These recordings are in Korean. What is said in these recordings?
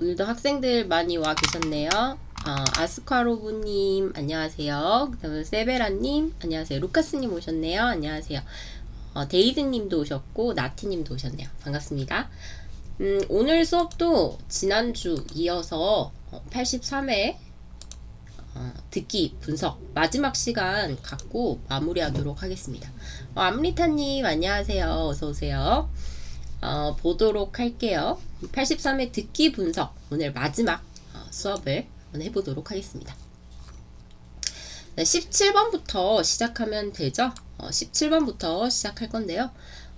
오늘도 학생들 많이 와 계셨네요. 아스카로브님 안녕하세요. 그 다음에 세베라님 안녕하세요. 루카스님 오셨네요. 안녕하세요. 데이즈님도 오셨고 나티님도 오셨네요. 반갑습니다. 오늘 수업도 지난주 이어서 83회 듣기 분석 마지막 시간 갖고 마무리하도록 하겠습니다. 암리타님 안녕하세요. 어서오세요. 보도록 할게요. 83회 듣기 분석 오늘 마지막 수업을 한번 해보도록 하겠습니다. 네, 17번부터 시작하면 되죠. 17번부터 시작할 건데요.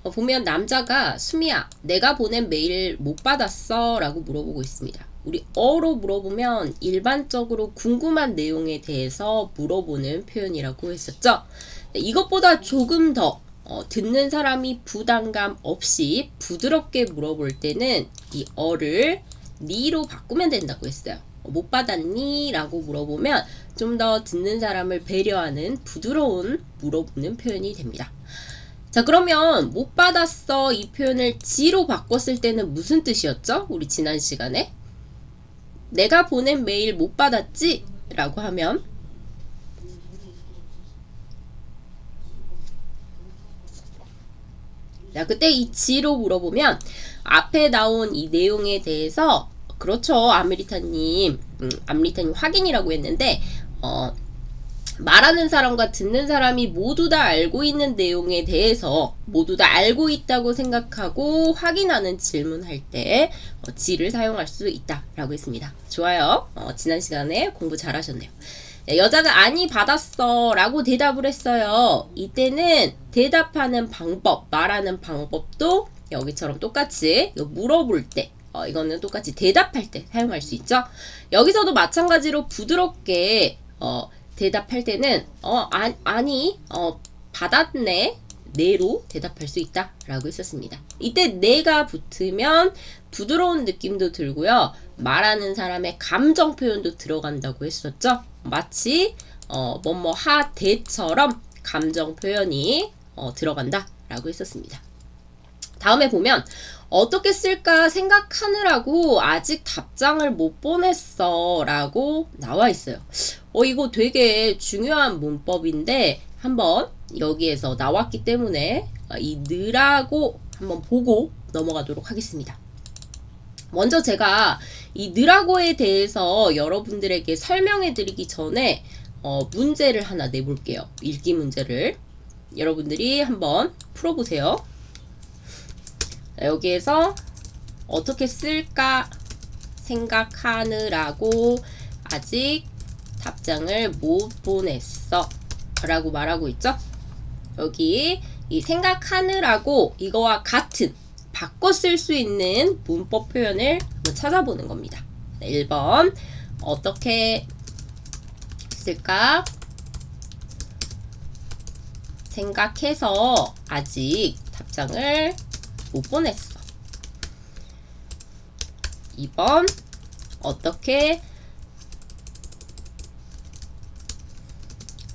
보면 남자가 수미야 내가 보낸 메일 못 받았어? 라고 물어보고 있습니다. 우리 어로 물어보면 일반적으로 궁금한 내용에 대해서 물어보는 표현이라고 했었죠. 네, 이것보다 조금 더 듣는 사람이 부담감 없이 부드럽게 물어볼 때는 이 어를 니로 바꾸면 된다고 했어요. 못 받았니? 라고 물어보면 좀 더 듣는 사람을 배려하는 부드러운 물어보는 표현이 됩니다. 자, 그러면 못 받았어 이 표현을 지로 바꿨을 때는 무슨 뜻이었죠? 우리 지난 시간에 내가 보낸 메일 못 받았지? 라고 하면 자, 그때 이 지로 물어보면 앞에 나온 이 내용에 대해서 그렇죠. 암리타님 확인이라고 했는데 말하는 사람과 듣는 사람이 모두 다 알고 있는 내용에 대해서 모두 다 알고 있다고 생각하고 확인하는 질문할 때 지를 사용할 수 있다라고 했습니다. 좋아요. 지난 시간에 공부 잘하셨네요. 네, 여자가 아니 받았어 라고 대답을 했어요. 이때는 대답하는 방법, 말하는 방법도 여기처럼 똑같이 물어볼 때 이거는 똑같이 대답할 때 사용할 수 있죠. 여기서도 마찬가지로 부드럽게 대답할 때는 아니 받았네 네로 대답할 수 있다 라고 했었습니다. 이때 네가 붙으면 부드러운 느낌도 들고요. 말하는 사람의 감정 표현도 들어간다고 했었죠. 마치 뭐뭐 하대처럼 감정 표현이 들어간다 라고 했었습니다. 다음에 보면 어떻게 쓸까 생각하느라고 아직 답장을 못 보냈어 라고 나와 있어요. 이거 되게 중요한 문법인데 한번 여기에서 나왔기 때문에 이 느라고 한번 보고 넘어가도록 하겠습니다. 먼저 제가 이 느라고에 대해서 여러분들에게 설명해 드리기 전에 문제를 하나 내볼게요. 읽기 문제를 여러분들이 한번 풀어보세요. 여기에서 어떻게 쓸까 생각하느라고 아직 답장을 못 보냈어 라고 말하고 있죠. 여기 이 생각하느라고 이거와 같은 바꿔 쓸 수 있는 문법 표현을 한번 찾아보는 겁니다. 1번 어떻게 쓸까 생각해서 아직 답장을 못 보냈어. 2번 어떻게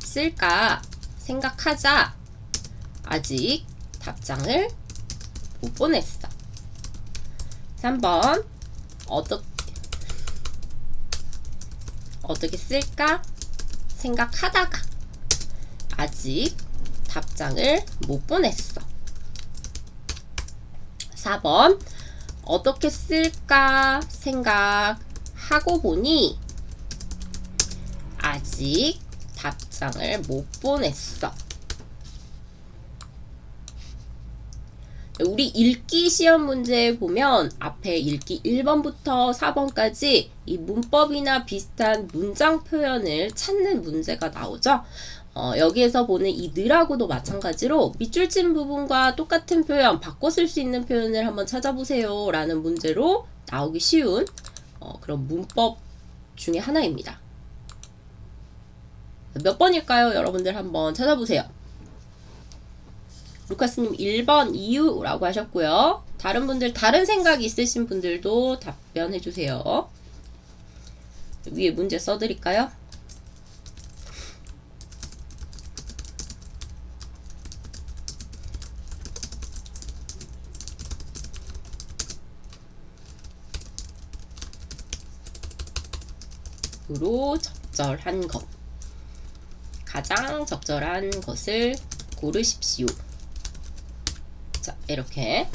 쓸까 생각하자 아직 답장을 못 보냈어. 3번 어떻게 쓸까 생각하다가 아직 답장을 못 보냈어. 4번 어떻게 쓸까 생각하고 보니 아직 답장을 못 보냈어. 우리 읽기 시험 문제에 보면 앞에 읽기 1번부터 4번까지 이 문법이나 비슷한 문장 표현을 찾는 문제가 나오죠. 여기에서 보는 이 느라고도 마찬가지로 밑줄 친 부분과 똑같은 표현 바꿔 쓸 수 있는 표현을 한번 찾아보세요 라는 문제로 나오기 쉬운 그런 문법 중에 하나입니다. 몇 번일까요? 여러분들 한번 찾아보세요. 루카스님 1번 이유라고 하셨고요. 다른 분들 다른 생각 있으신 분들도 답변해주세요. 위에 문제 써드릴까요? 으로 적절한 것. 가장 적절한 것을 고르십시오. 자, 이렇게.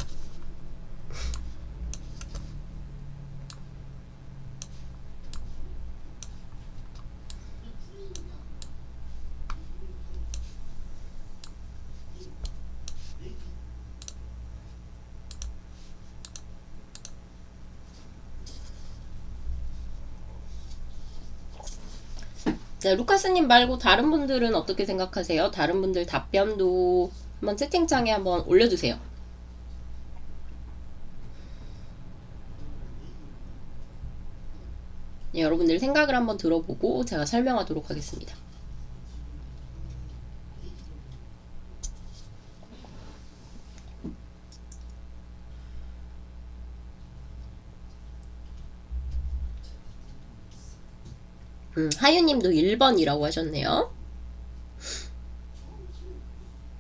자, 루카스님 말고 다른 분들은 어떻게 생각하세요? 다른 분들 답변도 한번 채팅창에 한번 올려주세요. 네, 여러분들 생각을 한번 들어보고 제가 설명하도록 하겠습니다. 하유님도 1번이라고 하셨네요.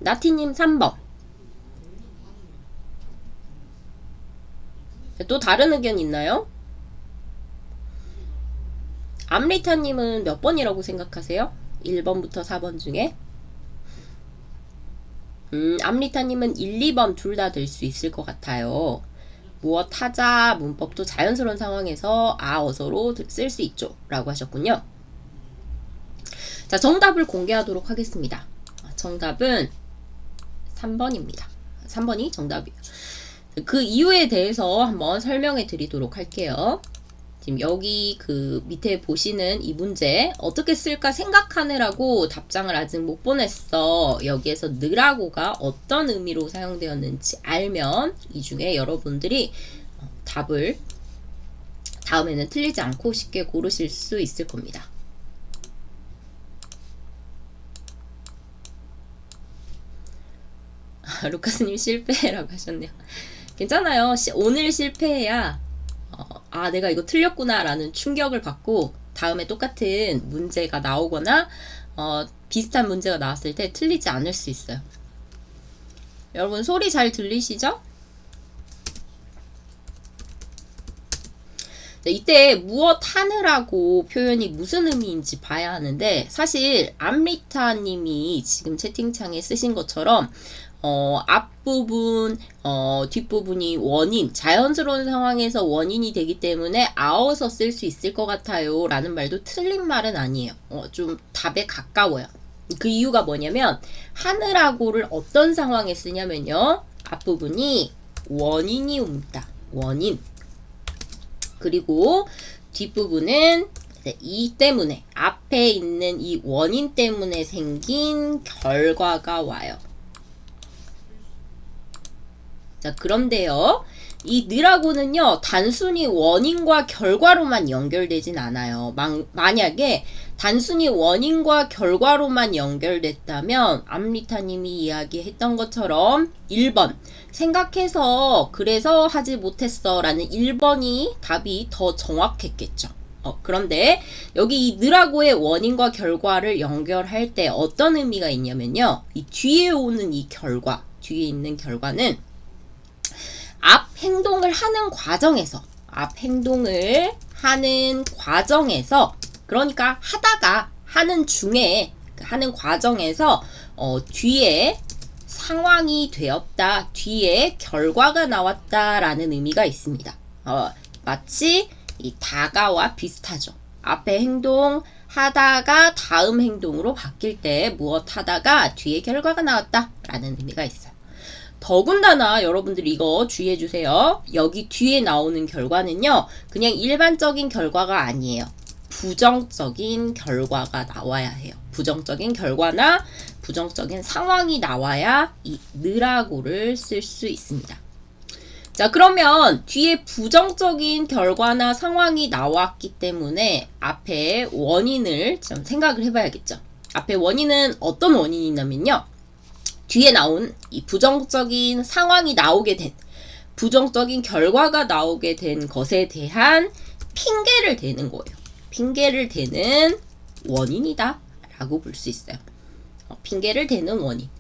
나티님 3번. 또 다른 의견 있나요? 암리타님은 몇 번이라고 생각하세요? 1번부터 4번 중에? 암리타님은 1, 2번 둘 다 될 수 있을 것 같아요. 무엇 하자 문법도 자연스러운 상황에서 어서로 쓸 수 있죠 라고 하셨군요. 자, 정답을 공개하도록 하겠습니다. 정답은 3번입니다. 3번이 정답이에요. 그 이유에 대해서 한번 설명해 드리도록 할게요. 지금 여기 그 밑에 보시는 이 문제 어떻게 쓸까 생각하느라고 답장을 아직 못 보냈어. 여기에서 느라고가 어떤 의미로 사용되었는지 알면 이 중에 여러분들이 답을 다음에는 틀리지 않고 쉽게 고르실 수 있을 겁니다. 루카스님 실패라고 하셨네요. 괜찮아요. 오늘 실패해야 내가 이거 틀렸구나 라는 충격을 받고 다음에 똑같은 문제가 나오거나 비슷한 문제가 나왔을 때 틀리지 않을 수 있어요. 여러분 소리 잘 들리시죠? 이때 무엇 하느라고 표현이 무슨 의미인지 봐야 하는데 사실 암리타님이 지금 채팅창에 쓰신 것처럼 앞부분, 뒷부분이 원인, 자연스러운 상황에서 원인이 되기 때문에 아어서 쓸 수 있을 것 같아요 라는 말도 틀린 말은 아니에요. 좀 답에 가까워요. 그 이유가 뭐냐면 하느라고를 어떤 상황에 쓰냐면요, 앞부분이 원인이 옵니다. 원인. 그리고 뒷부분은 이 때문에, 앞에 있는 이 원인 때문에 생긴 결과가 와요. 자, 그런데요, 이 느라고는요, 단순히 원인과 결과로만 연결되진 않아요. 만약에 단순히 원인과 결과로만 연결됐다면 암리타님이 이야기했던 것처럼 1번 생각해서 그래서 하지 못했어 라는 1번이 답이 더 정확했겠죠. 그런데 여기 이 느라고의 원인과 결과를 연결할 때 어떤 의미가 있냐면요, 이 뒤에 오는 이 결과, 뒤에 있는 결과는 앞 행동을 하는 과정에서, 그러니까 하다가 하는 중에, 하는 과정에서 뒤에 상황이 되었다, 뒤에 결과가 나왔다 라는 의미가 있습니다. 마치 이 다가와 비슷하죠. 앞에 행동 하다가 다음 행동으로 바뀔 때 무엇 하다가 뒤에 결과가 나왔다 라는 의미가 있어요. 더군다나 여러분들 이거 주의해주세요. 여기 뒤에 나오는 결과는요, 그냥 일반적인 결과가 아니에요. 부정적인 결과가 나와야 해요. 부정적인 결과나 부정적인 상황이 나와야 이 느라고를 쓸 수 있습니다. 자, 그러면 뒤에 부정적인 결과나 상황이 나왔기 때문에 앞에 원인을 좀 생각을 해봐야겠죠. 앞에 원인은 어떤 원인이냐면요, 뒤에 나온 이 부정적인 상황이 나오게 된, 부정적인 결과가 나오게 된 것에 대한 핑계를 대는 거예요. 핑계를 대는 원인이다 라고 볼 수 있어요. 핑계를 대는 원인.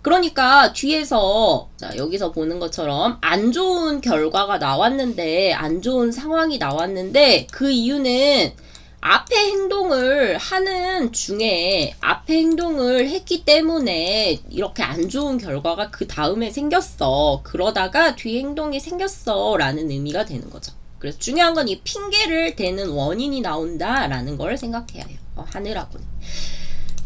그러니까 뒤에서, 자, 여기서 보는 것처럼 안 좋은 결과가 나왔는데, 안 좋은 상황이 나왔는데 그 이유는 앞에 행동을 하는 중에 앞에 행동을 했기 때문에 이렇게 안 좋은 결과가 그 다음에 생겼어. 그러다가 뒤에 행동이 생겼어. 라는 의미가 되는 거죠. 그래서 중요한 건 이 핑계를 대는 원인이 나온다라는 걸 생각해야 해요. 하느라고는.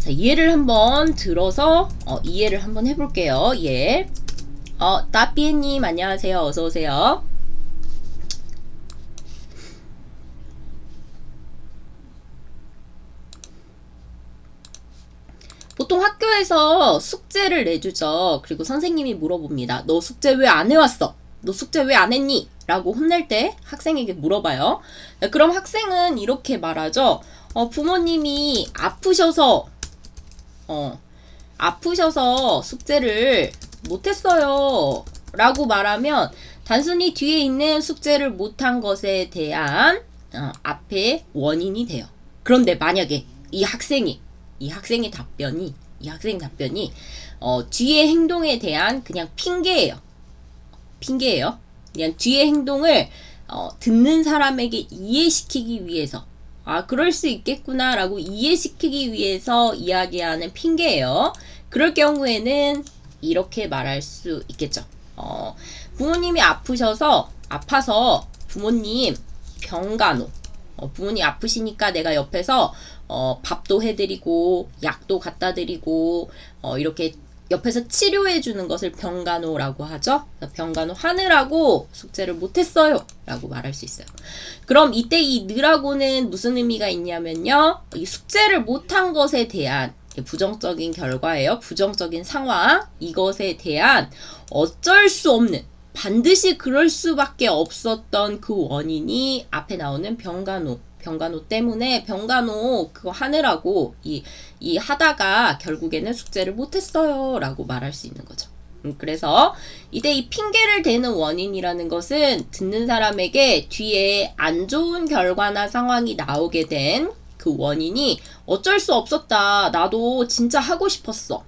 자, 이해를 한번 들어서 이해를 한번 해볼게요. 예. 따삐에님 안녕하세요. 어서오세요. 보통 학교에서 숙제를 내주죠. 그리고 선생님이 물어봅니다. 너 숙제 왜 안 해왔어? 너 숙제 왜 안 했니? 라고 혼낼 때 학생에게 물어봐요. 그럼 학생은 이렇게 말하죠. 부모님이 아프셔서 숙제를 못했어요. 라고 말하면 단순히 뒤에 있는 숙제를 못한 것에 대한 앞에 원인이 돼요. 그런데 만약에 이 학생의 답변이 뒤에 행동에 대한 그냥 핑계예요. 그냥 뒤에 행동을 듣는 사람에게 이해시키기 위해서 그럴 수 있겠구나 라고 이해시키기 위해서 이야기하는 핑계예요. 그럴 경우에는 이렇게 말할 수 있겠죠. 부모님이 아파서 부모님 병간호. 부모님 아프시니까 내가 옆에서 밥도 해드리고 약도 갖다 드리고 이렇게 옆에서 치료해 주는 것을 병간호라고 하죠. 병간호 하느라고 숙제를 못했어요 라고 말할 수 있어요. 그럼 이때 이 느라고는 무슨 의미가 있냐면요, 이 숙제를 못한 것에 대한 부정적인 결과예요. 부정적인 상황, 이것에 대한 어쩔 수 없는, 반드시 그럴 수밖에 없었던 그 원인이 앞에 나오는 병간호 때문에 병간호 그거 하느라고 이 하다가 결국에는 숙제를 못했어요 라고 말할 수 있는 거죠. 그래서 이때 이 핑계를 대는 원인이라는 것은 듣는 사람에게 뒤에 안 좋은 결과나 상황이 나오게 된 그 원인이 어쩔 수 없었다. 나도 진짜 하고 싶었어.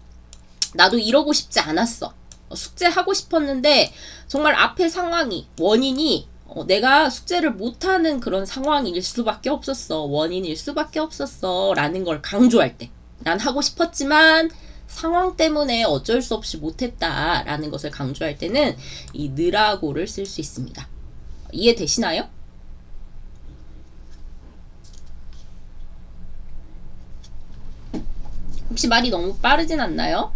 나도 이러고 싶지 않았어. 숙제하고 싶었는데 정말 앞에 상황이, 원인이 내가 숙제를 못하는 그런 상황일 수밖에 없었어. 원인일 수밖에 없었어. 라는 걸 강조할 때, 난 하고 싶었지만 상황 때문에 어쩔 수 없이 못했다. 라는 것을 강조할 때는 이 느라고를 쓸 수 있습니다. 이해되시나요? 혹시 말이 너무 빠르진 않나요?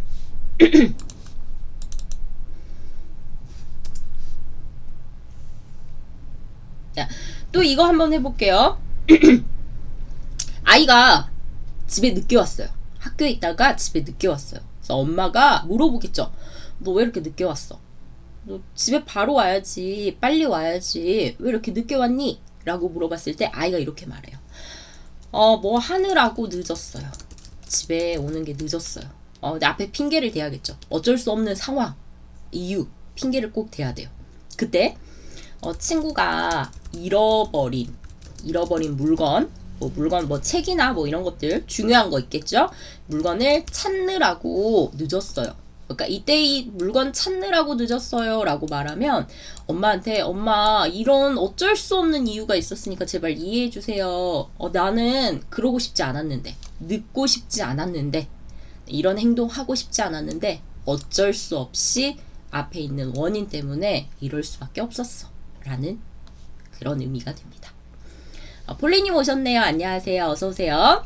자, 또 이거 한번 해볼게요. 아이가 집에 늦게 왔어요. 학교에 있다가 집에 늦게 왔어요. 그래서 엄마가 물어보겠죠. 너 왜 이렇게 늦게 왔어? 너 집에 바로 와야지. 빨리 와야지. 왜 이렇게 늦게 왔니? 라고 물어봤을 때 아이가 이렇게 말해요. 뭐 하느라고 늦었어요. 집에 오는 게 늦었어요. 근데 앞에 핑계를 대야겠죠. 어쩔 수 없는 상황, 이유, 핑계를 꼭 대야 돼요. 그때 친구가 잃어버린 물건, 뭐 책이나 뭐 이런 것들 중요한 거 있겠죠. 물건을 찾느라고 늦었어요. 그러니까 이때 이 물건 찾느라고 늦었어요 라고 말하면 엄마한테, 엄마 이런 어쩔 수 없는 이유가 있었으니까 제발 이해해 주세요. 나는 그러고 싶지 않았는데, 늦고 싶지 않았는데, 이런 행동 하고 싶지 않았는데 어쩔 수 없이 앞에 있는 원인 때문에 이럴 수밖에 없었어 라는 그런 의미가 됩니다. 폴리님 오셨네요. 안녕하세요. 어서오세요.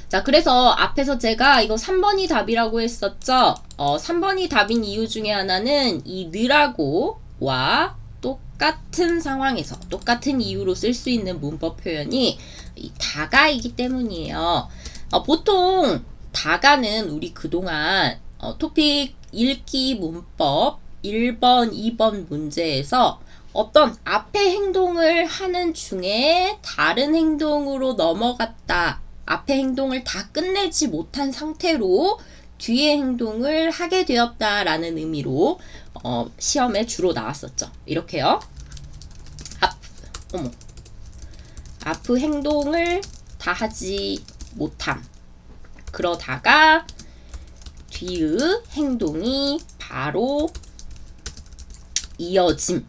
자, 그래서 앞에서 제가 이거 3번이 답이라고 했었죠. 3번이 답인 이유 중에 하나는 이 느라고와 똑같은 상황에서 똑같은 이유로 쓸 수 있는 문법 표현이 이 다가이기 때문이에요. 보통 다가는 우리 그동안 토픽 읽기 문법 1번, 2번 문제에서 어떤 앞에 행동을 하는 중에 다른 행동으로 넘어갔다. 앞에 행동을 다 끝내지 못한 상태로 뒤에 행동을 하게 되었다라는 의미로 시험에 주로 나왔었죠. 이렇게요. 앞 행동을 다 하지 못함. 그러다가 뒤의 행동이 바로 이어짐.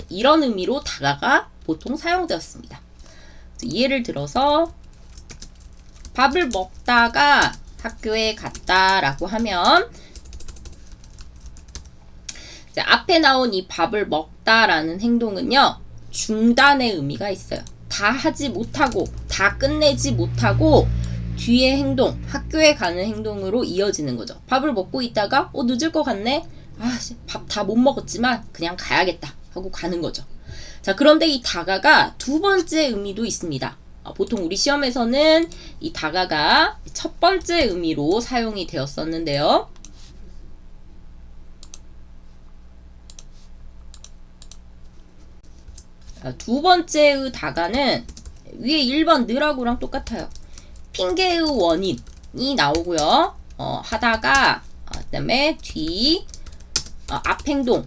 이런 의미로 다가가 보통 사용되었습니다. 예를 들어서 밥을 먹다가 학교에 갔다라고 하면 이제 앞에 나온 이 밥을 먹다라는 행동은요, 중단의 의미가 있어요. 다 하지 못하고, 다 끝내지 못하고 뒤에 행동, 학교에 가는 행동으로 이어지는 거죠. 밥을 먹고 있다가 늦을 것 같네? 밥 다 못 먹었지만 그냥 가야겠다 하고 가는 거죠. 자, 그런데 이 다가가 두 번째 의미도 있습니다. 보통 우리 시험에서는 이 다가가 첫 번째 의미로 사용이 되었었는데요. 두 번째의 다가는 위에 1번 느라고랑 똑같아요. 핑계의 원인이 나오고요. 하다가 그다음에 뒤 앞 행동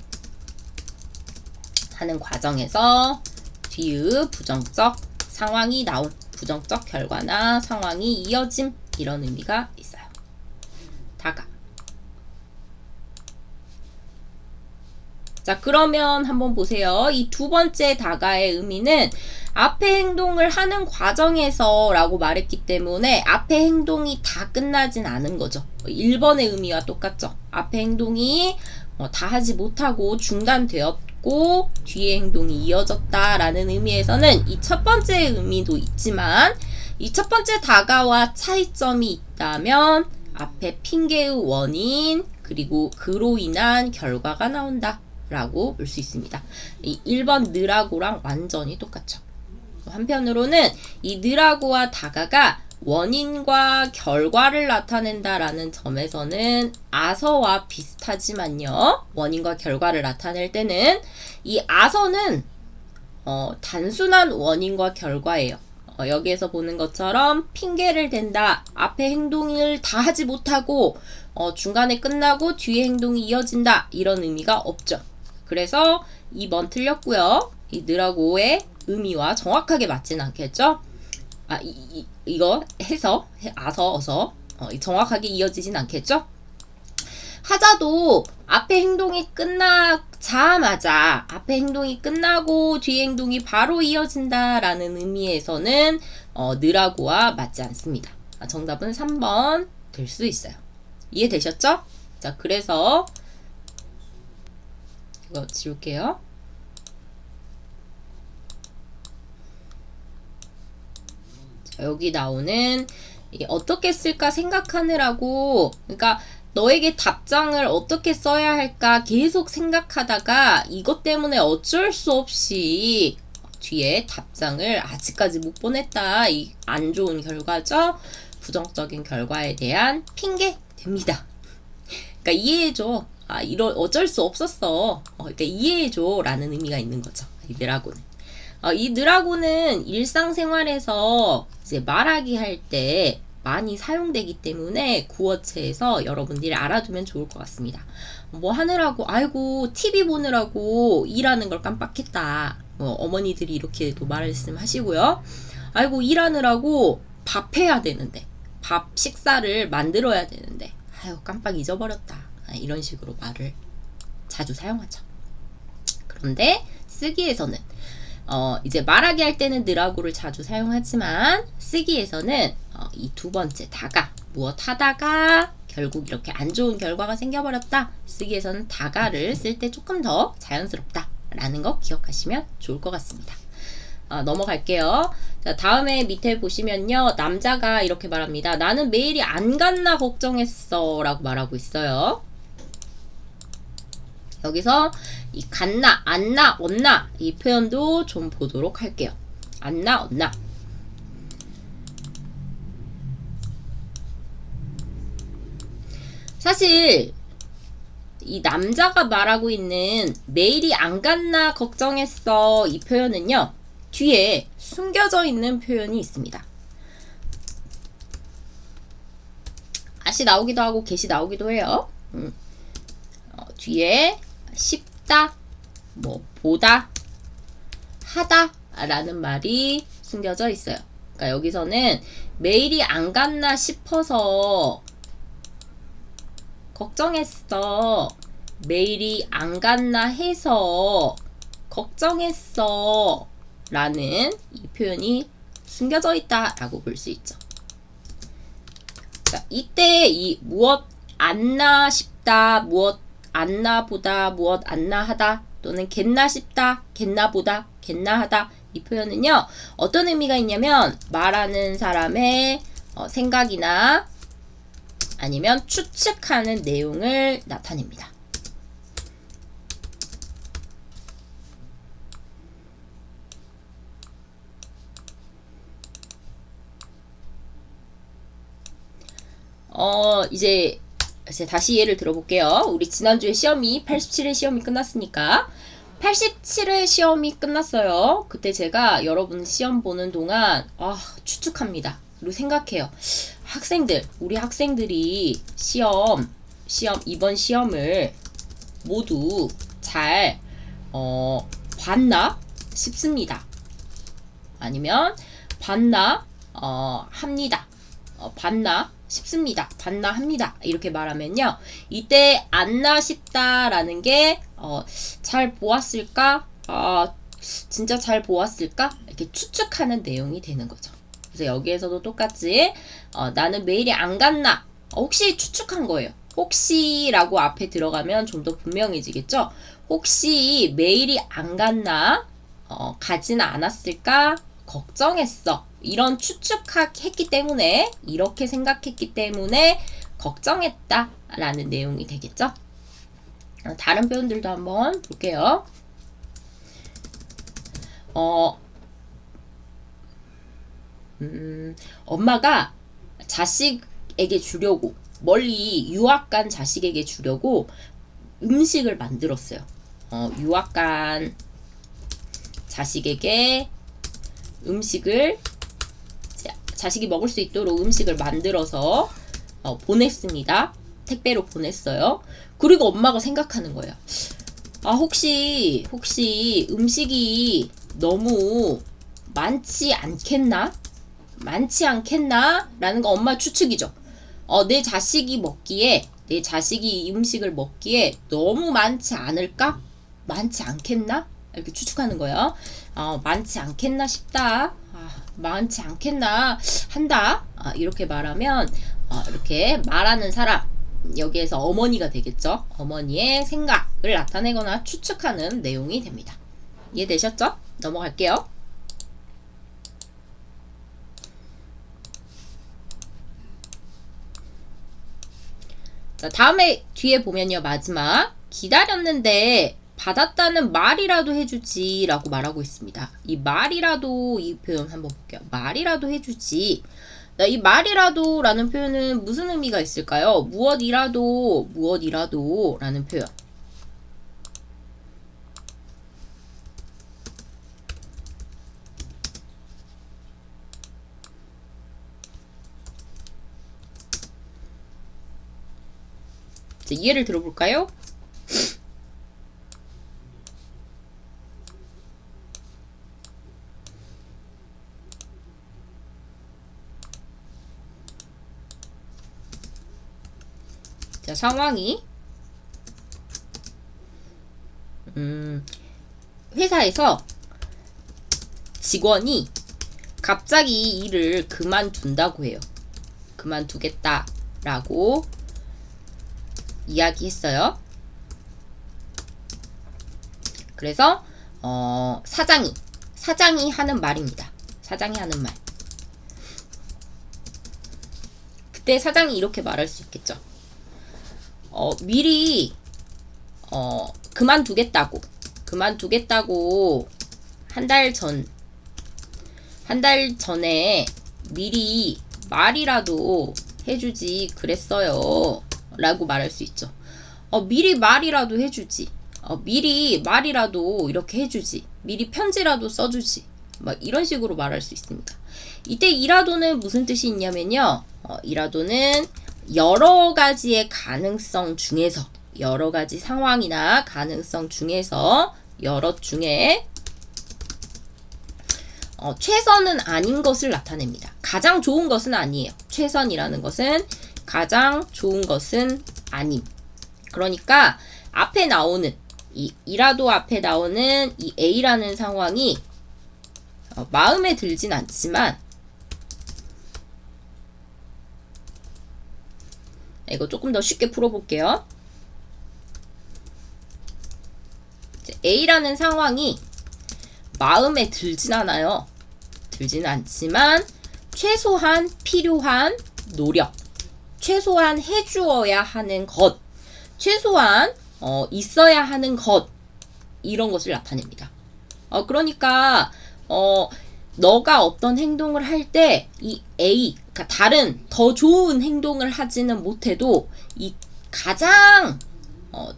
하는 과정에서 뒤의 부정적 상황이 나온, 부정적 결과나 상황이 이어짐, 이런 의미가 있어요. 다가. 자, 그러면 한번 보세요. 이 두 번째 다가의 의미는 앞에 행동을 하는 과정에서 라고 말했기 때문에 앞에 행동이 다 끝나진 않은 거죠. 1번의 의미와 똑같죠. 앞에 행동이 다 하지 못하고 중단되었고 뒤에 행동이 이어졌다라는 의미에서는 이 첫 번째 의미도 있지만 이 첫 번째 다가와 차이점이 있다면 앞에 핑계의 원인 그리고 그로 인한 결과가 나온다 라고 볼 수 있습니다. 이 1번 느라고랑 완전히 똑같죠. 한편으로는 이 느라고와 다가가 원인과 결과를 나타낸다라는 점에서는 아서와 비슷하지만요. 원인과 결과를 나타낼 때는 이 아서는 단순한 원인과 결과예요. 여기에서 보는 것처럼 핑계를 댄다. 앞에 행동을 다 하지 못하고 중간에 끝나고 뒤에 행동이 이어진다. 이런 의미가 없죠. 그래서 2번 틀렸고요. 이 느라고의 의미와 정확하게 맞진 않겠죠? 이거 해서 어서 정확하게 이어지진 않겠죠? 하자도 앞에 행동이 끝나자마자 앞에 행동이 끝나고 뒤에 행동이 바로 이어진다라는 의미에서는 느라고와 맞지 않습니다. 정답은 3번 될 수 있어요. 이해되셨죠? 자, 그래서 이거 지울게요. 자, 여기 나오는 어떻게 쓸까 생각하느라고, 그러니까 너에게 답장을 어떻게 써야 할까 계속 생각하다가 이것 때문에 어쩔 수 없이 뒤에 답장을 아직까지 못 보냈다. 이 안 좋은 결과죠. 부정적인 결과에 대한 핑계 됩니다. 그러니까 이해해줘. 어쩔 수 없었어. 그러니까 이해해줘 라는 의미가 있는 거죠. 이 느라고는. 이 느라고는 일상생활에서 이제 말하기 할 때 많이 사용되기 때문에 구어체에서 여러분들이 알아두면 좋을 것 같습니다. 뭐 하느라고, 아이고, TV 보느라고 일하는 걸 깜빡했다. 어머니들이 이렇게도 말씀하시고요. 아이고, 일하느라고 밥 해야 되는데, 밥 식사를 만들어야 되는데, 아유, 깜빡 잊어버렸다. 이런 식으로 말을 자주 사용하죠. 그런데 쓰기에서는 이제 말하기 할 때는 느라고를 자주 사용하지만 쓰기에서는 이 두 번째 다가 무엇 하다가 결국 이렇게 안 좋은 결과가 생겨버렸다. 쓰기에서는 다가를 쓸 때 조금 더 자연스럽다 라는 거 기억하시면 좋을 것 같습니다. 넘어갈게요. 자, 다음에 밑에 보시면요. 남자가 이렇게 말합니다. 나는 메일이 안 갔나 걱정했어 라고 말하고 있어요. 여기서 이 갔나, 안나, 없나 이 표현도 좀 보도록 할게요. 안나, 없나. 사실 이 남자가 말하고 있는 메일이 안 갔나 걱정했어 이 표현은요. 뒤에 숨겨져 있는 표현이 있습니다. 아시 나오기도 하고 get이 나오기도 해요. 뒤에 싶다, 뭐 보다, 하다 라는 말이 숨겨져 있어요. 그러니까 여기서는 메일이 안 갔나 싶어서 걱정했어. 메일이 안 갔나 해서 걱정했어 라는 이 표현이 숨겨져 있다라고 볼 수 있죠. 자, 이때 이 무엇 안나 싶다, 무엇 안나 보다, 무엇 안나 하다 또는 겠나 싶다, 겠나 보다, 겠나 하다 이 표현은요. 어떤 의미가 있냐면 말하는 사람의 생각이나 아니면 추측하는 내용을 나타냅니다. 이제 다시 예를 들어볼게요. 우리 지난주에 시험이 87회 시험이 끝났으니까 87회 시험이 끝났어요. 그때 제가 여러분 시험 보는 동안 추측합니다. 그리고 생각해요. 우리 학생들이 이번 시험을 모두 잘 봤나 싶습니다. 아니면 봤나 합니다. 봤나 싶습니다. 봤나 합니다. 이렇게 말하면요. 이때 안나 싶다라는 게 잘 보았을까? 진짜 잘 보았을까? 이렇게 추측하는 내용이 되는 거죠. 그래서 여기에서도 똑같이 나는 메일이 안 갔나? 혹시 추측한 거예요. 혹시라고 앞에 들어가면 좀 더 분명해지겠죠? 혹시 메일이 안 갔나? 가지는 않았을까? 걱정했어. 이런 추측했기 때문에 이렇게 생각했기 때문에 걱정했다 라는 내용이 되겠죠. 다른 표현들도 한번 볼게요. 엄마가 자식에게 주려고 멀리 유학 간 자식에게 주려고 음식을 만들었어요. 유학 간 자식에게 음식을 자식이 먹을 수 있도록 음식을 만들어서 보냈습니다. 택배로 보냈어요. 그리고 엄마가 생각하는 거예요. 혹시 음식이 너무 많지 않겠나? 라는 거 엄마 추측이죠. 내 자식이 이 음식을 먹기에 너무 많지 않을까? 많지 않겠나? 이렇게 추측하는 거예요. 많지 않겠나 싶다. 많지 않겠나 한다. 이렇게 말하면 이렇게 말하는 사람, 여기에서 어머니가 되겠죠. 어머니의 생각을 나타내거나 추측하는 내용이 됩니다. 이해되셨죠? 넘어갈게요. 자, 다음에 뒤에 보면요. 마지막 기다렸는데 받았다는 말이라도 해주지 라고 말하고 있습니다. 이 말이라도 이 표현 한번 볼게요. 말이라도 해주지. 이 말이라도 라는 표현은 무슨 의미가 있을까요? 무엇이라도 라는 표현. 자, 예를 들어볼까요? 자, 상황이 회사에서 직원이 갑자기 일을 그만둔다고 해요. 그만두겠다라고 이야기했어요. 그래서 사장이 하는 말입니다. 사장이 하는 말. 그때 사장이 이렇게 말할 수 있겠죠. 미리 그만두겠다고 한 달 전에 미리 말이라도 해주지 그랬어요 라고 말할 수 있죠. 미리 말이라도 해주지, 미리 말이라도 이렇게 해주지, 미리 편지라도 써주지, 막 이런 식으로 말할 수 있습니다. 이때 이라도는 무슨 뜻이 있냐면요, 이라도는 여러 가지의 가능성 중에서, 여러 가지 상황이나 가능성 중에서 여럿 중에 최선은 아닌 것을 나타냅니다. 가장 좋은 것은 아니에요. 최선이라는 것은 가장 좋은 것은 아님. 그러니까 앞에 나오는 이라도 앞에 나오는 이 A라는 상황이 마음에 들진 않지만 이거 조금 더 쉽게 풀어볼게요. A라는 상황이 마음에 들진 않아요. 들진 않지만 최소한 필요한 노력, 최소한 해주어야 하는 것, 최소한 있어야 하는 것, 이런 것을 나타냅니다. 그러니까 너가 어떤 행동을 할 때 이 A, 그러니까 다른 더 좋은 행동을 하지는 못해도 이 가장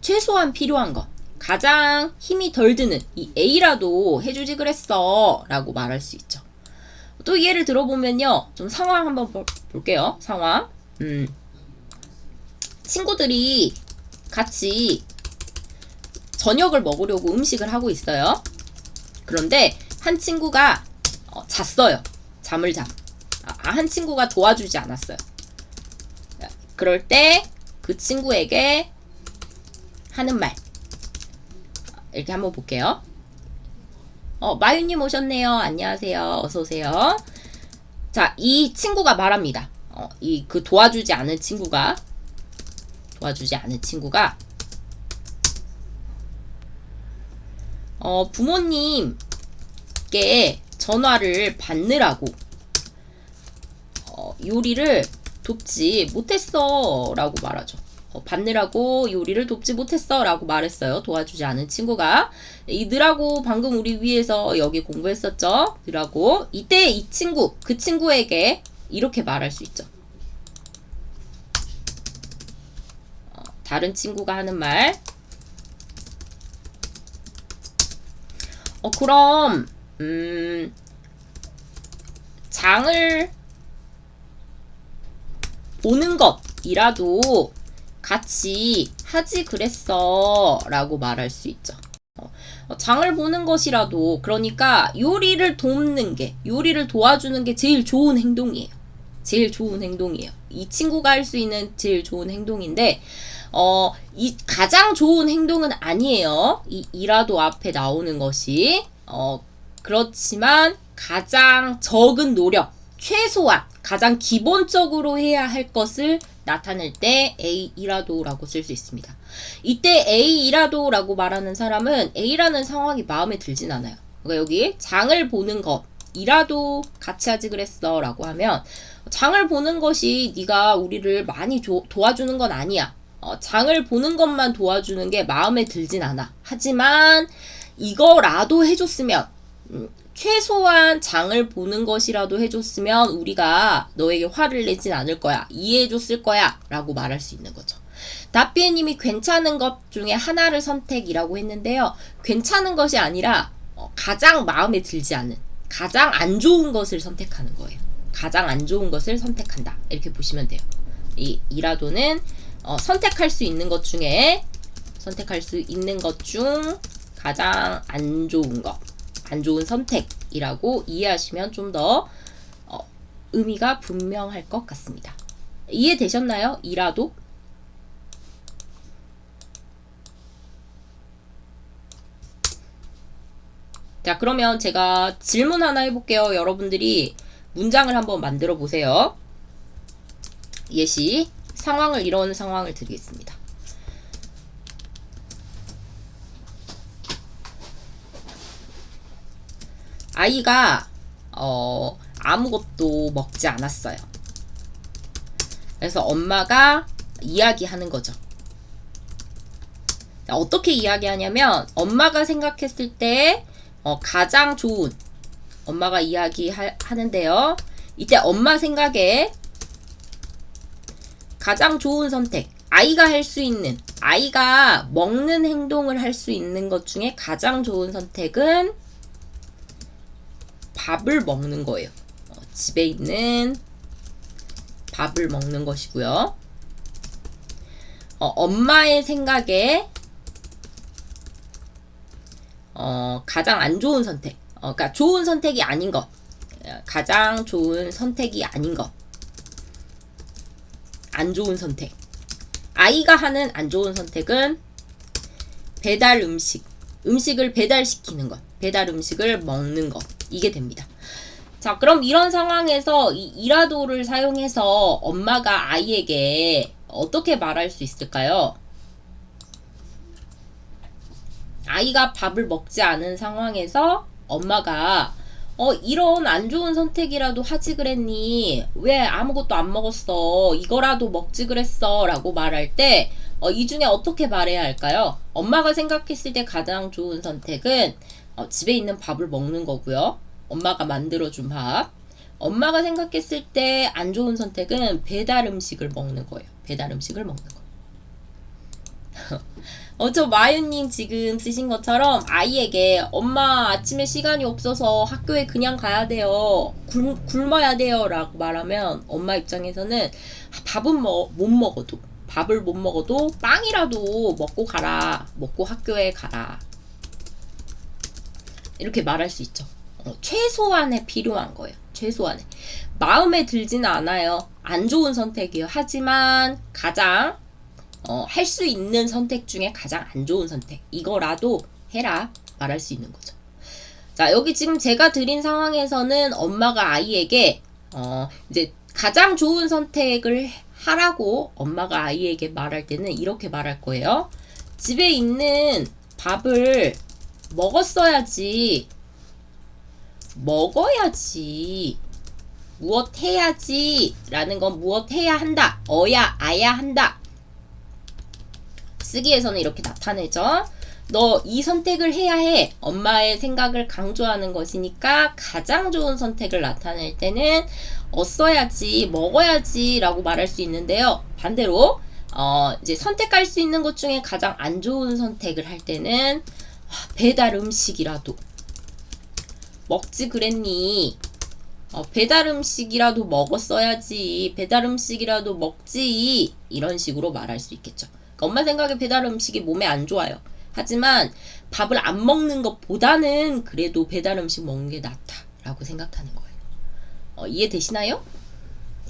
최소한 필요한 것, 가장 힘이 덜 드는 이 A라도 해주지 그랬어 라고 말할 수 있죠. 또 예를 들어보면요, 좀 상황 한번 볼게요. 상황. 친구들이 같이 저녁을 먹으려고 음식을 하고 있어요. 그런데 한 친구가 잤어요. 잠을 한 친구가 도와주지 않았어요. 그럴 때 그 친구에게 하는 말 이렇게 한번 볼게요. 마유님 오셨네요. 안녕하세요. 어서오세요. 자, 이 친구가 말합니다. 그 도와주지 않은 친구가 부모님께 전화를 받느라고 요리를 돕지 못했어 라고 말하죠. 받느라고 요리를 돕지 못했어 라고 말했어요. 도와주지 않은 친구가. 이 느라고 방금 우리 위에서 여기 공부했었죠. 느라고. 이때 그 친구에게 이렇게 말할 수 있죠. 다른 친구가 하는 말. 그럼 장을 보는 것이라도 같이 하지 그랬어 라고 말할 수 있죠. 장을 보는 것이라도, 그러니까 요리를 돕는 게, 요리를 도와주는 게 제일 좋은 행동이에요. 제일 좋은 행동이에요. 이 친구가 할 수 있는 제일 좋은 행동인데 이 가장 좋은 행동은 아니에요. 이라도 앞에 나오는 것이 그렇지만 가장 적은 노력, 최소한 가장 기본적으로 해야 할 것을 나타낼 때 A이라도라고 쓸 수 있습니다. 이때 A이라도라고 말하는 사람은 A라는 상황이 마음에 들진 않아요. 그러니까 여기 장을 보는 것이라도 같이 하지 그랬어 라고 하면, 장을 보는 것이 네가 우리를 많이 도와주는 건 아니야. 장을 보는 것만 도와주는 게 마음에 들진 않아. 하지만 이거라도 해줬으면, 최소한 장을 보는 것이라도 해줬으면 우리가 너에게 화를 내진 않을 거야. 이해해줬을 거야. 라고 말할 수 있는 거죠. 다비에님이 괜찮은 것 중에 하나를 선택이라고 했는데요. 괜찮은 것이 아니라 가장 마음에 들지 않는, 가장 안 좋은 것을 선택하는 거예요. 가장 안 좋은 것을 선택한다. 이렇게 보시면 돼요. 이라도는 선택할 수 있는 것 중 가장 안 좋은 것, 안 좋은 선택이라고 이해하시면 좀 더 의미가 분명할 것 같습니다. 이해되셨나요? 이라도? 자, 그러면 제가 질문 하나 해볼게요. 여러분들이 문장을 한번 만들어 보세요. 예시, 이런 상황을 드리겠습니다. 아이가 아무것도 먹지 않았어요. 그래서 엄마가 이야기하는 거죠. 어떻게 이야기하냐면, 엄마가 생각했을 때 가장 좋은, 엄마가 이야기하는데요. 이때 엄마 생각에 가장 좋은 선택, 아이가 할 수 있는, 아이가 먹는 행동을 할 수 있는 것 중에 가장 좋은 선택은 밥을 먹는 거예요. 집에 있는 밥을 먹는 것이고요. 엄마의 생각에 가장 안 좋은 선택, 그러니까 좋은 선택이 아닌 것, 가장 좋은 선택이 아닌 것, 안 좋은 선택. 아이가 하는 안 좋은 선택은 배달 음식을 배달시키는 것, 배달 음식을 먹는 것. 이게 됩니다. 자, 그럼 이런 상황에서 이 이라도를 사용해서 엄마가 아이에게 어떻게 말할 수 있을까요? 아이가 밥을 먹지 않은 상황에서 엄마가 이런 안 좋은 선택이라도 하지 그랬니? 왜 아무것도 안 먹었어? 이거라도 먹지 그랬어? 라고 말할 때 이 중에 어떻게 말해야 할까요? 엄마가 생각했을 때 가장 좋은 선택은 집에 있는 밥을 먹는 거고요. 엄마가 만들어준 밥. 엄마가 생각했을 때 안 좋은 선택은 배달 음식을 먹는 거예요. 배달 음식을 먹는 거. 저 마유님 지금 쓰신 것처럼 아이에게 엄마 아침에 시간이 없어서 학교에 그냥 가야 돼요. 굶어야 돼요. 라고 말하면 엄마 입장에서는 밥은 못 먹어도 밥을 못 먹어도 빵이라도 먹고 가라. 먹고 학교에 가라. 이렇게 말할 수 있죠. 최소한에 필요한 거예요. 최소한에. 마음에 들지는 않아요. 안 좋은 선택이에요. 하지만 가장 할 수 있는 선택 중에 가장 안 좋은 선택. 이거라도 해라. 말할 수 있는 거죠. 자, 여기 지금 제가 드린 상황에서는 엄마가 아이에게 이제 가장 좋은 선택을 하라고 엄마가 아이에게 말할 때는 이렇게 말할 거예요. 집에 있는 밥을 먹었어야지. 먹어야지. 무엇 해야지. 라는 건 무엇 해야 한다. 아야 한다. 쓰기에서는 이렇게 나타내죠. 너 이 선택을 해야 해. 엄마의 생각을 강조하는 것이니까 가장 좋은 선택을 나타낼 때는 써야지, 먹어야지 라고 말할 수 있는데요. 반대로 이제 선택할 수 있는 것 중에 가장 안 좋은 선택을 할 때는 배달 음식이라도 먹지 그랬니? 배달 음식이라도 먹었어야지. 배달 음식이라도 먹지. 이런 식으로 말할 수 있겠죠. 그러니까 엄마 생각에 배달 음식이 몸에 안 좋아요. 하지만 밥을 안 먹는 것보다는 그래도 배달 음식 먹는 게 낫다라고 생각하는 거예요. 이해되시나요?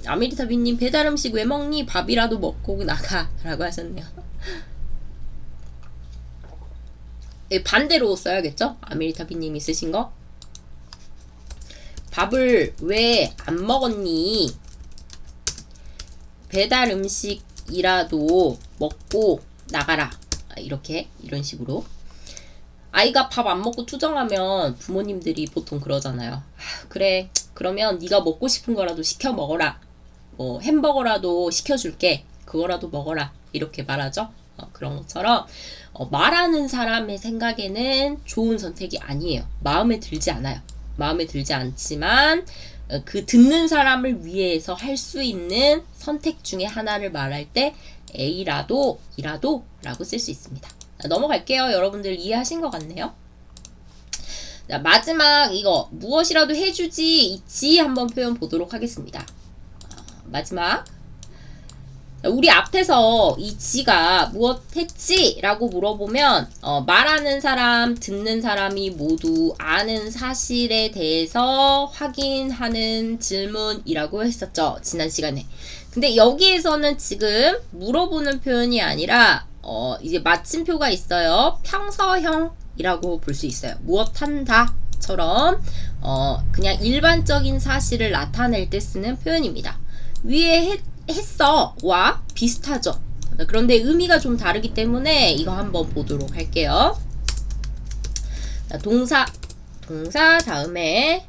아메리타비님 배달 음식 왜 먹니? 밥이라도 먹고 나가 라고 하셨네요. 반대로 써야겠죠? 아메리타비님이 쓰신 거. 밥을 왜 안 먹었니? 배달 음식이라도 먹고 나가라. 이런 식으로. 아이가 밥 안 먹고 투정하면 부모님들이 보통 그러잖아요. 그래, 그러면 네가 먹고 싶은 거라도 시켜 먹어라. 햄버거라도 시켜줄게. 그거라도 먹어라. 이렇게 말하죠. 그런 것처럼 말하는 사람의 생각에는 좋은 선택이 아니에요. 마음에 들지 않아요. 마음에 들지 않지만 그 듣는 사람을 위해서 할 수 있는 선택 중에 하나를 말할 때 A라도 이라도 라고 쓸 수 있습니다. 넘어갈게요. 여러분들 이해하신 것 같네요. 자, 마지막 이거 무엇이라도 해주지 있지 한번 표현 보도록 하겠습니다. 마지막 우리 앞에서 이 지가 무엇 했지? 라고 물어보면 말하는 사람, 듣는 사람이 모두 아는 사실에 대해서 확인하는 질문이라고 했었죠. 지난 시간에. 근데 여기에서는 지금 물어보는 표현이 아니라 이제 마침표가 있어요. 평서형이라고 볼 수 있어요. 무엇 한다처럼 그냥 일반적인 사실을 나타낼 때 쓰는 표현입니다. 위에 했어 와 비슷하죠. 그런데 의미가 좀 다르기 때문에 이거 한번 보도록 할게요. 자, 동사 다음에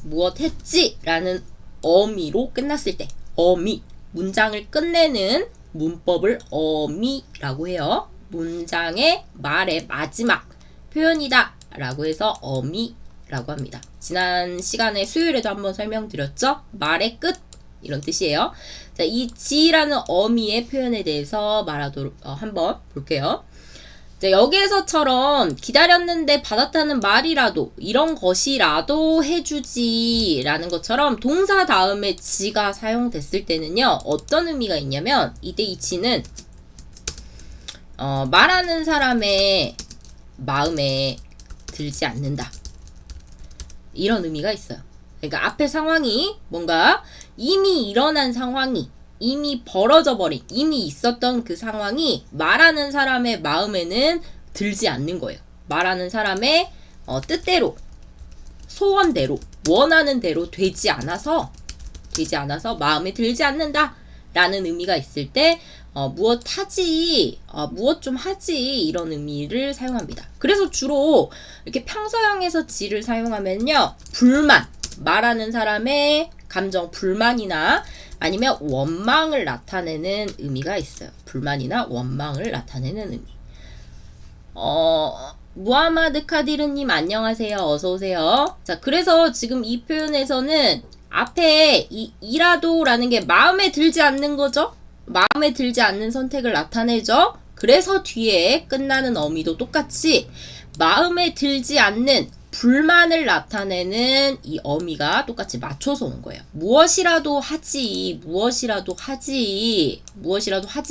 무엇 했지? 라는 어미로 끝났을 때 어미 문장을 끝내는 문법을 어미라고 해요. 문장의 말의 마지막 표현이다 라고 해서 어미라고 합니다. 지난 시간에 수요일에도 한번 설명드렸죠. 말의 끝 이런 뜻이에요. 자, 이 지라는 어미의 표현에 대해서 말하도록 한번 볼게요. 자, 여기에서처럼 기다렸는데 받았다는 말이라도 이런 것이라도 해주지 라는 것처럼 동사 다음에 지가 사용됐을 때는요. 어떤 의미가 있냐면 이때 이 지는 말하는 사람의 마음에 들지 않는다. 이런 의미가 있어요. 그러니까 앞에 상황이 뭔가 이미 일어난 상황이 이미 벌어져 버린 이미 있었던 그 상황이 말하는 사람의 마음에는 들지 않는 거예요. 말하는 사람의 뜻대로 소원대로 원하는 대로 되지 않아서 마음에 들지 않는다 라는 의미가 있을 때 무엇 하지, 무엇 좀 하지 이런 의미를 사용합니다. 그래서 주로 이렇게 평서형에서 지를 사용하면요, 불만, 말하는 사람의 감정 불만이나 아니면 원망을 나타내는 의미가 있어요. 불만이나 원망을 나타내는 의미. 무하마드 카디르님 안녕하세요. 어서오세요. 자, 그래서 지금 이 표현에서는 앞에 이 이라도라는 게 마음에 들지 않는 거죠. 마음에 들지 않는 선택을 나타내죠. 그래서 뒤에 끝나는 어미도 똑같이 마음에 들지 않는 불만을 나타내는 이 어미가 똑같이 맞춰서 온 거예요. 무엇이라도 하지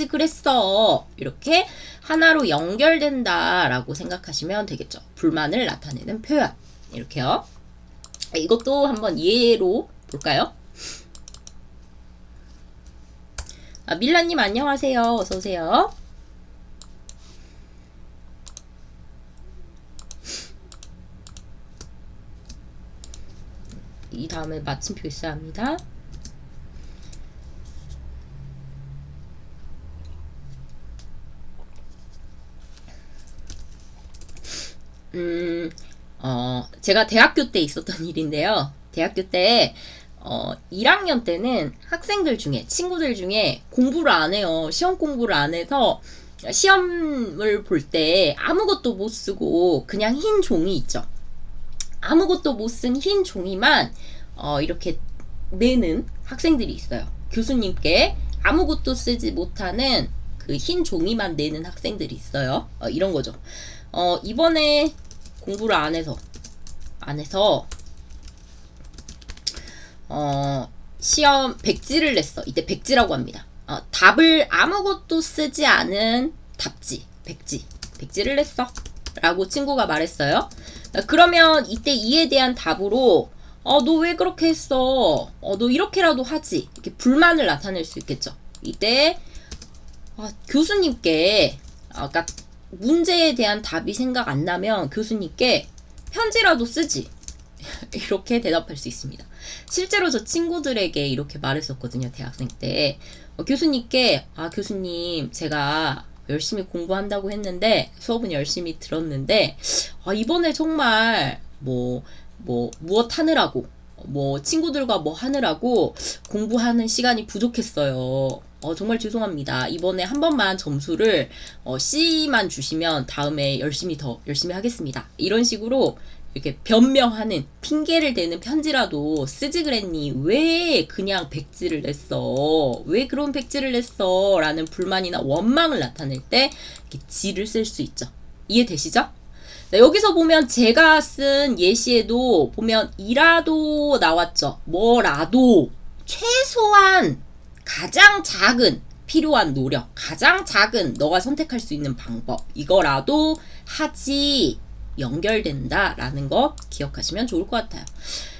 그랬어. 이렇게 하나로 연결된다 라고 생각하시면 되겠죠. 불만을 나타내는 표현. 이렇게요. 이것도 한번 예로 볼까요? 밀라님 안녕하세요. 어서오세요. 이 다음에 마침표 있어야 합니다. 제가 대학교 때 있었던 일인데요. 대학교 때 1학년 때는 학생들 중에, 친구들 중에 공부를 안 해요. 시험 공부를 안 해서 시험을 볼 때 아무것도 못 쓰고 그냥 흰 종이 있죠. 아무것도 못 쓴 흰 종이만 이렇게 내는 학생들이 있어요. 교수님께 아무것도 쓰지 못하는 그 흰 종이만 내는 학생들이 있어요. 이런 거죠. 이번에 공부를 안 해서 시험 백지를 냈어. 이때 백지라고 합니다. 답을 아무것도 쓰지 않은 답지, 백지를 냈어 라고 친구가 말했어요. 그러면 이때 이에 대한 답으로 너 왜 그렇게 했어? 너 이렇게라도 하지. 이렇게 불만을 나타낼 수 있겠죠. 이때 교수님께 아까 문제에 대한 답이 생각 안 나면 교수님께 편지라도 쓰지. 이렇게 대답할 수 있습니다. 실제로 저 친구들에게 이렇게 말했었거든요. 대학생 때. 교수님께 교수님 제가 열심히 공부한다고 했는데 수업은 열심히 들었는데 이번에 정말 무엇 하느라고 친구들과 뭐 하느라고 공부하는 시간이 부족했어요. 정말 죄송합니다. 이번에 한 번만 점수를 C만 주시면 다음에 더 열심히 하겠습니다. 이런 식으로 이렇게 변명하는, 핑계를 대는 편지라도 쓰지 그랬니? 왜 그냥 백지를 냈어? 왜 그런 백지를 냈어? 라는 불만이나 원망을 나타낼 때 이렇게 지를 쓸 수 있죠. 이해되시죠? 네, 여기서 보면 제가 쓴 예시에도 보면 이라도 나왔죠. 뭐라도, 최소한 가장 작은 필요한 노력, 가장 작은 너가 선택할 수 있는 방법, 이거라도 하지 연결된다 라는 거 기억하시면 좋을 것 같아요.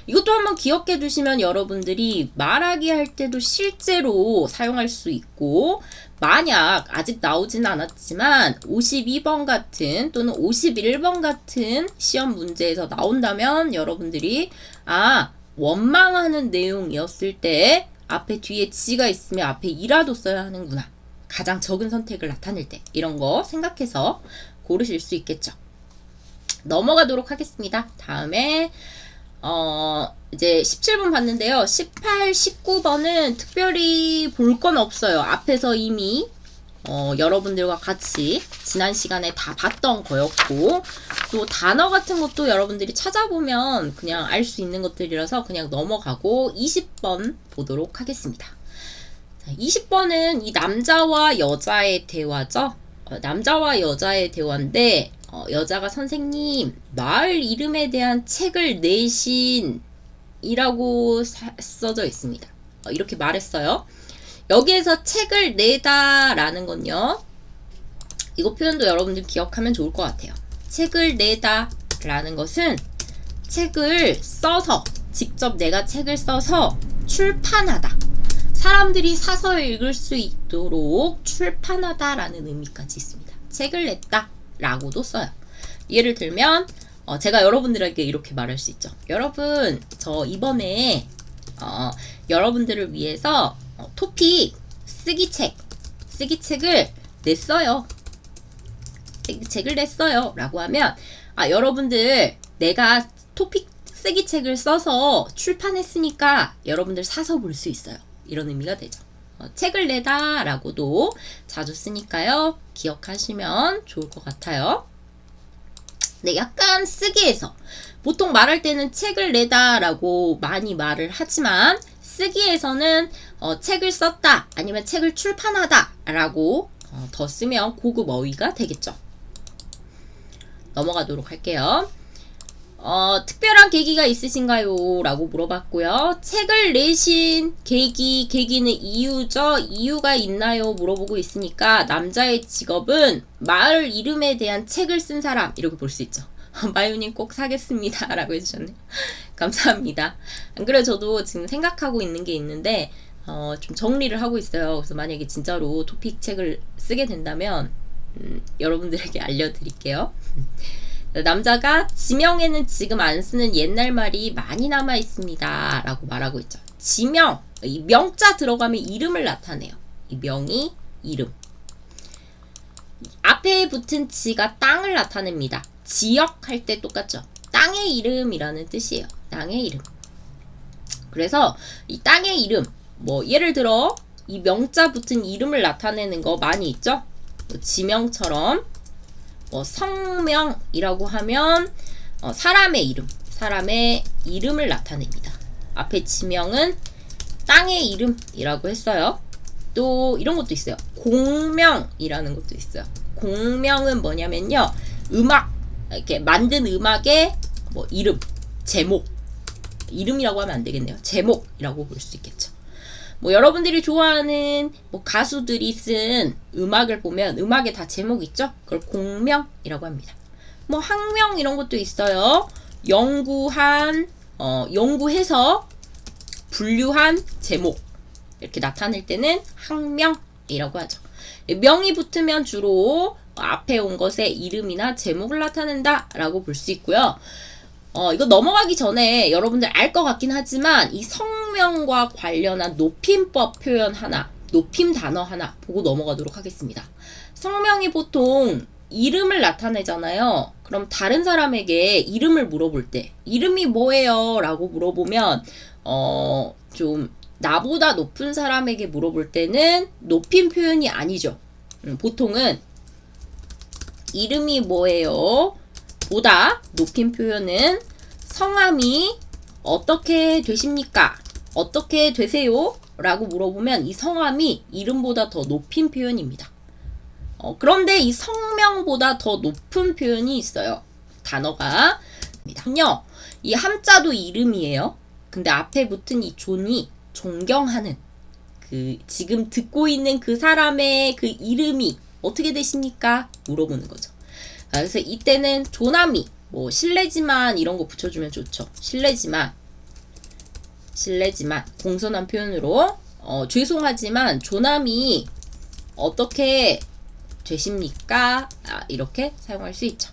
이것도 한번 기억해 두시면 여러분들이 말하기 할 때도 실제로 사용할 수 있고, 만약 아직 나오진 않았지만 52번 같은 또는 51번 같은 시험 문제에서 나온다면 여러분들이 원망하는 내용이었을 때 앞에 뒤에 지가 있으면 앞에 이라도 써야 하는구나. 가장 적은 선택을 나타낼 때 이런 거 생각해서 고르실 수 있겠죠. 넘어가도록 하겠습니다. 다음에 이제 17번 봤는데요. 18, 19번은 특별히 볼 건 없어요. 앞에서 이미 여러분들과 같이 지난 시간에 다 봤던 거였고, 또 단어 같은 것도 여러분들이 찾아보면 그냥 알 수 있는 것들이라서 그냥 넘어가고 20번 보도록 하겠습니다. 자, 20번은 이 남자와 여자의 대화죠. 남자와 여자의 대화인데 여자가 선생님 마을 이름에 대한 책을 내신 이라고 써져 있습니다. 이렇게 말했어요. 여기에서 책을 내다 라는 건요, 이거 표현도 여러분들 기억하면 좋을 것 같아요. 책을 내다 라는 것은 책을 써서, 직접 내가 책을 써서 출판하다, 사람들이 사서 읽을 수 있도록 출판하다 라는 의미까지 있습니다. 책을 냈다 라고도 써요. 예를 들면 제가 여러분들에게 이렇게 말할 수 있죠. 여러분, 저 이번에 여러분들을 위해서 토픽 쓰기책을 냈어요. 쓰기책을 냈어요. 라고 하면 여러분들 내가 토픽 쓰기책을 써서 출판했으니까 여러분들 사서 볼 수 있어요. 이런 의미가 되죠. 책을 내다 라고도 자주 쓰니까요. 기억하시면 좋을 것 같아요. 네, 약간 쓰기에서 보통 말할 때는 책을 내다 라고 많이 말을 하지만 쓰기에서는 책을 썼다 아니면 책을 출판하다 라고 더 쓰면 고급 어휘가 되겠죠. 넘어가도록 할게요. 특별한 계기가 있으신가요? 라고 물어봤고요. 책을 내신 계기는 이유죠. 이유가 있나요? 물어보고 있으니까 남자의 직업은 마을 이름에 대한 책을 쓴 사람 이렇게 볼 수 있죠. 마유님 꼭 사겠습니다 라고 해주셨네요. 감사합니다. 안 그래도 저도 지금 생각하고 있는 게 있는데 좀 정리를 하고 있어요. 그래서 만약에 진짜로 토픽 책을 쓰게 된다면 여러분들에게 알려드릴게요. 남자가 지명에는 지금 안 쓰는 옛날 말이 많이 남아 있습니다 라고 말하고 있죠. 지명, 이 명자 들어가면 이름을 나타내요. 이 명이 이름. 앞에 붙은 지가 땅을 나타냅니다. 지역 할 때 똑같죠. 땅의 이름이라는 뜻이에요. 땅의 이름. 그래서 이 땅의 이름, 예를 들어 이 명자 붙은 이름을 나타내는 거 많이 있죠. 지명처럼 성명이라고 하면 사람의 이름을 나타냅니다. 앞에 지명은 땅의 이름이라고 했어요. 또 이런 것도 있어요. 공명이라는 것도 있어요. 공명은 뭐냐면요. 음악, 이렇게 만든 음악의 이름, 제목. 이름이라고 하면 안 되겠네요. 제목이라고 볼 수 있겠죠. 여러분들이 좋아하는 가수들이 쓴 음악을 보면 음악에 다 제목이 있죠? 그걸 공명이라고 합니다. 학명 이런 것도 있어요. 연구해서 분류한 제목. 이렇게 나타낼 때는 학명이라고 하죠. 명이 붙으면 주로 앞에 온 것의 이름이나 제목을 나타낸다 라고 볼 수 있고요. 이거 넘어가기 전에 여러분들 알 것 같긴 하지만 이 성명과 관련한 높임법 표현 하나, 높임 단어 하나 보고 넘어가도록 하겠습니다. 성명이 보통 이름을 나타내잖아요. 그럼 다른 사람에게 이름을 물어볼 때 이름이 뭐예요? 라고 물어보면 좀 나보다 높은 사람에게 물어볼 때는 높임 표현이 아니죠. 보통은 이름이 뭐예요? 보다 높임 표현은 성함이 어떻게 되십니까? 어떻게 되세요? 라고 물어보면 이 성함이 이름보다 더 높인 표현입니다. 그런데 이 성명보다 더 높은 표현이 있어요. 단어가 이 함자도 이름이에요. 근데 앞에 붙은 이 존이 존경하는 지금 듣고 있는 그 사람의 그 이름이 어떻게 되십니까? 물어보는 거죠. 그래서 이때는 조남이 실례지만 이런 거 붙여주면 좋죠. 실례지만 공손한 표현으로 죄송하지만 조남이 어떻게 되십니까? 이렇게 사용할 수 있죠.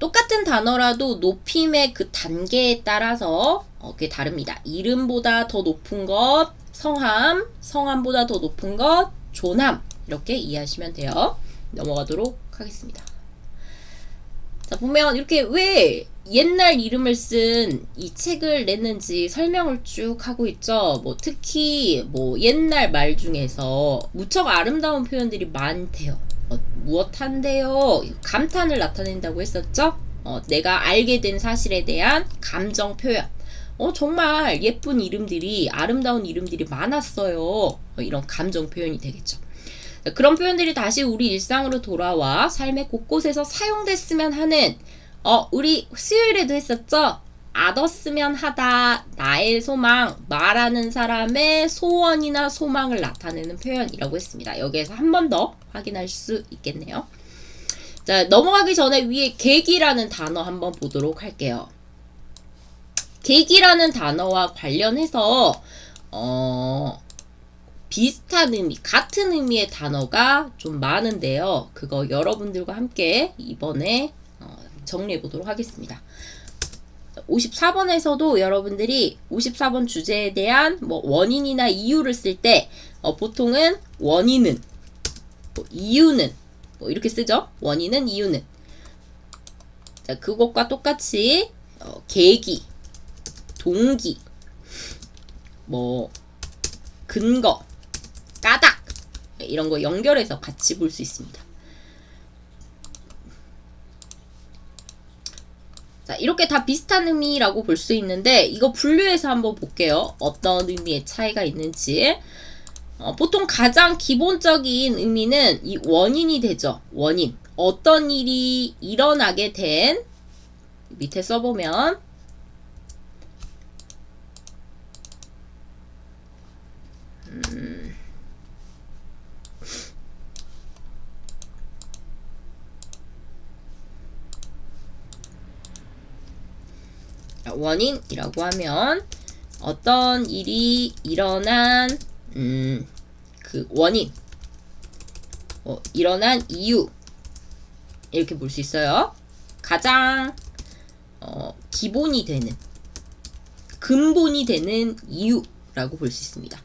똑같은 단어라도 높임의 그 단계에 따라서 그게 다릅니다. 이름보다 더 높은 것 성함보다 더 높은 것 조남 이렇게 이해하시면 돼요. 넘어가도록 하겠습니다. 자, 보면 이렇게 왜 옛날 이름을 쓴 이 책을 냈는지 설명을 쭉 하고 있죠. 특히 옛날 말 중에서 무척 아름다운 표현들이 많대요. 무엇한데요? 감탄을 나타낸다고 했었죠. 내가 알게 된 사실에 대한 감정 표현. 정말 예쁜 이름들이 아름다운 이름들이 많았어요. 이런 감정 표현이 되겠죠. 그런 표현들이 다시 우리 일상으로 돌아와 삶의 곳곳에서 사용됐으면 하는 우리 수요일에도 했었죠. 얻었으면 하다, 나의 소망, 말하는 사람의 소원이나 소망을 나타내는 표현이라고 했습니다. 여기에서 한 번 더 확인할 수 있겠네요. 자, 넘어가기 전에 위에 계기라는 단어 한번 보도록 할게요. 계기라는 단어와 관련해서 비슷한 의미, 같은 의미의 단어가 좀 많은데요. 그거 여러분들과 함께 이번에 정리해 보도록 하겠습니다. 54번에서도 여러분들이 54번 주제에 대한 뭐 원인이나 이유를 쓸 때 보통은 원인은, 뭐 이유는 뭐 이렇게 쓰죠. 원인은, 이유는. 자, 그것과 똑같이 계기, 동기, 뭐 근거, 까닭 이런 거 연결해서 같이 볼 수 있습니다. 자, 이렇게 다 비슷한 의미라고 볼 수 있는데 이거 분류해서 한번 볼게요. 어떤 의미의 차이가 있는지. 보통 가장 기본적인 의미는 이 원인이 되죠. 원인. 어떤 일이 일어나게 된, 밑에 써보면 원인이라고 하면 어떤 일이 일어난 그 원인, 일어난 이유 이렇게 볼 수 있어요. 가장 기본이 되는, 근본이 되는 이유라고 볼 수 있습니다.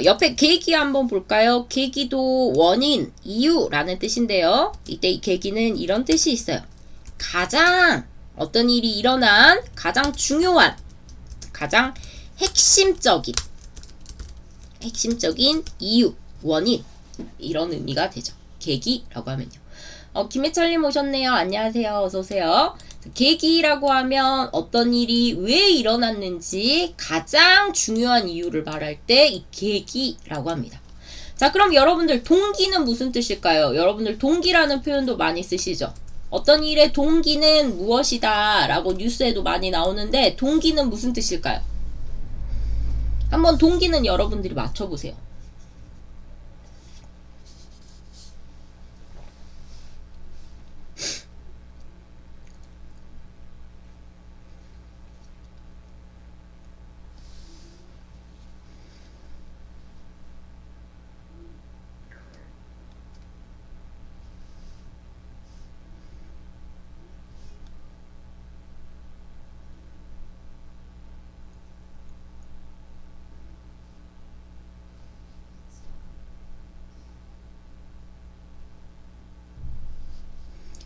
옆에 계기 한번 볼까요? 계기도 원인, 이유라는 뜻인데요. 이때 이 계기는 이런 뜻이 있어요. 가장 어떤 일이 일어난 가장 중요한, 가장 핵심적인 이유, 원인 이런 의미가 되죠. 계기라고 하면요. 김혜철님 오셨네요. 안녕하세요. 어서오세요. 계기라고 하면 어떤 일이 왜 일어났는지 가장 중요한 이유를 말할 때 이 계기라고 합니다. 자, 그럼 여러분들 동기는 무슨 뜻일까요? 여러분들 동기라는 표현도 많이 쓰시죠? 어떤 일의 동기는 무엇이다 라고 뉴스에도 많이 나오는데 동기는 무슨 뜻일까요? 한번 동기는 여러분들이 맞춰보세요.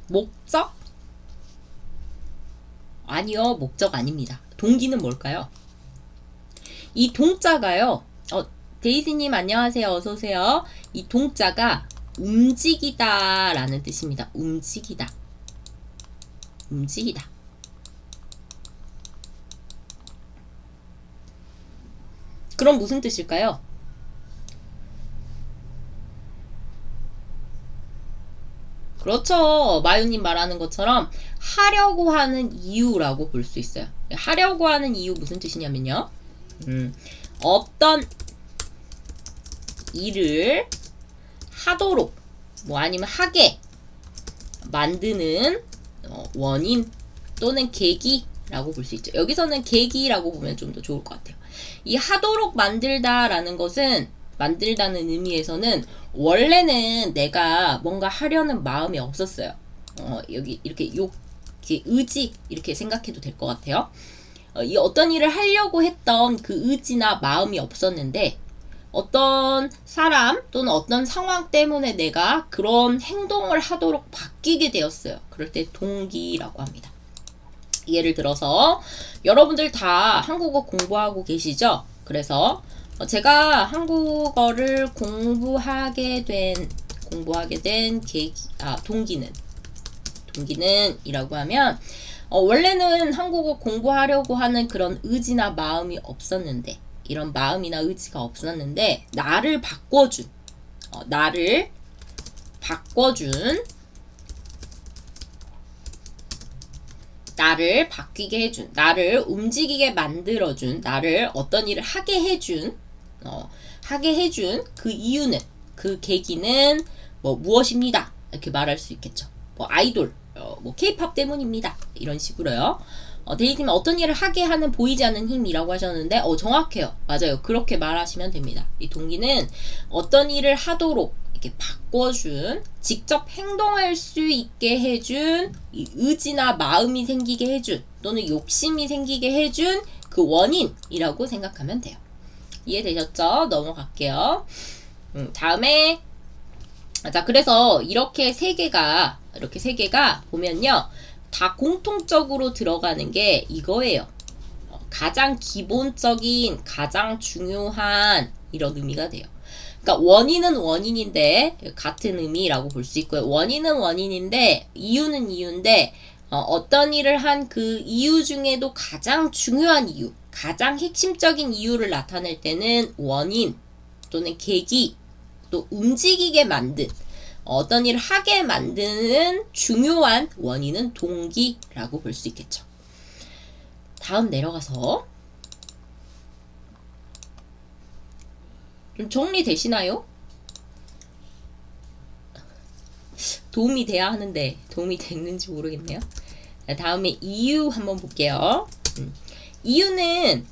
목적? 아니요, 목적 아닙니다. 동기는 뭘까요? 이 동자가요, 데이지님 안녕하세요. 어서오세요. 이 동자가 움직이다 라는 뜻입니다. 움직이다. 움직이다. 그럼 무슨 뜻일까요? 그렇죠. 마유님 말하는 것처럼 하려고 하는 이유라고 볼 수 있어요. 하려고 하는 이유 무슨 뜻이냐면요. 어떤 일을 하도록, 뭐 아니면 하게 만드는 원인 또는 계기라고 볼 수 있죠. 여기서는 계기라고 보면 좀 더 좋을 것 같아요. 이 하도록 만들다라는 것은, 만들다는 의미에서는 원래는 내가 뭔가 하려는 마음이 없었어요. 여기 이렇게 의지 이렇게 생각해도 될 것 같아요. 이 어떤 일을 하려고 했던 그 의지나 마음이 없었는데 어떤 사람 또는 어떤 상황 때문에 내가 그런 행동을 하도록 바뀌게 되었어요. 그럴 때 동기라고 합니다. 예를 들어서 여러분들 다 한국어 공부하고 계시죠? 그래서 제가 한국어를 공부하게 된 동기는 이라고 하면 원래는 한국어 공부하려고 하는 그런 의지나 마음이 없었는데, 이런 마음이나 의지가 없었는데 나를 바꿔준, 나를 바뀌게 해준, 나를 움직이게 만들어준, 나를 어떤 일을 하게 해준 그 이유는, 그 계기는 뭐 무엇입니다. 이렇게 말할 수 있겠죠. 뭐 아이돌, 뭐 케이팝 때문입니다. 이런 식으로요. 데이지님 어떤 일을 하게 하는 보이지 않는 힘이라고 하셨는데 정확해요. 맞아요. 그렇게 말하시면 됩니다. 이 동기는 어떤 일을 하도록, 이렇게 바꿔준, 직접 행동할 수 있게 해준, 이 의지나 마음이 생기게 해준, 또는 욕심이 생기게 해준 그 원인이라고 생각하면 돼요. 이해되셨죠? 넘어갈게요. 다음에 자, 그래서 이렇게 세 개가 보면요, 다 공통적으로 들어가는 게 이거예요. 가장 기본적인, 가장 중요한 이런 의미가 돼요. 그러니까 원인은 원인인데 같은 의미라고 볼 수 있고요. 원인은 원인인데 이유는 이유인데 어떤 일을 한 그 이유 중에도 가장 중요한 이유, 가장 핵심적인 이유를 나타낼 때는 원인 또는 계기, 또 움직이게 만든, 어떤 일을 하게 만드는 중요한 원인은 동기라고 볼 수 있겠죠. 다음 내려가서 좀 정리되시나요? 도움이 돼야 하는데 도움이 됐는지 모르겠네요. 다음에 이유 한번 볼게요. 이유는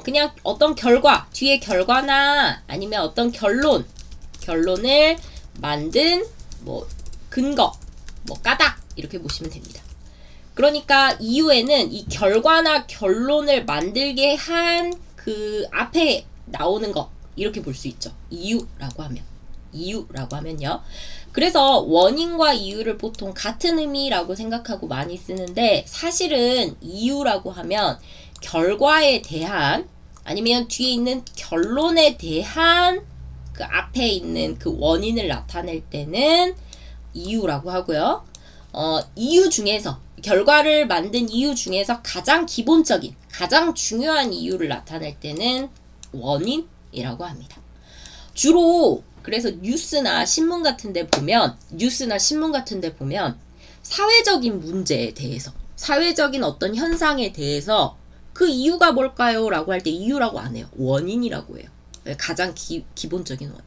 그냥 어떤 결과, 뒤에 결과나 아니면 어떤 결론을 만든 뭐 근거, 뭐 까닭 이렇게 보시면 됩니다. 그러니까 이유에는 이 결과나 결론을 만들게 한 그 앞에 나오는 것, 이렇게 볼 수 있죠. 이유라고 하면요. 그래서 원인과 이유를 보통 같은 의미라고 생각하고 많이 쓰는데, 사실은 이유라고 하면 결과에 대한, 아니면 뒤에 있는 결론에 대한 그 앞에 있는 그 원인을 나타낼 때는 이유라고 하고요. 이유 중에서, 결과를 만든 이유 중에서 가장 기본적인, 가장 중요한 이유를 나타낼 때는 원인이라고 합니다. 주로 그래서 뉴스나 신문 같은 데 보면 사회적인 문제에 대해서, 사회적인 어떤 현상에 대해서 그 이유가 뭘까요? 라고 할 때 이유라고 안 해요. 원인이라고 해요. 가장 기본적인 원인.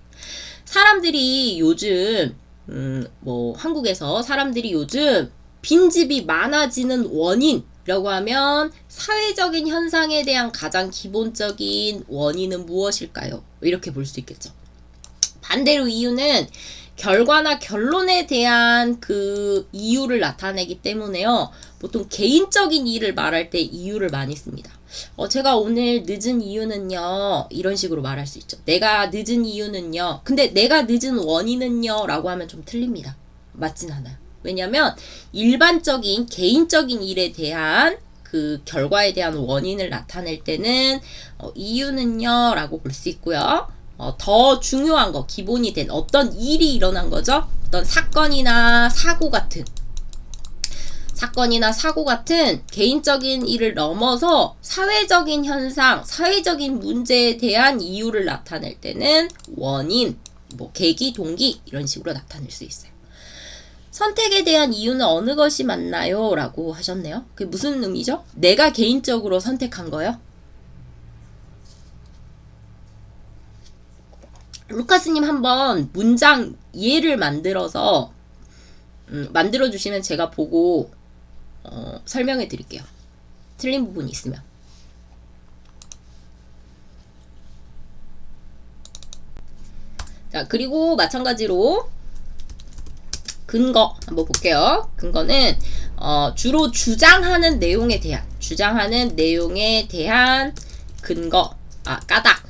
사람들이 요즘 한국에서 사람들이 요즘 빈집이 많아지는 원인이라고 하면 사회적인 현상에 대한 가장 기본적인 원인은 무엇일까요? 이렇게 볼 수 있겠죠. 반대로 이유는 결과나 결론에 대한 그 이유를 나타내기 때문에요. 보통 개인적인 일을 말할 때 이유를 많이 씁니다. 제가 오늘 늦은 이유는요, 이런 식으로 말할 수 있죠. 내가 늦은 이유는요, 근데 내가 늦은 원인은요 라고 하면 좀 틀립니다. 맞진 않아요. 왜냐면 일반적인 개인적인 일에 대한 그 결과에 대한 원인을 나타낼 때는 이유는요 라고 볼 수 있고요. 더 중요한 거, 기본이 된 어떤 일이 일어난 거죠. 어떤 사건이나 사고 같은 개인적인 일을 넘어서 사회적인 현상, 사회적인 문제에 대한 이유를 나타낼 때는 원인, 계기, 동기 이런 식으로 나타낼 수 있어요. 선택에 대한 이유는 어느 것이 맞나요? 라고 하셨네요. 그게 무슨 의미죠? 내가 개인적으로 선택한 거요? 루카스님 한번 문장 예를 만들어서 만들어주시면 제가 보고 설명해 드릴게요. 틀린 부분이 있으면. 자, 그리고 마찬가지로 근거 한번 볼게요. 근거는 주로 주장하는 내용에 대한 근거, 까닭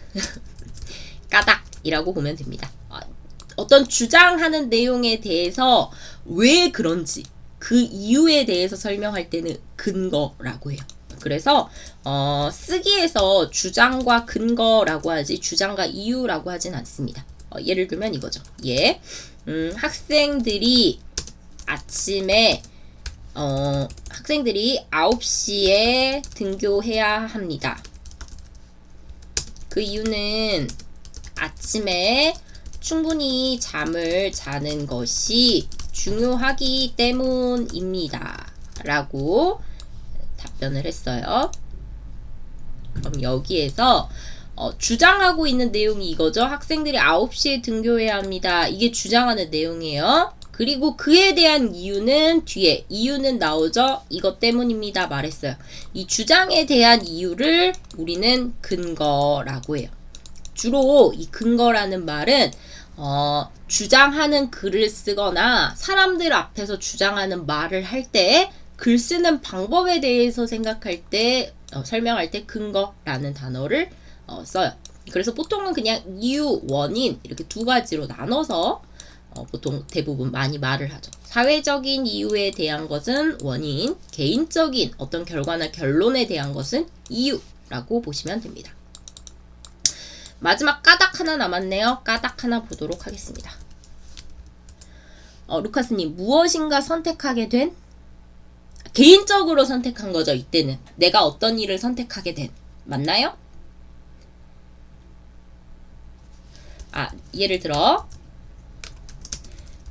까닭이라고 보면 됩니다. 어떤 주장하는 내용에 대해서 왜 그런지 그 이유에 대해서 설명할 때는 근거라고 해요. 그래서 쓰기에서 주장과 근거라고 하지 주장과 이유라고 하진 않습니다. 예를 들면 이거죠. 학생들이 아침에 학생들이 9시에 등교해야 합니다. 그 이유는 아침에 충분히 잠을 자는 것이 중요하기 때문입니다. 라고 답변을 했어요. 그럼 여기에서 주장하고 있는 내용이 이거죠. 학생들이 9시에 등교해야 합니다. 이게 주장하는 내용이에요. 그리고 그에 대한 이유는 뒤에 이유는 나오죠. 이것 때문입니다. 말했어요. 이 주장에 대한 이유를 우리는 근거라고 해요. 주로 이 근거라는 말은 주장하는 글을 쓰거나 사람들 앞에서 주장하는 말을 할 때 글 쓰는 방법에 대해서 생각할 때 설명할 때 근거라는 단어를 써요. 그래서 보통은 그냥 이유, 원인 이렇게 두 가지로 나눠서 보통 대부분 많이 말을 하죠. 사회적인 이유에 대한 것은 원인, 개인적인 어떤 결과나 결론에 대한 것은 이유라고 보시면 됩니다. 마지막 까닭 하나 남았네요. 까닭 하나 보도록 하겠습니다. 루카스님, 무엇인가 선택하게 된? 개인적으로 선택한 거죠, 이때는. 내가 어떤 일을 선택하게 된. 맞나요? 예를 들어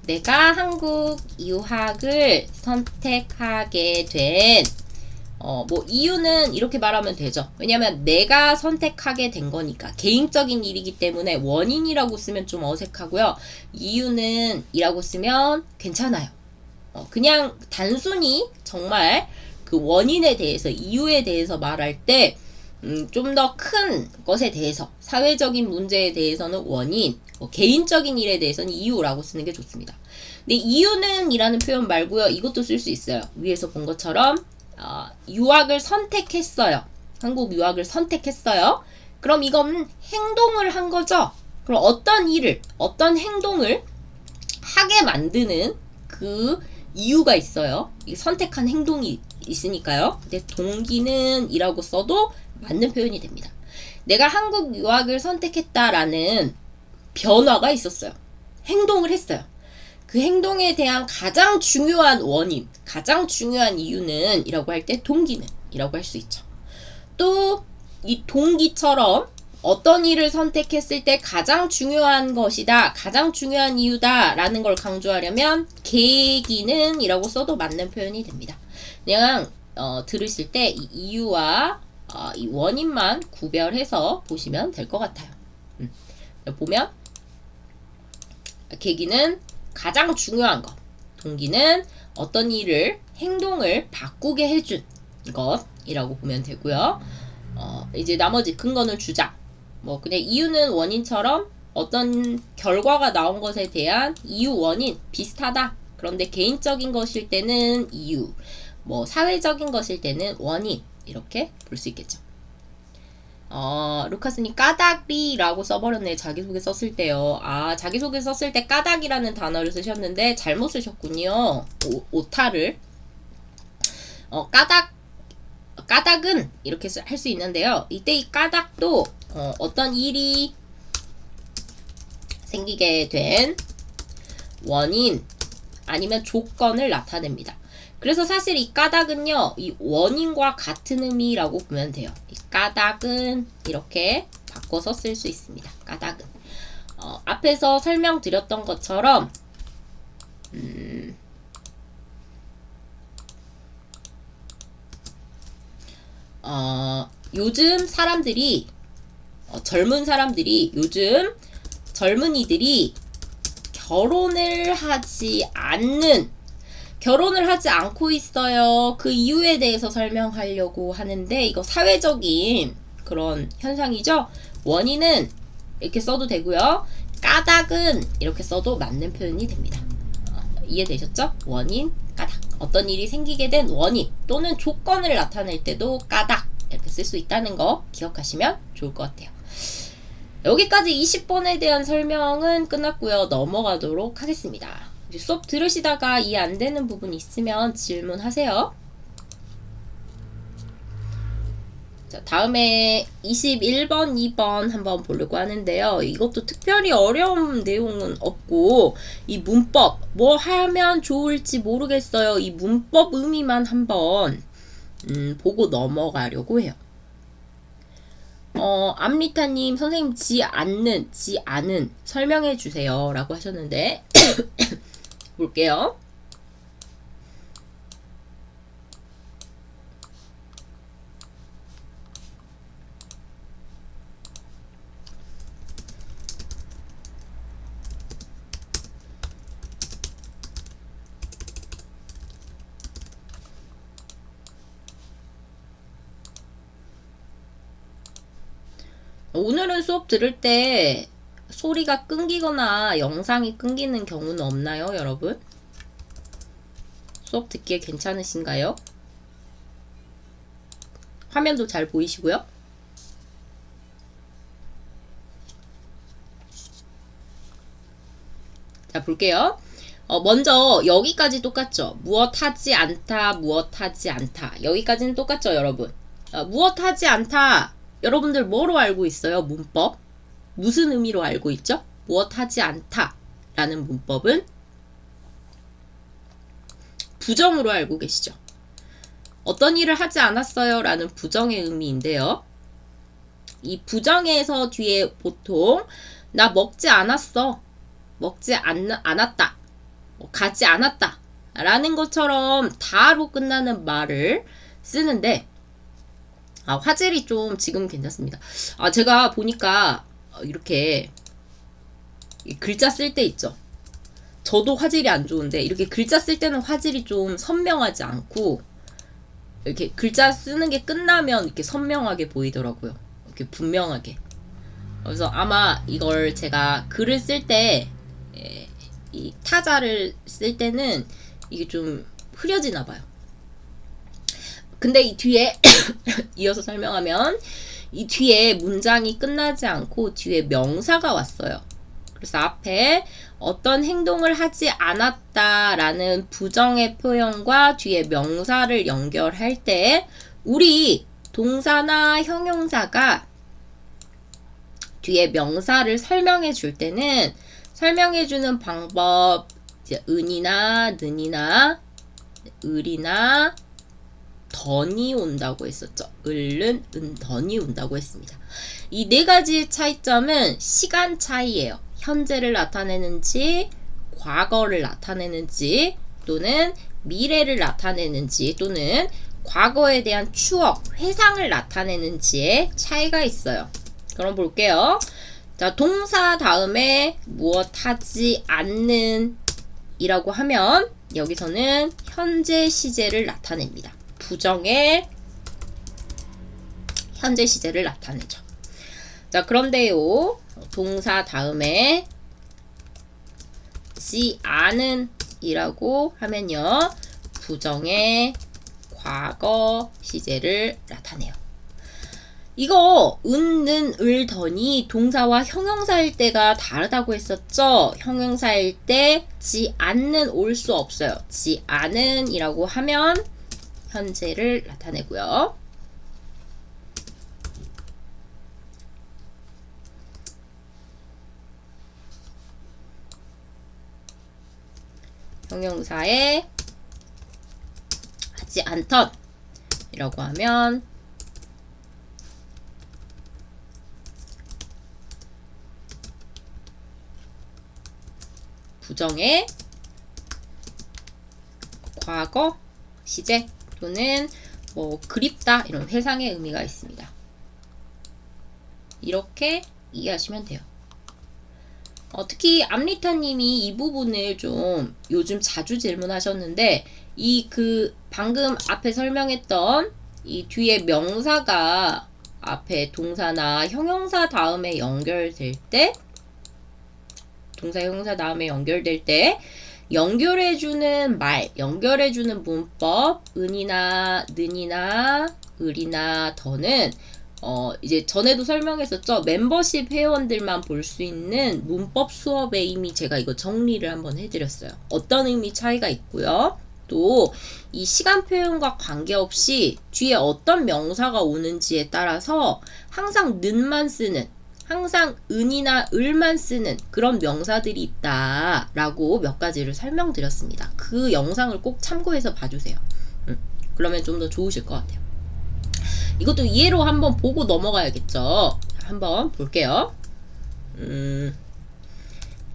내가 한국 유학을 선택하게 된 이유는 이렇게 말하면 되죠. 왜냐면 내가 선택하게 된 거니까 개인적인 일이기 때문에 원인이라고 쓰면 좀 어색하고요. 이유는 이라고 쓰면 괜찮아요. 그냥 단순히 정말 그 원인에 대해서 이유에 대해서 말할 때 좀 더 큰 것에 대해서 사회적인 문제에 대해서는 원인, 개인적인 일에 대해서는 이유라고 쓰는 게 좋습니다. 근데 이유는 이라는 표현 말고요. 이것도 쓸 수 있어요. 위에서 본 것처럼 유학을 선택했어요. 한국 유학을 선택했어요. 그럼 이건 행동을 한 거죠. 그럼 어떤 일을, 어떤 행동을 하게 만드는 그 이유가 있어요. 이 선택한 행동이 있으니까요. 근데 동기는 이라고 써도 맞는 표현이 됩니다. 내가 한국 유학을 선택했다라는 변화가 있었어요. 행동을 했어요. 그 행동에 대한 가장 중요한 원인, 가장 중요한 이유는 이라고 할 때 동기는 이라고 할 수 있죠. 또 이 동기처럼 어떤 일을 선택했을 때 가장 중요한 것이다, 가장 중요한 이유다 라는 걸 강조하려면 계기는 이라고 써도 맞는 표현이 됩니다. 그냥 들으실 때 이 이유와 이 원인만 구별해서 보시면 될 것 같아요. 보면 계기는 가장 중요한 것, 동기는 어떤 일을, 행동을 바꾸게 해준 것이라고 보면 되고요. 이제 나머지 근거는 주장, 그냥 이유는 원인처럼 어떤 결과가 나온 것에 대한 이유, 원인 비슷하다. 그런데 개인적인 것일 때는 이유, 사회적인 것일 때는 원인 이렇게 볼 수 있겠죠. 루카스님 까닭이라고 써버렸네. 자기소개 썼을 때요. 자기소개 썼을 때 까닭이라는 단어를 쓰셨는데 잘못 쓰셨군요. 오타를. 까닭은 이렇게 할 수 있는데요. 이때 이 까닭도 어떤 일이 생기게 된 원인 아니면 조건을 나타냅니다. 그래서 사실 이 까닭은요, 이 원인과 같은 의미라고 보면 돼요. 이 까닭은 이렇게 바꿔서 쓸 수 있습니다. 까닭은. 앞에서 설명드렸던 것처럼, 요즘 사람들이, 젊은 사람들이, 요즘 젊은이들이 결혼을 하지 않고 있어요. 그 이유에 대해서 설명하려고 하는데 이거 사회적인 그런 현상이죠. 원인은 이렇게 써도 되고요. 까닭은 이렇게 써도 맞는 표현이 됩니다. 이해되셨죠? 원인, 까닭. 어떤 일이 생기게 된 원인 또는 조건을 나타낼 때도 까닭 이렇게 쓸 수 있다는 거 기억하시면 좋을 것 같아요. 여기까지 20번에 대한 설명은 끝났고요. 넘어가도록 하겠습니다. 수업 들으시다가 이해 안 되는 부분 있으면 질문하세요. 자, 다음에 21번, 2번 한번 보려고 하는데요. 이것도 특별히 어려운 내용은 없고 이 문법, 뭐 하면 좋을지 모르겠어요. 이 문법 의미만 한번 보고 넘어가려고 해요. 암리타님, 선생님 지 않은 설명해 주세요 라고 하셨는데 볼게요. 오늘은 수업 들을 때 소리가 끊기거나 영상이 끊기는 경우는 없나요, 여러분? 수업 듣기에 괜찮으신가요? 화면도 잘 보이시고요. 자, 볼게요. 먼저 여기까지 똑같죠? 무엇하지 않다, 무엇하지 않다. 여기까지는 똑같죠, 여러분? 무엇하지 않다. 여러분들 뭐로 알고 있어요? 문법. 무슨 의미로 알고 있죠? 무엇하지 않다 라는 문법은 부정으로 알고 계시죠? 어떤 일을 하지 않았어요 라는 부정의 의미인데요. 이 부정에서 뒤에 보통 나 먹지 않았어, 먹지 않았다, 가지 않았다 라는 것처럼 다로 끝나는 말을 쓰는데, 화질이 좀 지금 괜찮습니다. 제가 보니까 이렇게 글자 쓸 때 있죠. 저도 화질이 안 좋은데 이렇게 글자 쓸 때는 화질이 좀 선명하지 않고 이렇게 글자 쓰는 게 끝나면 이렇게 선명하게 보이더라고요. 이렇게 분명하게. 그래서 아마 이걸 제가 글을 쓸 때 이 타자를 쓸 때는 이게 좀 흐려지나 봐요. 근데 이 뒤에 이어서 설명하면 이 뒤에 문장이 끝나지 않고 뒤에 명사가 왔어요. 그래서 앞에 어떤 행동을 하지 않았다라는 부정의 표현과 뒤에 명사를 연결할 때 우리 동사나 형용사가 뒤에 명사를 설명해 줄 때는 설명해 주는 방법, 이제 은이나 는이나 을이나 던이 온다고 했었죠. 을은 던이 온다고 했습니다. 이 네 가지의 차이점은 시간 차이예요. 현재를 나타내는지, 과거를 나타내는지, 또는 미래를 나타내는지, 또는 과거에 대한 추억, 회상을 나타내는지의 차이가 있어요. 그럼 볼게요. 자, 동사 다음에 무엇 하지 않는 이라고 하면 여기서는 현재 시제를 나타냅니다. 부정의 현재 시제를 나타내죠. 자, 그런데요, 동사 다음에 지 않은 이라고 하면요, 부정의 과거 시제를 나타내요. 이거 은, 을, 던이 동사와 형용사일 때가 다르다고 했었죠. 형용사일 때 지 않는 올 수 없어요. 지 않은 이라고 하면 현재를 나타내고요. 형용사에 하지 않던 이라고 하면 부정의 과거 시제 또는 뭐 그립다 이런 회상의 의미가 있습니다. 이렇게 이해하시면 돼요. 특히 암리타님이 이 부분을 좀 요즘 자주 질문하셨는데 방금 앞에 설명했던 이 뒤에 명사가 앞에 동사나 형용사 다음에 연결될 때 동사 형용사 다음에 연결될 때 연결해주는 말, 연결해주는 문법, 은이나 는이나 을이나 더는 이제 전에도 설명했었죠. 멤버십 회원들만 볼 수 있는 문법 수업에 이미 제가 이거 정리를 한번 해드렸어요. 어떤 의미 차이가 있고요. 또 이 시간 표현과 관계없이 뒤에 어떤 명사가 오는지에 따라서 항상 는만 쓰는, 항상 은이나 을만 쓰는 그런 명사들이 있다라고 몇 가지를 설명드렸습니다. 그 영상을 꼭 참고해서 봐주세요. 그러면 좀 더 좋으실 것 같아요. 이것도 이해로 한번 보고 넘어가야겠죠. 한번 볼게요.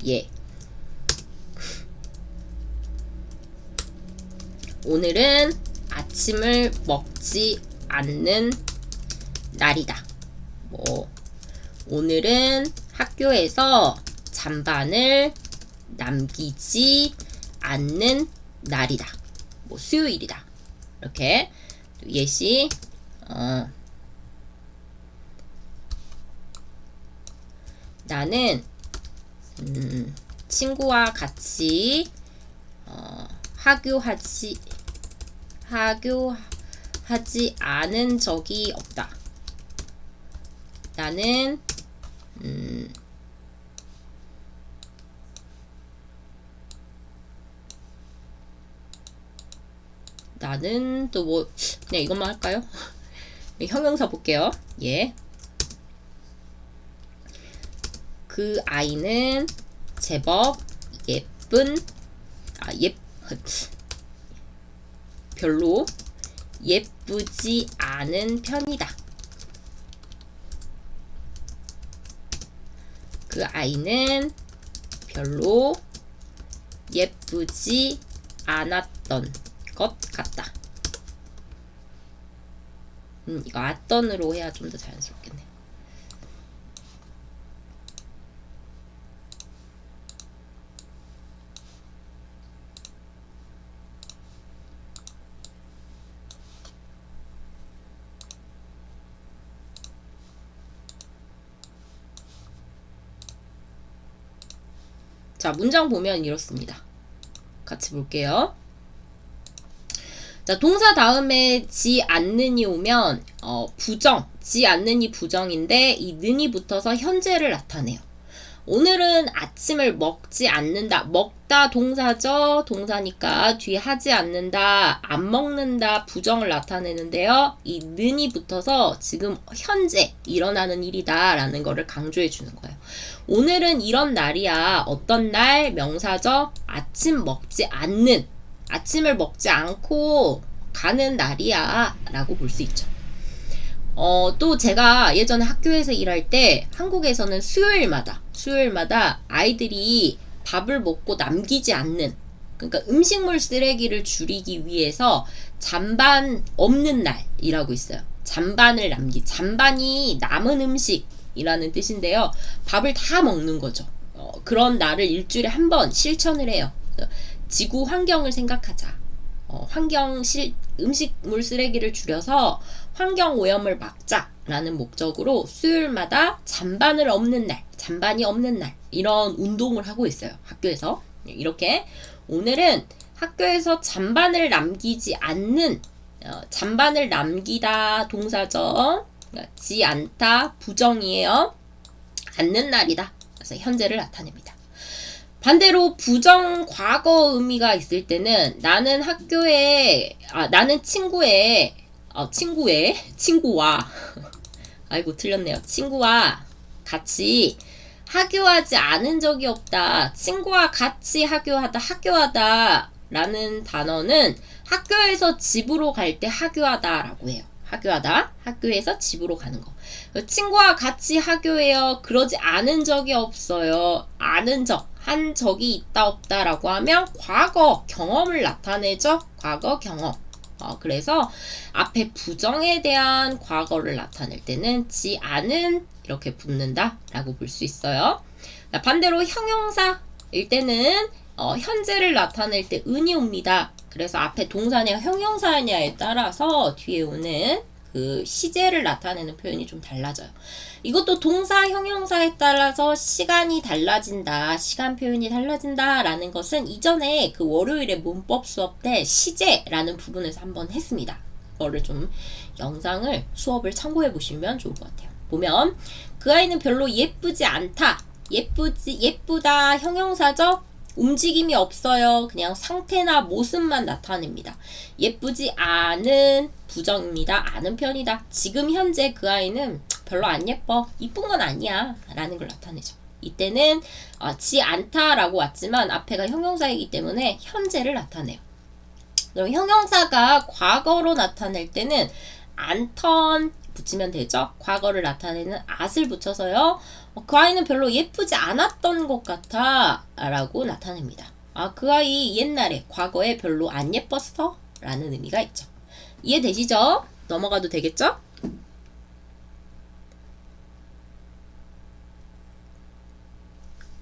예. 오늘은 아침을 먹지 않는 날이다. 오늘은 학교에서 잠반을 남기지 않는 날이다. 수요일이다. 이렇게 예시 나는 친구와 같이 하교하지 않은 적이 없다. 나는 나는 또 뭐 그냥 이것만 할까요? 형용사 볼게요. 예. 그 아이는 제법 별로 예쁘지 않은 편이다. 그 아이는 별로 예쁘지 않았던 것 같다. 이거 아던으로 해야 좀 더 자연스럽겠네. 자, 문장 보면 이렇습니다. 같이 볼게요. 자, 동사 다음에 지 않는이 오면 부정, 지 않는이 부정인데 이 는이 붙어서 현재를 나타내요. 오늘은 아침을 먹지 않는다. 먹다 동사죠. 동사니까 뒤에 하지 않는다, 안 먹는다 부정을 나타내는데요. 이 는이 붙어서 지금 현재 일어나는 일이다 라는 거를 강조해 주는 거예요. 오늘은 이런 날이야. 어떤 날? 명사죠. 아침을 먹지 않고 가는 날이야 라고 볼 수 있죠. 또 제가 예전에 학교에서 일할 때 한국에서는 수요일마다 아이들이 밥을 먹고 남기지 않는, 그러니까 음식물 쓰레기를 줄이기 위해서 잔반 없는 날이라고 있어요. 잔반이 남은 음식이라는 뜻인데요. 밥을 다 먹는 거죠. 그런 날을 일주일에 한 번 실천을 해요. 지구 환경을 생각하자. 음식물 쓰레기를 줄여서 환경 오염을 막자라는 목적으로 수요일마다 잔반이 없는 날 이런 운동을 하고 있어요. 학교에서 이렇게 오늘은 학교에서 잔반을 남기지 않는, 잔반을 남기다 동사죠. 지 않다 부정이에요. 않는 날이다. 그래서 현재를 나타냅니다. 반대로 부정 과거 의미가 있을 때는 나는 친구와 아이고 틀렸네요. 친구와 같이 하교하지 않은 적이 없다. 친구와 같이 하교하다 라는 단어는 학교에서 집으로 갈 때 하교하다라고 해요. 학교에서 집으로 가는 거. 친구와 같이 하교해요. 그러지 않은 적이 없어요. 한 적이 있다 없다 라고 하면 과거 경험을 나타내죠. 과거 경험. 그래서 앞에 부정에 대한 과거를 나타낼 때는 지 않은 이렇게 붙는다 라고 볼 수 있어요. 반대로 형용사일 때는 현재를 나타낼 때 은이 옵니다. 그래서 앞에 동사냐 형용사냐에 따라서 뒤에 오는 그 시제를 나타내는 표현이 좀 달라져요. 이것도 동사 형용사에 따라서 시간이 달라진다, 시간 표현이 달라진다 라는 것은 이전에 그 월요일에 문법 수업 때 시제라는 부분에서 한번 했습니다. 그거를 좀 영상을 수업을 참고해 보시면 좋을 것 같아요. 보면 그 아이는 별로 예쁘지 않다. 예쁘다 형용사죠. 움직임이 없어요. 그냥 상태나 모습만 나타냅니다. 예쁘지 않은 부정입니다. 않은 편이다. 지금 현재 그 아이는 별로 안 예뻐. 이쁜 건 아니야. 라는 걸 나타내죠. 이때는 지 않다라고 왔지만 앞에가 형용사이기 때문에 현재를 나타내요. 그럼 형용사가 과거로 나타낼 때는 않던 붙이면 되죠. 과거를 나타내는 at을 붙여서요. 그 아이는 별로 예쁘지 않았던 것 같아 라고 나타냅니다. 그 아이 옛날에 과거에 별로 안 예뻤어? 라는 의미가 있죠. 이해되시죠? 넘어가도 되겠죠?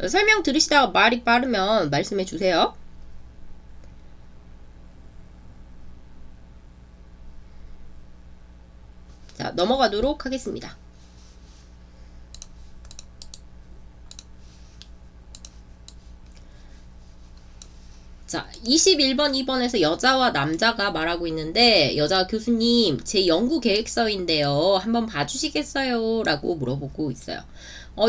설명 들으시다가 말이 빠르면 말씀해 주세요. 자, 넘어가도록 하겠습니다. 자, 21번, 2번에서 여자와 남자가 말하고 있는데 여자가 교수님, 제 연구 계획서인데요. 한번 봐주시겠어요? 라고 물어보고 있어요.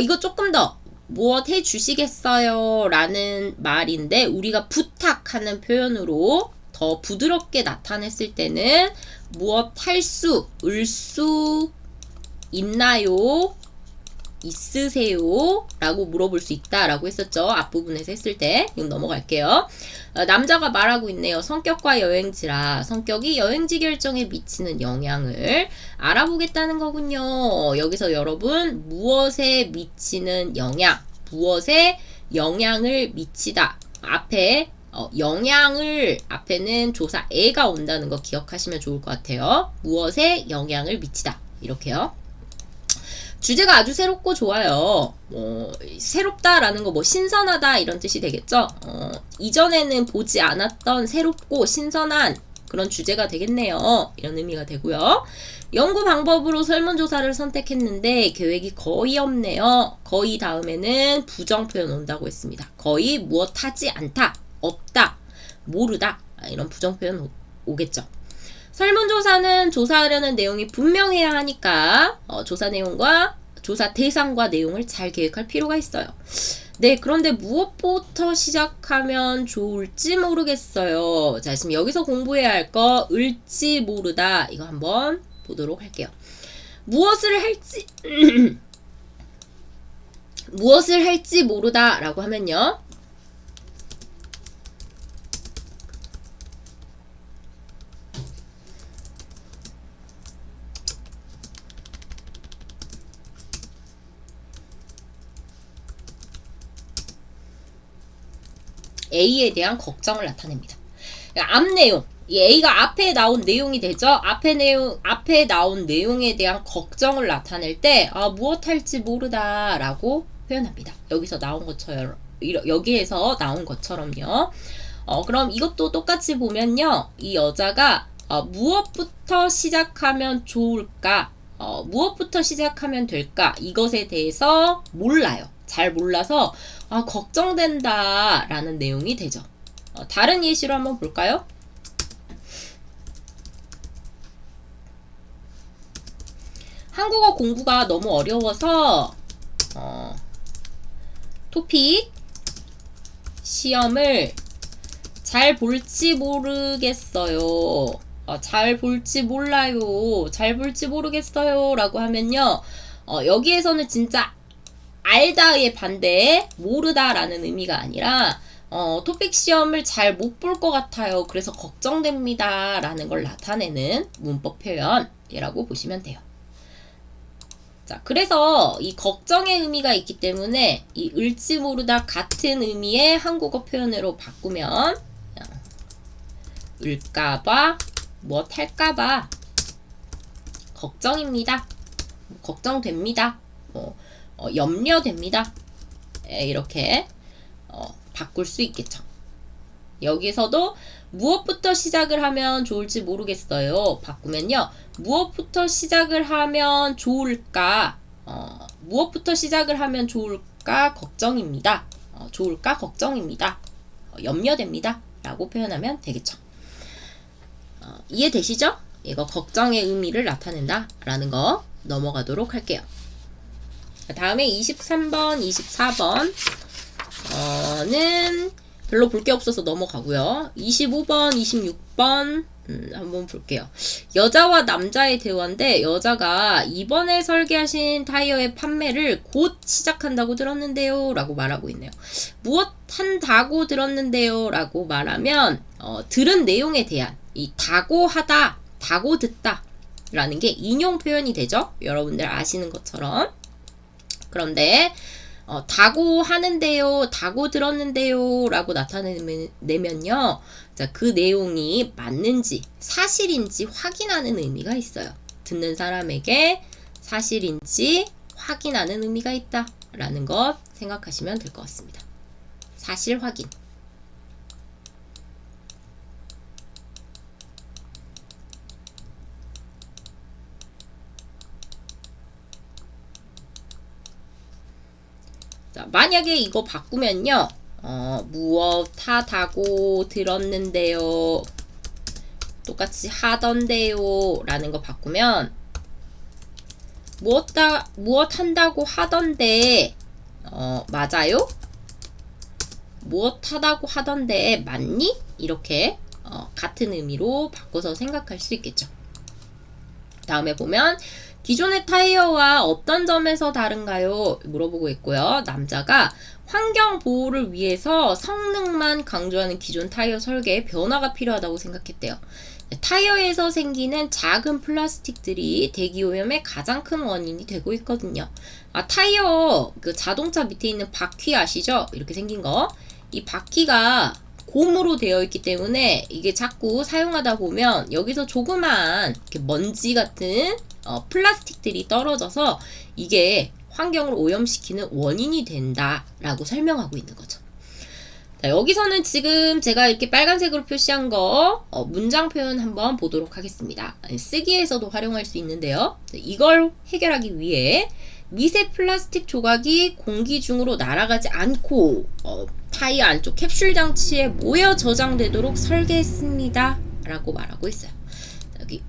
이거 조금 더 무엇 해주시겠어요? 라는 말인데 우리가 부탁하는 표현으로 더 부드럽게 나타냈을 때는 무엇 할 수, 을 수 있나요? 있으세요? 라고 물어볼 수 있다 라고 했었죠. 앞부분에서 했을 때. 이건 넘어갈게요. 남자가 말하고 있네요. 성격과 여행지라 성격이 여행지 결정에 미치는 영향을 알아보겠다는 거군요. 여기서 여러분 무엇에 미치는 영향, 무엇에 영향을 미치다. 앞에 영향을 앞에는 조사에가 온다는 거 기억하시면 좋을 것 같아요. 무엇에 영향을 미치다. 이렇게요. 주제가 아주 새롭고 좋아요. 새롭다라는 거 신선하다 이런 뜻이 되겠죠. 이전에는 보지 않았던 새롭고 신선한 그런 주제가 되겠네요. 이런 의미가 되고요. 연구 방법으로 설문조사를 선택했는데 계획이 거의 없네요. 거의 다음에는 부정 표현 온다고 했습니다. 거의 무엇하지 않다, 없다, 모르다 이런 부정 표현 오겠죠. 설문조사는 조사하려는 내용이 분명해야 하니까 조사 내용과 조사 대상과 내용을 잘 계획할 필요가 있어요. 네, 그런데 무엇부터 시작하면 좋을지 모르겠어요. 자, 지금 여기서 공부해야 할 거 을지 모르다 이거 한번 보도록 할게요. 무엇을 할지 무엇을 할지 모르다 라고 하면요. A에 대한 걱정을 나타냅니다. 그러니까 앞 내용, 이 A가 앞에 나온 내용이 되죠. 앞에 나온 내용에 대한 걱정을 나타낼 때 무엇 할지 모르다라고 표현합니다. 여기서 나온 것처럼 여기에서 나온 것처럼요. 그럼 이것도 똑같이 보면요, 이 여자가 무엇부터 시작하면 좋을까, 무엇부터 시작하면 될까 이것에 대해서 몰라요. 잘 몰라서 걱정된다 라는 내용이 되죠. 다른 예시로 한번 볼까요? 한국어 공부가 너무 어려워서 토픽 시험을 잘 볼지 모르겠어요. 잘 볼지 몰라요. 잘 볼지 모르겠어요 라고 하면요, 여기에서는 진짜 알다의 반대에 모르다 라는 의미가 아니라 토픽 시험을 잘 못 볼 것 같아요. 그래서 걱정됩니다 라는 걸 나타내는 문법 표현이라고 보시면 돼요. 자, 그래서 이 걱정의 의미가 있기 때문에 이 을지 모르다 같은 의미의 한국어 표현으로 바꾸면 을까봐, 무엇 할까봐, 걱정입니다, 걱정됩니다, 염려됩니다. 이렇게 바꿀 수 있겠죠. 여기서도 무엇부터 시작을 하면 좋을지 모르겠어요. 바꾸면요, 무엇부터 시작을 하면 좋을까, 무엇부터 시작을 하면 좋을까 걱정입니다. 좋을까 걱정입니다. 염려됩니다 라고 표현하면 되겠죠. 이해되시죠? 이거 걱정의 의미를 나타낸다 라는 거 넘어가도록 할게요. 다음에 23번, 24번 는 별로 볼 게 없어서 넘어가고요. 25번, 26번 한번 볼게요. 여자와 남자의 대화인데 여자가 이번에 설계하신 타이어의 판매를 곧 시작한다고 들었는데요 라고 말하고 있네요. 무엇 한다고 들었는데요 라고 말하면 들은 내용에 대한 이 다고 하다, 다고 듣다 라는 게 인용 표현이 되죠. 여러분들 아시는 것처럼. 그런데 다고 하는데요, 다고 들었는데요 라고 나타내면요, 자, 그 내용이 맞는지 사실인지 확인하는 의미가 있어요. 듣는 사람에게 사실인지 확인하는 의미가 있다 라는 것 생각하시면 될 것 같습니다. 사실 확인. 자, 만약에 이거 바꾸면요, 무엇하다고 들었는데요. 똑같이 하던데요 라는 거 바꾸면 무엇 한다고 하던데 맞아요? 무엇 하다고 하던데 맞니? 이렇게 같은 의미로 바꿔서 생각할 수 있겠죠. 다음에 보면 기존의 타이어와 어떤 점에서 다른가요? 물어보고 있고요. 남자가 환경 보호를 위해서 성능만 강조하는 기존 타이어 설계에 변화가 필요하다고 생각했대요. 타이어에서 생기는 작은 플라스틱들이 대기오염의 가장 큰 원인이 되고 있거든요. 타이어 그 자동차 밑에 있는 바퀴 아시죠? 이렇게 생긴 거. 이 바퀴가 곰으로 되어 있기 때문에 이게 자꾸 사용하다 보면 여기서 조그만 이렇게 먼지 같은 플라스틱들이 떨어져서 이게 환경을 오염시키는 원인이 된다라고 설명하고 있는 거죠. 자, 여기서는 지금 제가 이렇게 빨간색으로 표시한 거 문장 표현 한번 보도록 하겠습니다. 쓰기에서도 활용할 수 있는데요. 이걸 해결하기 위해 미세 플라스틱 조각이 공기 중으로 날아가지 않고 타이어 안쪽 캡슐 장치에 모여 저장되도록 설계했습니다. 라고 말하고 있어요. 여기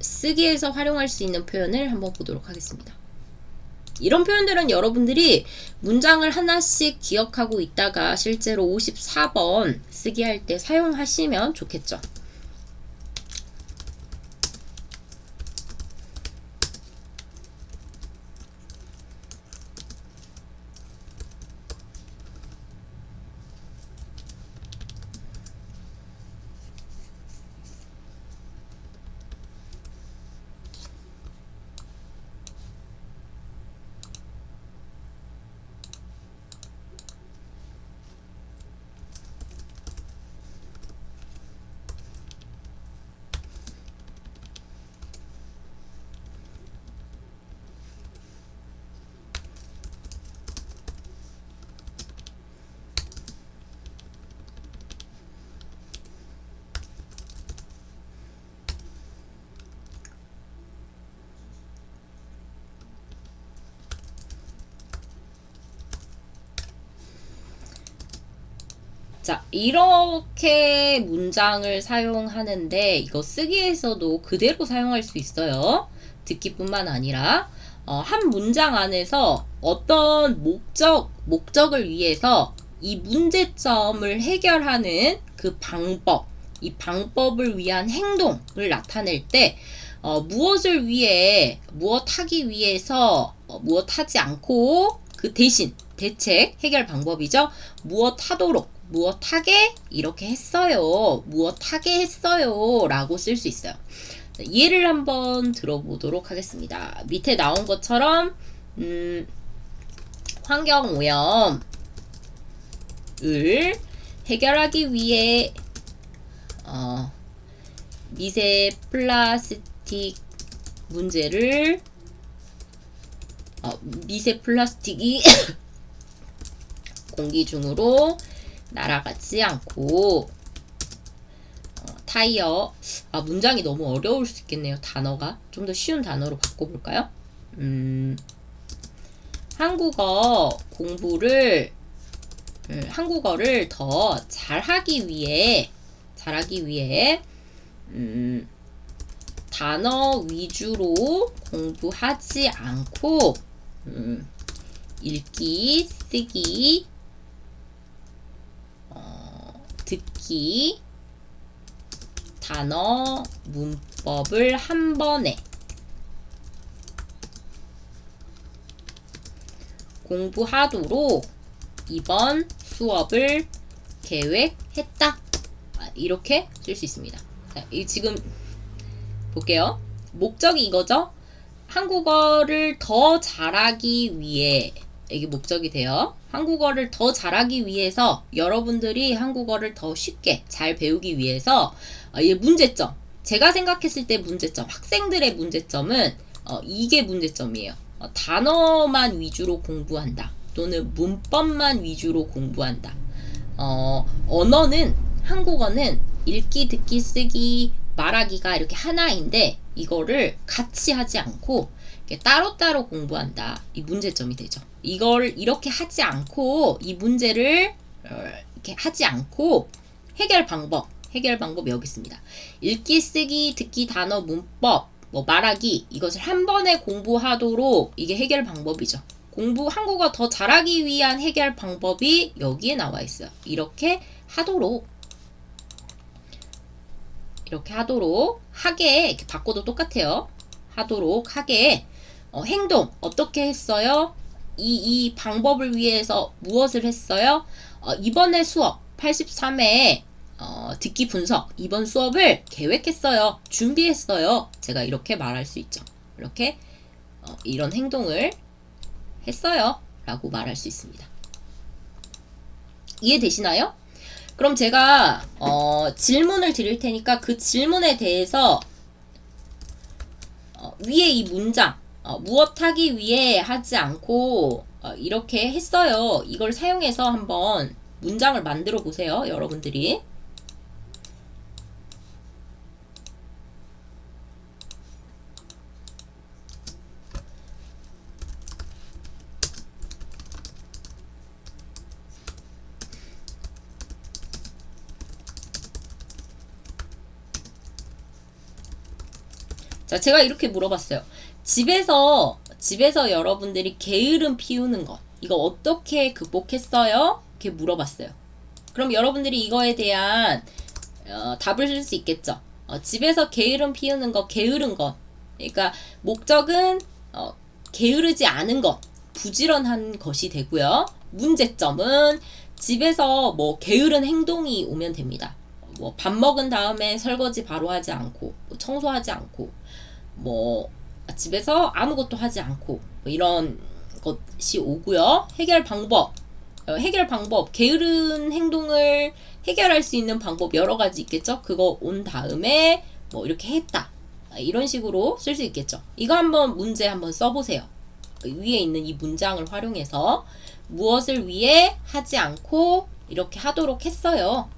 쓰기에서 활용할 수 있는 표현을 한번 보도록 하겠습니다. 이런 표현들은 여러분들이 문장을 하나씩 기억하고 있다가 실제로 54번 쓰기 할 때 사용하시면 좋겠죠. 자, 이렇게 문장을 사용하는데 이거 쓰기에서도 그대로 사용할 수 있어요. 듣기뿐만 아니라 한 문장 안에서 어떤 목적을 위해서 이 문제점을 해결하는 그 방법, 이 방법을 위한 행동을 나타낼 때 무엇을 위해, 무엇하기 위해서, 무엇하지 않고 그 대신 대책, 해결 방법이죠. 무엇하도록, 무엇하게 이렇게 했어요. 무엇하게 했어요. 라고 쓸 수 있어요. 예를 한번 들어보도록 하겠습니다. 밑에 나온 것처럼 환경오염을 해결하기 위해 미세 플라스틱 문제를 미세 플라스틱이 공기 중으로 날아가지 않고 타이어 문장이 너무 어려울 수 있겠네요. 단어가 좀 더 쉬운 단어로 바꿔볼까요? 한국어를 더 잘하기 위해 단어 위주로 공부하지 않고 읽기, 쓰기, 듣기, 단어, 문법을 한 번에 공부하도록 이번 수업을 계획했다. 이렇게 쓸 수 있습니다. 자, 지금 볼게요. 목적이 이거죠. 한국어를 더 잘하기 위해, 이게 목적이 돼요. 한국어를 더 잘하기 위해서, 여러분들이 한국어를 더 쉽게 잘 배우기 위해서 이 문제점, 제가 생각했을 때 문제점, 학생들의 문제점은 이게 문제점이에요. 단어만 위주로 공부한다, 또는 문법만 위주로 공부한다. 언어는, 한국어는 읽기, 듣기, 쓰기, 말하기가 이렇게 하나인데 이거를 같이 하지 않고 따로따로 공부한다. 이 문제점이 되죠. 이걸 이렇게 하지 않고 이 문제를 이렇게 하지 않고 해결 방법 여기 있습니다. 읽기, 쓰기, 듣기, 단어, 문법, 뭐 말하기 이것을 한 번에 공부하도록 이게 해결 방법이죠. 한국어 더 잘하기 위한 해결 방법이 여기에 나와 있어요. 이렇게 하도록 하게 이렇게 바꿔도 똑같아요. 하도록 하게 행동 어떻게 했어요? 이 방법을 위해서 무엇을 했어요? 이번에 수업 83회 듣기 분석 이번 수업을 계획했어요. 준비했어요. 제가 이렇게 말할 수 있죠. 이렇게 이런 행동을 했어요. 라고 말할 수 있습니다. 이해되시나요? 그럼 제가 질문을 드릴 테니까 그 질문에 대해서 위에 이 문장 무엇 하기 위해 하지 않고 이렇게 했어요. 이걸 사용해서 한번 문장을 만들어 보세요. 여러분들이. 자, 제가 이렇게 물어봤어요. 집에서 여러분들이 게으름 피우는 것 이거 어떻게 극복했어요? 이렇게 물어봤어요. 그럼 여러분들이 이거에 대한 답을 쓸 수 있겠죠. 집에서 게으름 피우는 것, 게으른 것. 그러니까 목적은 게으르지 않은 것, 부지런한 것이 되고요. 문제점은 집에서 뭐 게으른 행동이 오면 됩니다. 뭐 밥 먹은 다음에 설거지 바로 하지 않고, 뭐 청소하지 않고, 뭐 집에서 아무것도 하지 않고 뭐 이런 것이 오고요. 해결 방법, 게으른 행동을 해결할 수 있는 방법 여러 가지 있겠죠. 그거 온 다음에 뭐 이렇게 했다. 이런 식으로 쓸 수 있겠죠. 이거 한번 문제 한번 써보세요. 위에 있는 이 문장을 활용해서 무엇을 위해 하지 않고 이렇게 하도록 했어요.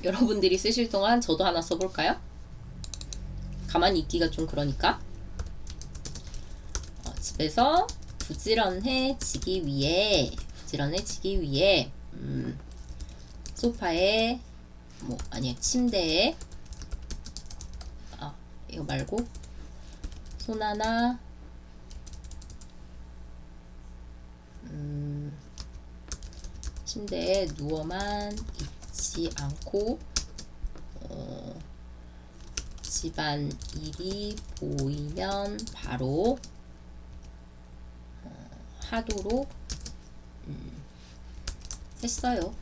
여러분들이 쓰실 동안 저도 하나 써볼까요? 가만히 있기가 좀 그러니까. 집에서 부지런해지기 위해 소파에 뭐 아니야 침대에 이거 말고 손 하나 침대에 누워만 있지 않고 집안 일이 보이면 바로 하도록 했어요.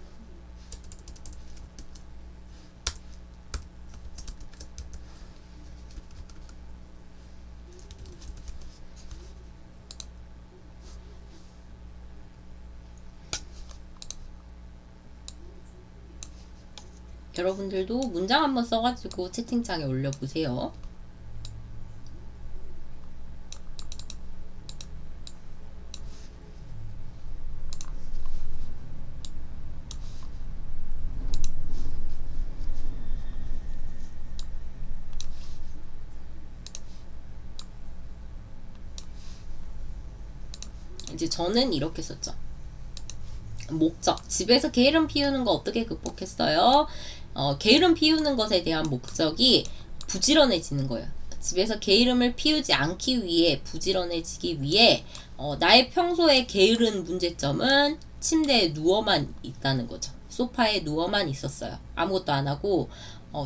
여러분들도 문장 한번 써가지고 채팅창에 올려보세요. 이제 저는 이렇게 썼죠. 목적. 집에서 게으름 피우는 거 어떻게 극복했어요? 게으름 피우는 것에 대한 목적이 부지런해지는 거예요. 집에서 게으름을 피우지 않기 위해, 부지런해지기 위해 나의 평소에 게으른 문제점은 침대에 누워만 있다는 거죠. 소파에 누워만 있었어요. 아무것도 안 하고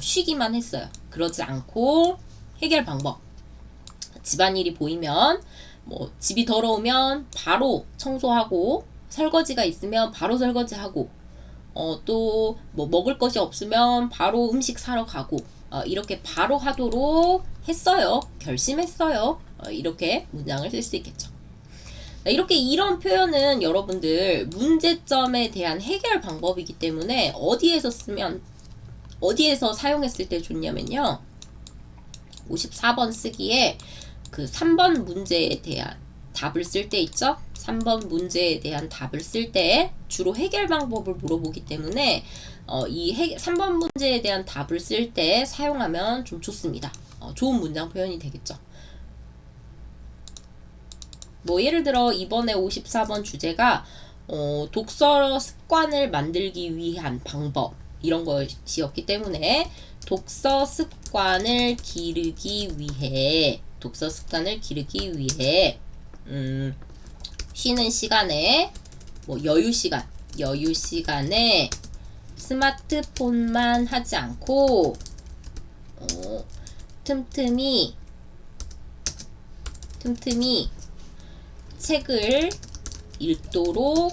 쉬기만 했어요. 그러지 않고 해결 방법. 집안일이 보이면 뭐 집이 더러우면 바로 청소하고, 설거지가 있으면 바로 설거지하고, 또 뭐 먹을 것이 없으면 바로 음식 사러 가고, 이렇게 바로 하도록 했어요. 결심했어요. 이렇게 문장을 쓸 수 있겠죠. 이렇게 이런 표현은 여러분들 문제점에 대한 해결 방법이기 때문에 어디에서 사용했을 때 좋냐면요. 54번 쓰기에 그 3번 문제에 대한 답을 쓸 때 있죠? 3번 문제에 대한 답을 쓸 때 주로 해결 방법을 물어보기 때문에 3번 문제에 대한 답을 쓸 때 사용하면 좀 좋습니다. 좋은 문장 표현이 되겠죠. 뭐 예를 들어 이번에 54번 주제가 독서 습관을 만들기 위한 방법 이런 것이었기 때문에 독서 습관을 기르기 위해 쉬는 시간에 뭐 여유 시간에 스마트폰만 하지 않고 틈틈이 책을 읽도록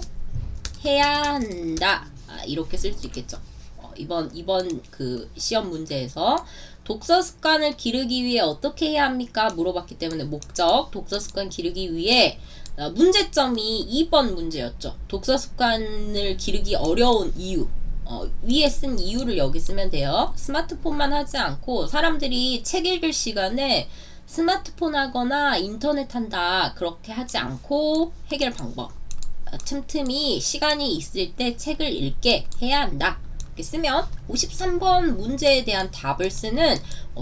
해야 한다. 이렇게 쓸 수 있겠죠. 이번 그 시험 문제에서 독서 습관을 기르기 위해 어떻게 해야 합니까? 물어봤기 때문에 목적, 독서 습관 기르기 위해 문제점이 2번 문제였죠. 독서 습관을 기르기 어려운 이유. 위에 쓴 이유를 여기 쓰면 돼요. 스마트폰만 하지 않고 사람들이 책 읽을 시간에 스마트폰 하거나 인터넷 한다. 그렇게 하지 않고 해결 방법. 틈틈이 시간이 있을 때 책을 읽게 해야 한다. 이렇게 쓰면 53번 문제에 대한 답을 쓰는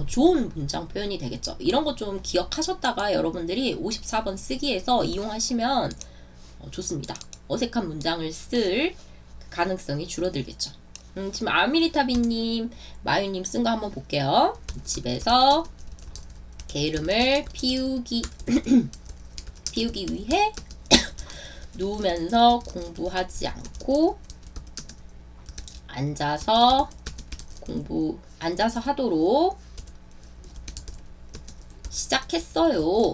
좋은 문장 표현이 되겠죠. 이런 거 좀 기억하셨다가 여러분들이 54번 쓰기에서 이용하시면 좋습니다. 어색한 문장을 쓸 가능성이 줄어들겠죠. 지금 아미리타비님, 마유님 쓴 거 한번 볼게요. 집에서 게으름을 피우기 위해 누우면서 공부하지 않고 앉아서 하도록 시작했어요.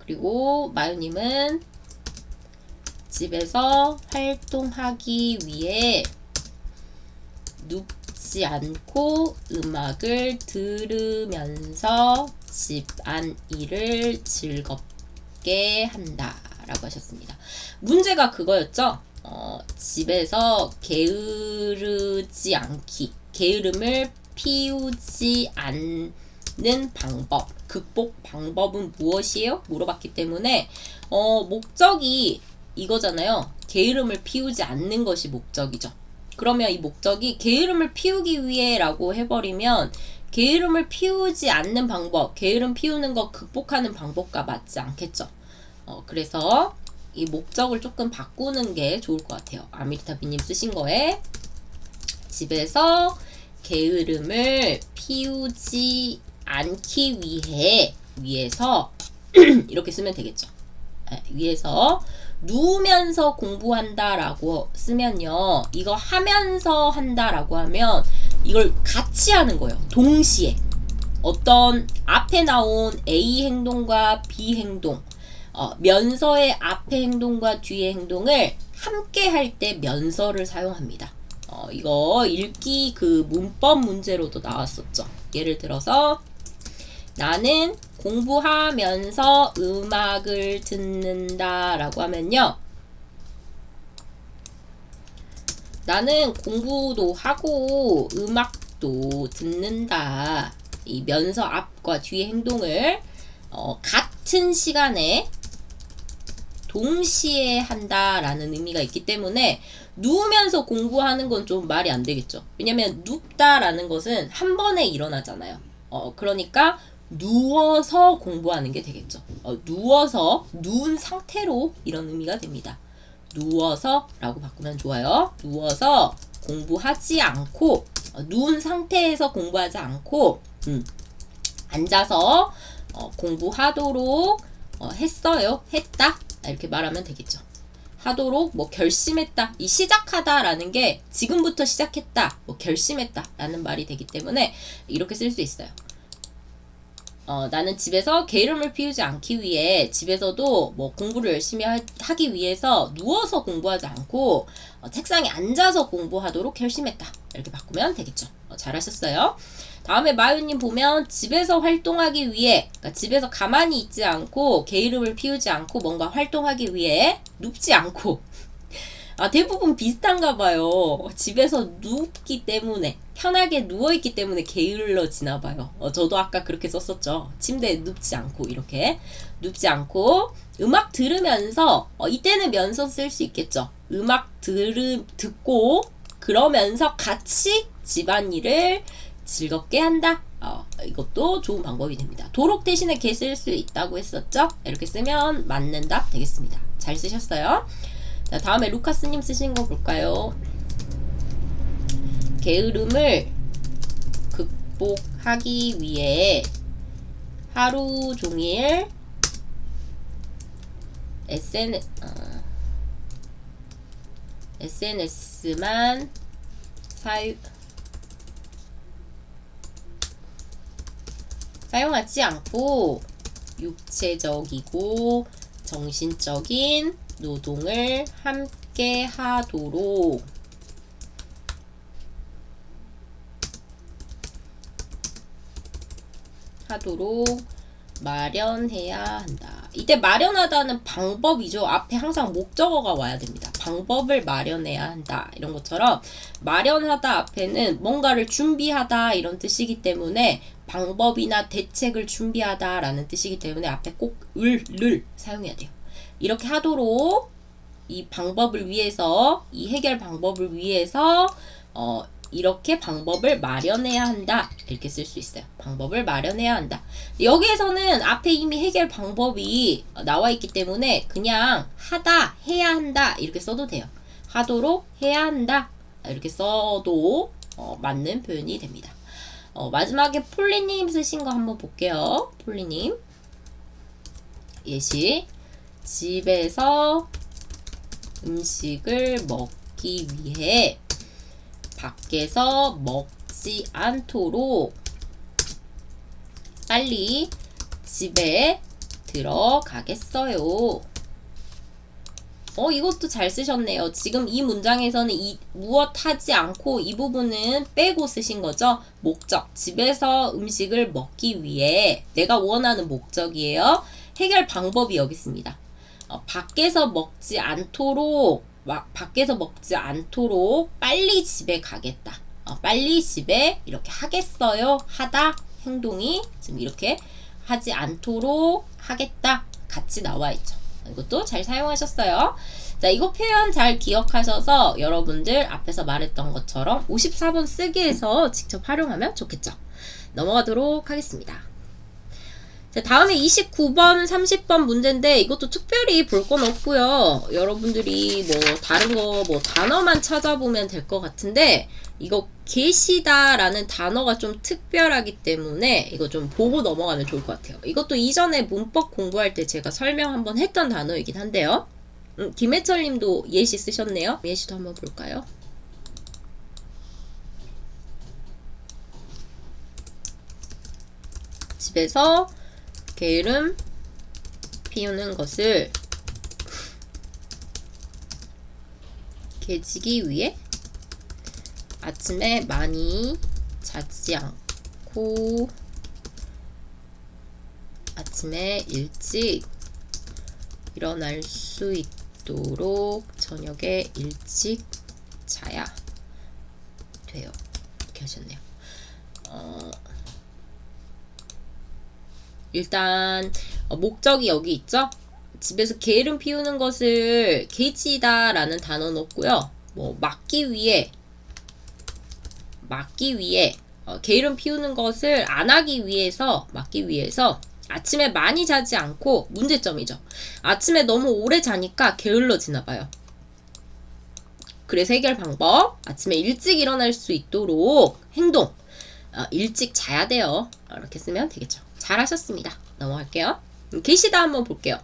그리고 마유님은 집에서 활동하기 위해 눕지 않고 음악을 들으면서 집안일을 즐겁게 한다 라고 하셨습니다. 문제가 그거였죠. 집에서 게으르지 않기, 게으름을 피우지 않는 방법, 극복 방법은 무엇이에요? 물어봤기 때문에 목적이 이거잖아요. 게으름을 피우지 않는 것이 목적이죠. 그러면 이 목적이 게으름을 피우기 위해 라고 해버리면 게으름을 피우지 않는 방법, 게으름 피우는 거 극복하는 방법과 맞지 않겠죠. 그래서 이 목적을 조금 바꾸는 게 좋을 것 같아요. 아미리타비님 쓰신 거에 집에서 게으름을 피우지 않기 위해서 이렇게 쓰면 되겠죠. 위해서 누우면서 공부한다 라고 쓰면요, 이거 하면서 한다 라고 하면 이걸 같이 하는 거예요. 동시에 어떤 앞에 나온 A 행동과 B 행동, 면서의 앞에 행동과 뒤의 행동을 함께 할 때 면서를 사용합니다. 이거 읽기 그 문법 문제로도 나왔었죠. 예를 들어서 나는 공부하면서 음악을 듣는다 라고 하면요, 나는 공부도 하고 음악도 듣는다. 이 면서 앞과 뒤의 행동을 같은 시간에 동시에 한다라는 의미가 있기 때문에 누우면서 공부하는 건 좀 말이 안 되겠죠. 왜냐면 눕다라는 것은 한 번에 일어나잖아요. 그러니까 누워서 공부하는 게 되겠죠. 누워서, 누운 상태로 이런 의미가 됩니다. 누워서 라고 바꾸면 좋아요. 누워서 공부하지 않고, 누운 상태에서 공부하지 않고 앉아서 공부하도록 했어요. 했다. 이렇게 말하면 되겠죠. 하도록 뭐 결심했다. 이 시작하다 라는 게 지금부터 시작했다. 뭐 결심했다 라는 말이 되기 때문에 이렇게 쓸 수 있어요. 나는 집에서 게으름을 피우지 않기 위해 집에서도 뭐 공부를 열심히 하기 위해서 누워서 공부하지 않고 책상에 앉아서 공부하도록 결심했다. 이렇게 바꾸면 되겠죠. 잘하셨어요. 다음에 마유님 보면 집에서 활동하기 위해, 그러니까 집에서 가만히 있지 않고 게으름을 피우지 않고 뭔가 활동하기 위해 눕지 않고 대부분 비슷한가 봐요. 집에서 눕기 때문에, 편하게 누워있기 때문에 게을러지나 봐요. 저도 아까 그렇게 썼었죠. 침대에 눕지 않고, 이렇게. 눕지 않고, 음악 들으면서, 이때는 면서 쓸 수 있겠죠. 음악 듣고, 그러면서 같이 집안일을 즐겁게 한다. 이것도 좋은 방법이 됩니다. 도록 대신에 게 쓸 수 있다고 했었죠. 이렇게 쓰면 맞는 답 되겠습니다. 잘 쓰셨어요. 자, 다음에 루카스님 쓰신 거 볼까요? 게으름을 극복하기 위해 하루 종일 SNS만 사용하지 않고 육체적이고 정신적인 노동을 함께 하도록 마련해야 한다. 이때 마련하다는 방법이죠. 앞에 항상 목적어가 와야 됩니다. 방법을 마련해야 한다. 이런 것처럼 마련하다 앞에는 뭔가를 준비하다 이런 뜻이기 때문에 방법이나 대책을 준비하다 라는 뜻이기 때문에 앞에 꼭 을 사용해야 돼요. 이렇게 하도록 이 방법을 위해서, 이 해결 방법을 위해서 이렇게 방법을 마련해야 한다. 이렇게 쓸 수 있어요. 방법을 마련해야 한다. 여기에서는 앞에 이미 해결 방법이 나와 있기 때문에 그냥 하다, 해야 한다. 이렇게 써도 돼요. 하도록 해야 한다. 이렇게 써도 맞는 표현이 됩니다. 마지막에 폴리님 쓰신 거 한번 볼게요. 폴리님. 예시. 집에서 음식을 먹기 위해 밖에서 먹지 않도록 빨리 집에 들어가겠어요. 이것도 잘 쓰셨네요. 지금 이 문장에서는 무엇 하지 않고 이 부분은 빼고 쓰신 거죠. 목적. 집에서 음식을 먹기 위해 내가 원하는 목적이에요. 해결 방법이 여기 있습니다. 밖에서 먹지 않도록 빨리 집에 가겠다. 빨리 집에 이렇게 하겠어요. 하다 행동이 지금 이렇게 하지 않도록 하겠다. 같이 나와 있죠. 이것도 잘 사용하셨어요. 자, 이거 표현 잘 기억하셔서 여러분들 앞에서 말했던 것처럼 54번 쓰기에서 직접 활용하면 좋겠죠. 넘어가도록 하겠습니다. 자, 다음에 29번, 30번 문제인데 이것도 특별히 볼 건 없고요. 여러분들이 다른 거 단어만 찾아보면 될 것 같은데 이거 계시다라는 단어가 좀 특별하기 때문에 이거 좀 보고 넘어가면 좋을 것 같아요. 이것도 이전에 문법 공부할 때 제가 설명 한번 했던 단어이긴 한데요. 김해철 님도 예시 쓰셨네요. 예시도 한번 볼까요? 집에서 게으름 피우는 것을 깨지기 위해 아침에 많이 자지 않고 아침에 일찍 일어날 수 있도록 저녁에 일찍 자야 돼요. 이렇게 하셨네요. 일단 목적이 여기 있죠. 집에서 게으름 피우는 것을 개지다 라는 단어는 없고요. 막기 위해 게으름 피우는 것을 안 하기 위해서 막기 위해서 아침에 많이 자지 않고 문제점이죠. 아침에 너무 오래 자니까 게을러지나 봐요. 그래서 해결 방법 아침에 일찍 일어날 수 있도록 행동 일찍 자야 돼요. 이렇게 쓰면 되겠죠. 잘하셨습니다. 넘어갈게요. 계시다 한번 볼게요.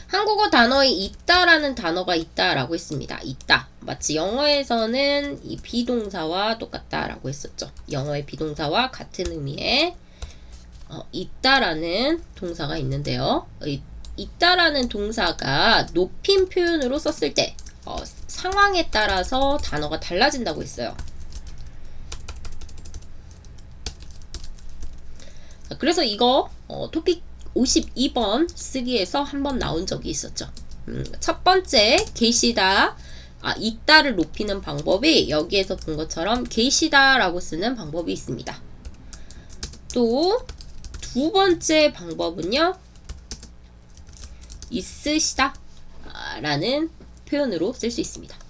한국어 단어에 있다라는 단어가 있다라고 했습니다. 있다. 마치 영어에서는 이 비동사와 똑같다라고 했었죠. 영어의 비동사와 같은 의미의 있다라는 동사가 있는데요. 있다라는 동사가 높임 표현으로 썼을 때 상황에 따라서 단어가 달라진다고 했어요. 그래서 이거 토픽 52번 쓰기에서 한번 나온 적이 있었죠. 첫 번째 계시다, 있다를 높이는 방법이 여기에서 본 것처럼 계시다라고 쓰는 방법이 있습니다. 또 두 번째 방법은요, 있으시다 라는 표현으로 쓸 수 있습니다.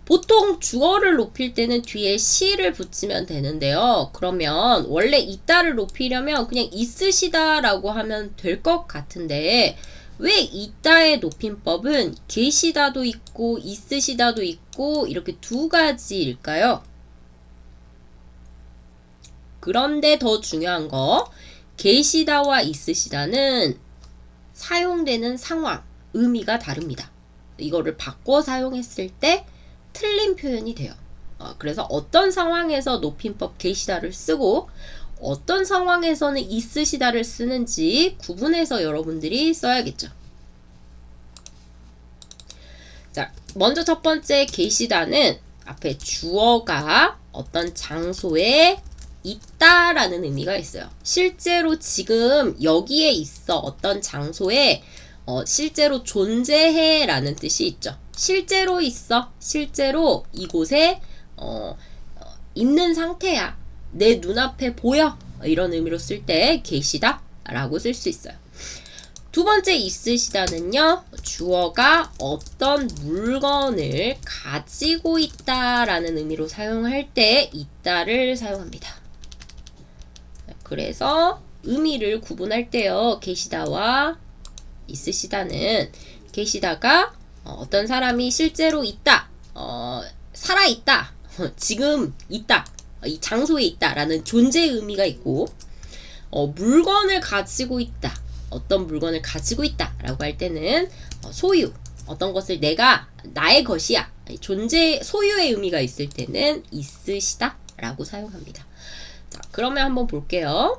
보통 주어를 높일 때는 뒤에 시를 붙이면 되는데요. 그러면 원래 있다를 높이려면 그냥 있으시다 라고 하면 될 것 같은데, 왜 있다의 높임법은 계시다도 있고 있으시다도 있고 이렇게 두 가지일까요? 그런데 더 중요한 거, 계시다와 있으시다는 사용되는 상황, 의미가 다릅니다. 이거를 바꿔 사용했을 때 틀린 표현이 돼요. 그래서 어떤 상황에서 높임법 계시다를 쓰고 어떤 상황에서는 있으시다를 쓰는지 구분해서 여러분들이 써야겠죠. 자, 먼저 첫 번째 계시다는 앞에 주어가 어떤 장소에 있다라는 의미가 있어요. 실제로 지금 여기에 있어, 어떤 장소에 실제로 존재해 라는 뜻이 있죠. 실제로 있어, 실제로 이곳에 있는 상태야, 내 눈앞에 보여, 이런 의미로 쓸 때 계시다 라고 쓸 수 있어요. 두 번째 있으시다는요, 주어가 어떤 물건을 가지고 있다 라는 의미로 사용할 때 있다를 사용합니다. 그래서 의미를 구분할 때요, 계시다와 있으시다는, 계시다가 어떤 사람이 실제로 있다, 살아있다, 지금 있다, 이 장소에 있다 라는 존재 의미가 있고, 물건을 가지고 있다, 어떤 물건을 가지고 있다 라고 할 때는 소유, 어떤 것을 내가 나의 것이야, 존재, 소유의 의미가 있을 때는 있으시다 라고 사용합니다. 자, 그러면 한번 볼게요.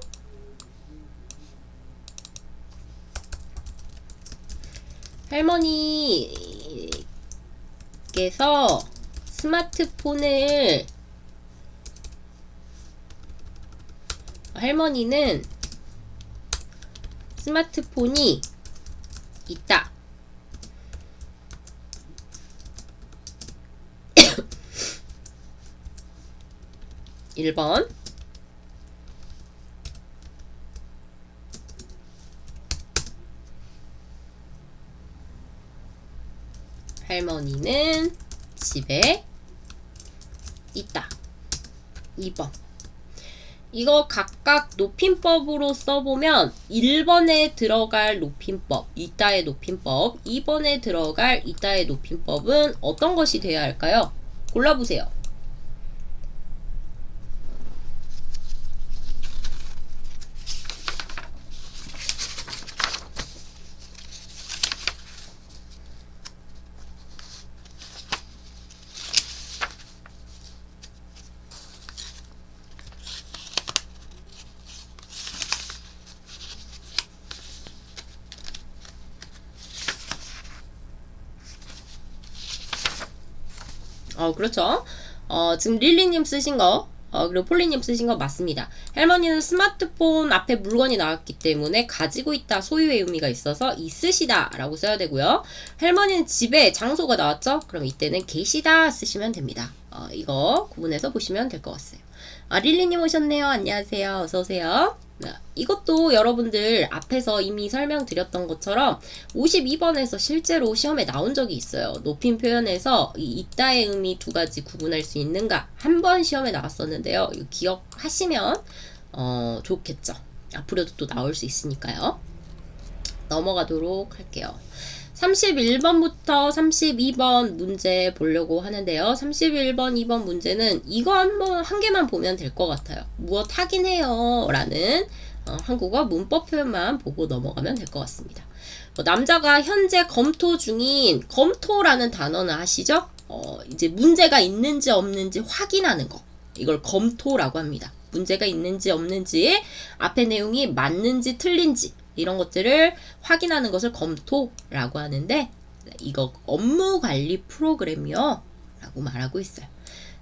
할머니께서 스마트폰을, 할머니는 스마트폰이 있다. 1번. 할머니는 집에 있다. 2번. 이거 각각 높임법으로 써보면 1번에 들어갈 높임법, 있다의 높임법, 2번에 들어갈 있다의 높임법은 어떤 것이 되어야 할까요? 골라보세요. 그렇죠. 지금 릴리님 쓰신 거, 그리고 폴리님 쓰신 거 맞습니다. 할머니는 스마트폰 앞에 물건이 나왔기 때문에 가지고 있다, 소유의 의미가 있어서 있으시다 라고 써야 되고요. 할머니는 집에 장소가 나왔죠? 그럼 이때는 계시다 쓰시면 됩니다. 이거 구분해서 보시면 될 것 같아요. 릴리님 오셨네요. 안녕하세요. 어서오세요. 이것도 여러분들 앞에서 이미 설명드렸던 것처럼 52번에서 실제로 시험에 나온 적이 있어요. 높임 표현에서 이 있다의 의미 두 가지 구분할 수 있는가, 한 번 시험에 나왔었는데요. 이거 기억하시면 좋겠죠. 앞으로도 또 나올 수 있으니까요. 넘어가도록 할게요. 31번부터 32번 문제 보려고 하는데요. 31번, 2번 문제는 이거 한 개만 보면 될 것 같아요. 무엇 하긴 해요 라는 한국어 문법 표현만 보고 넘어가면 될 것 같습니다. 남자가 현재 검토 중인, 검토라는 단어는 아시죠? 이제 문제가 있는지 없는지 확인하는 거, 이걸 검토라고 합니다. 문제가 있는지 없는지, 앞의 내용이 맞는지 틀린지 이런 것들을 확인하는 것을 검토라고 하는데, 이거 업무관리 프로그램이요 라고 말하고 있어요.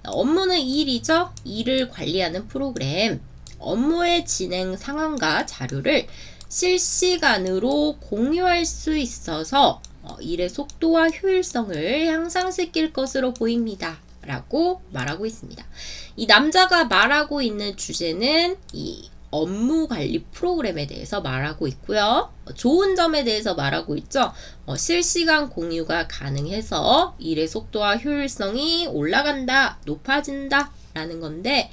업무는 일이죠. 일을 관리하는 프로그램. 업무의 진행 상황과 자료를 실시간으로 공유할 수 있어서 일의 속도와 효율성을 향상시킬 것으로 보입니다. 라고 말하고 있습니다. 이 남자가 말하고 있는 주제는 이 업무 관리 프로그램에 대해서 말하고 있고요. 좋은 점에 대해서 말하고 있죠. 실시간 공유가 가능해서 일의 속도와 효율성이 올라간다, 높아진다 라는 건데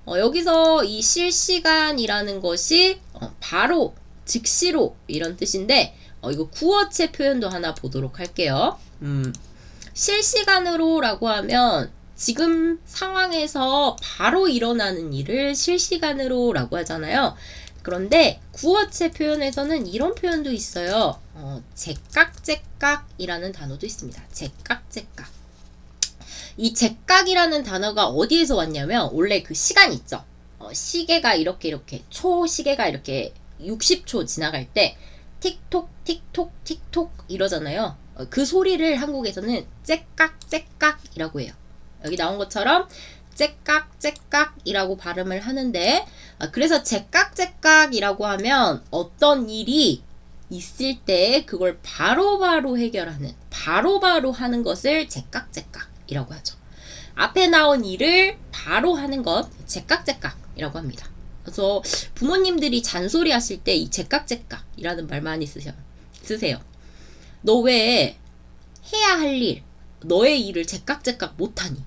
여기서 이 실시간이라는 것이 바로, 즉시로 이런 뜻인데 이거 구어체 표현도 하나 보도록 할게요. 실시간으로 라고 하면 지금 상황에서 바로 일어나는 일을 실시간으로 라고 하잖아요. 그런데 구어체 표현에서는 이런 표현도 있어요. 제깍제깍이라는 단어도 있습니다. 제깍제깍. 이 제깍이라는 단어가 어디에서 왔냐면 원래 그 시간 있죠. 시계가 이렇게 초시계가 이렇게 60초 지나갈 때 틱톡 틱톡 틱톡 이러잖아요. 그 소리를 한국에서는 째깍째깍이라고 해요. 여기 나온 것처럼 째깍째깍이라고 발음을 하는데 그래서 제깍제깍이라고 하면 어떤 일이 있을 때 그걸 바로바로 해결하는, 바로바로 하는 것을 제깍제깍이라고 하죠. 앞에 나온 일을 바로 하는 것 제깍제깍이라고 합니다. 그래서 부모님들이 잔소리 하실 때 이 제깍제깍이라는 말 많이 쓰세요. 너 왜 해야 할 일, 너의 일을 제깍제깍 못하니?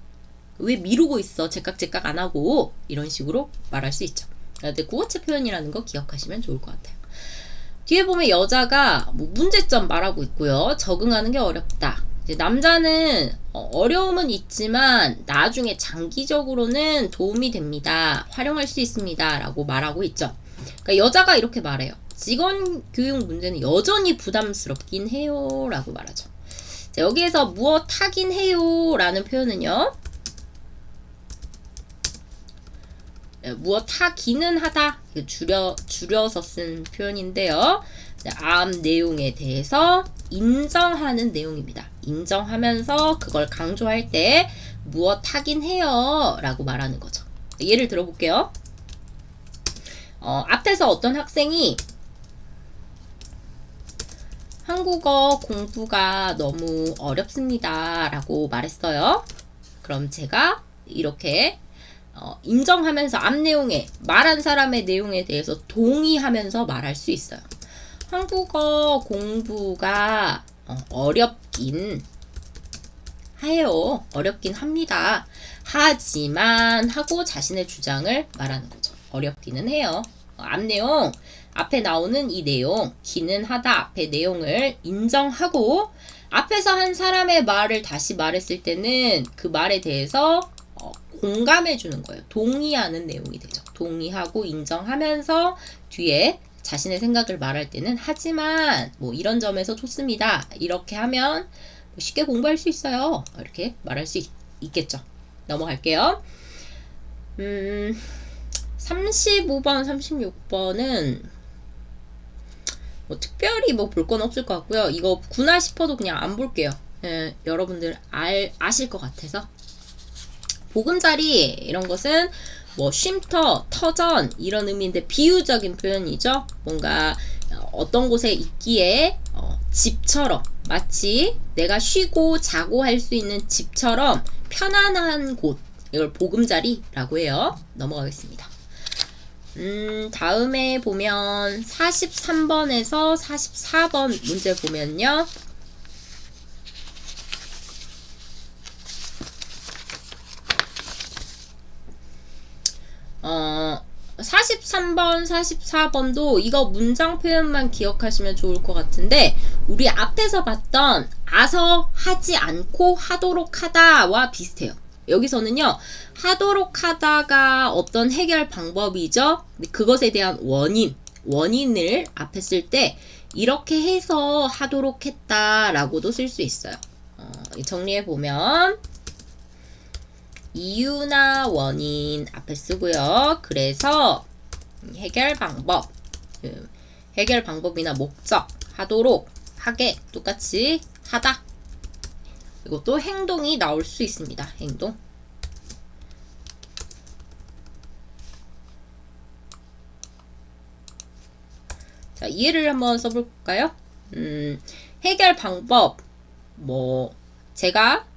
왜 미루고 있어? 제깍제깍 안 하고 이런 식으로 말할 수 있죠. 근데 구어체 표현이라는 거 기억하시면 좋을 것 같아요. 뒤에 보면 여자가 문제점 말하고 있고요. 적응하는 게 어렵다. 이제 남자는 어려움은 있지만 나중에 장기적으로는 도움이 됩니다. 활용할 수 있습니다. 라고 말하고 있죠. 그러니까 여자가 이렇게 말해요. 직원 교육 문제는 여전히 부담스럽긴 해요. 라고 말하죠. 자, 여기에서 무엇 하긴 해요. 라는 표현은요. 무엇 하기는 하다. 줄여서 쓴 표현인데요. 앞 내용에 대해서 인정하는 내용입니다. 인정하면서 그걸 강조할 때 무엇 하긴 해요. 라고 말하는 거죠. 예를 들어볼게요. 앞에서 어떤 학생이 한국어 공부가 너무 어렵습니다. 라고 말했어요. 그럼 제가 이렇게 인정하면서 앞 내용에 말한 사람의 내용에 대해서 동의하면서 말할 수 있어요. 한국어 공부가 어렵긴 해요. 어렵긴 합니다. 하지만 하고 자신의 주장을 말하는 거죠. 어렵기는 해요. 앞 내용, 앞에 나오는 이 내용, 기는 하다 앞의 내용을 인정하고 앞에서 한 사람의 말을 다시 말했을 때는 그 말에 대해서 공감해 주는 거예요. 동의하는 내용이 되죠. 동의하고 인정하면서 뒤에 자신의 생각을 말할 때는 하지만 뭐 이런 점에서 좋습니다. 이렇게 하면 쉽게 공부할 수 있어요. 이렇게 말할 수 있겠죠. 넘어갈게요. 35번, 36번은 뭐 특별히 뭐 볼 건 없을 것 같고요. 이거 구나 싶어도 그냥 안 볼게요. 여러분들 아실 것 같아서. 보금자리 이런 것은 뭐 쉼터, 터전 이런 의미인데 비유적인 표현이죠. 뭔가 어떤 곳에 있기에 집처럼 마치 내가 쉬고 자고 할 수 있는 집처럼 편안한 곳, 이걸 보금자리라고 해요. 넘어가겠습니다. 다음에 보면 43번에서 44번 문제 보면요. 43번, 44번도 이거 문장 표현만 기억하시면 좋을 것 같은데 우리 앞에서 봤던 아서 하지 않고 하도록 하다와 비슷해요. 여기서는요. 하도록 하다가 어떤 해결 방법이죠. 그것에 대한 원인을 앞에 쓸 때 이렇게 해서 하도록 했다라고도 쓸 수 있어요. 정리해보면 이유나 원인 앞에 쓰고요. 그래서 해결 방법이나 목적, 하도록, 하게 똑같이 하다. 이것도 행동이 나올 수 있습니다. 행동. 자, 이해를 한번 써볼까요? 해결 방법, 제가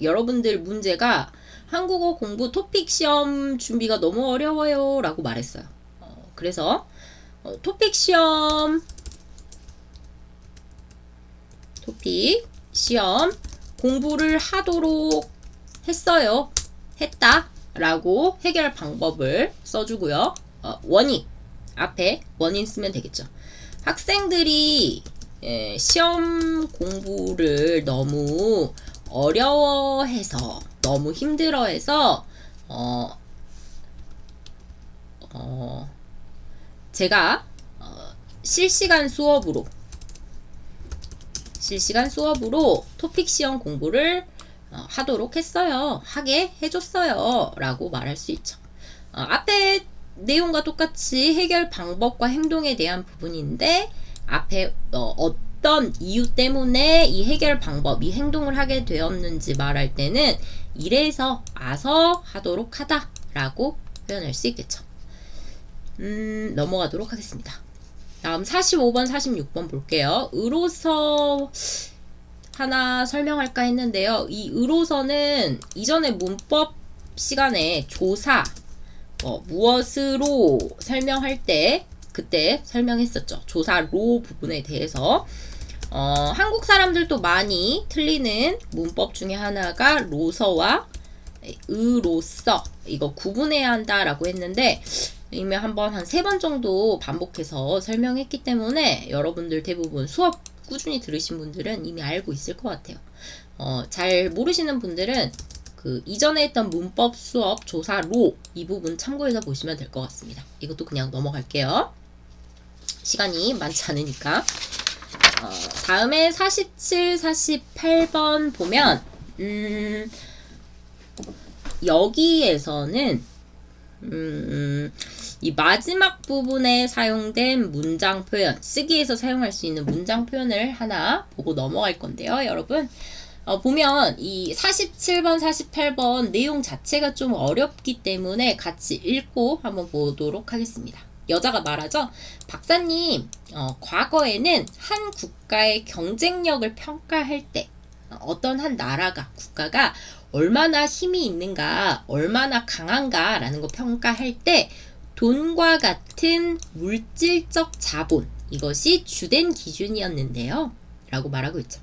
여러분들 문제가 한국어 공부 토픽 시험 준비가 너무 어려워요 라고 말했어요. 그래서 토픽 시험 공부를 하도록 했다 라고 해결 방법을 써주고요. 원인, 앞에 원인 쓰면 되겠죠. 학생들이 시험 공부를 너무 어려워해서, 너무 힘들어해서 제가 실시간 수업으로 토픽 시험 공부를 하게 해줬어요 라고 말할 수 있죠. 앞에 내용과 똑같이 해결 방법과 행동에 대한 부분인데, 앞에 어떤 이유 때문에 이 해결 방법, 이 행동을 하게 되었는지 말할 때는 이래서 아서 하도록 하다 라고 표현할 수 있겠죠. 넘어가도록 하겠습니다. 다음 45번, 46번 볼게요. 의로서 하나 설명할까 했는데요. 이 의로서는 이전에 문법 시간에 조사, 무엇으로 설명할 때 그때 설명했었죠. 조사로 부분에 대해서. 한국 사람들도 많이 틀리는 문법 중에 하나가 로서와 의로서, 이거 구분해야 한다라고 했는데, 이미 한번 한 3번 정도 반복해서 설명했기 때문에 여러분들 대부분 수업 꾸준히 들으신 분들은 이미 알고 있을 것 같아요. 잘 모르시는 분들은 그 이전에 했던 문법 수업 조사로 이 부분 참고해서 보시면 될 것 같습니다. 이것도 그냥 넘어갈게요. 시간이 많지 않으니까. 다음에 47, 48번 보면 여기에서는 이 마지막 부분에 사용된 문장 표현, 쓰기에서 사용할 수 있는 문장 표현을 하나 보고 넘어갈 건데요, 여러분. 보면 이 47번, 48번 내용 자체가 좀 어렵기 때문에 같이 읽고 한번 보도록 하겠습니다. 여자가 말하죠. 박사님, 과거에는 한 국가의 경쟁력을 평가할 때 어떤 한 나라가, 국가가 얼마나 힘이 있는가, 얼마나 강한가 라는 거 평가할 때 돈과 같은 물질적 자본, 이것이 주된 기준이었는데요 라고 말하고 있죠.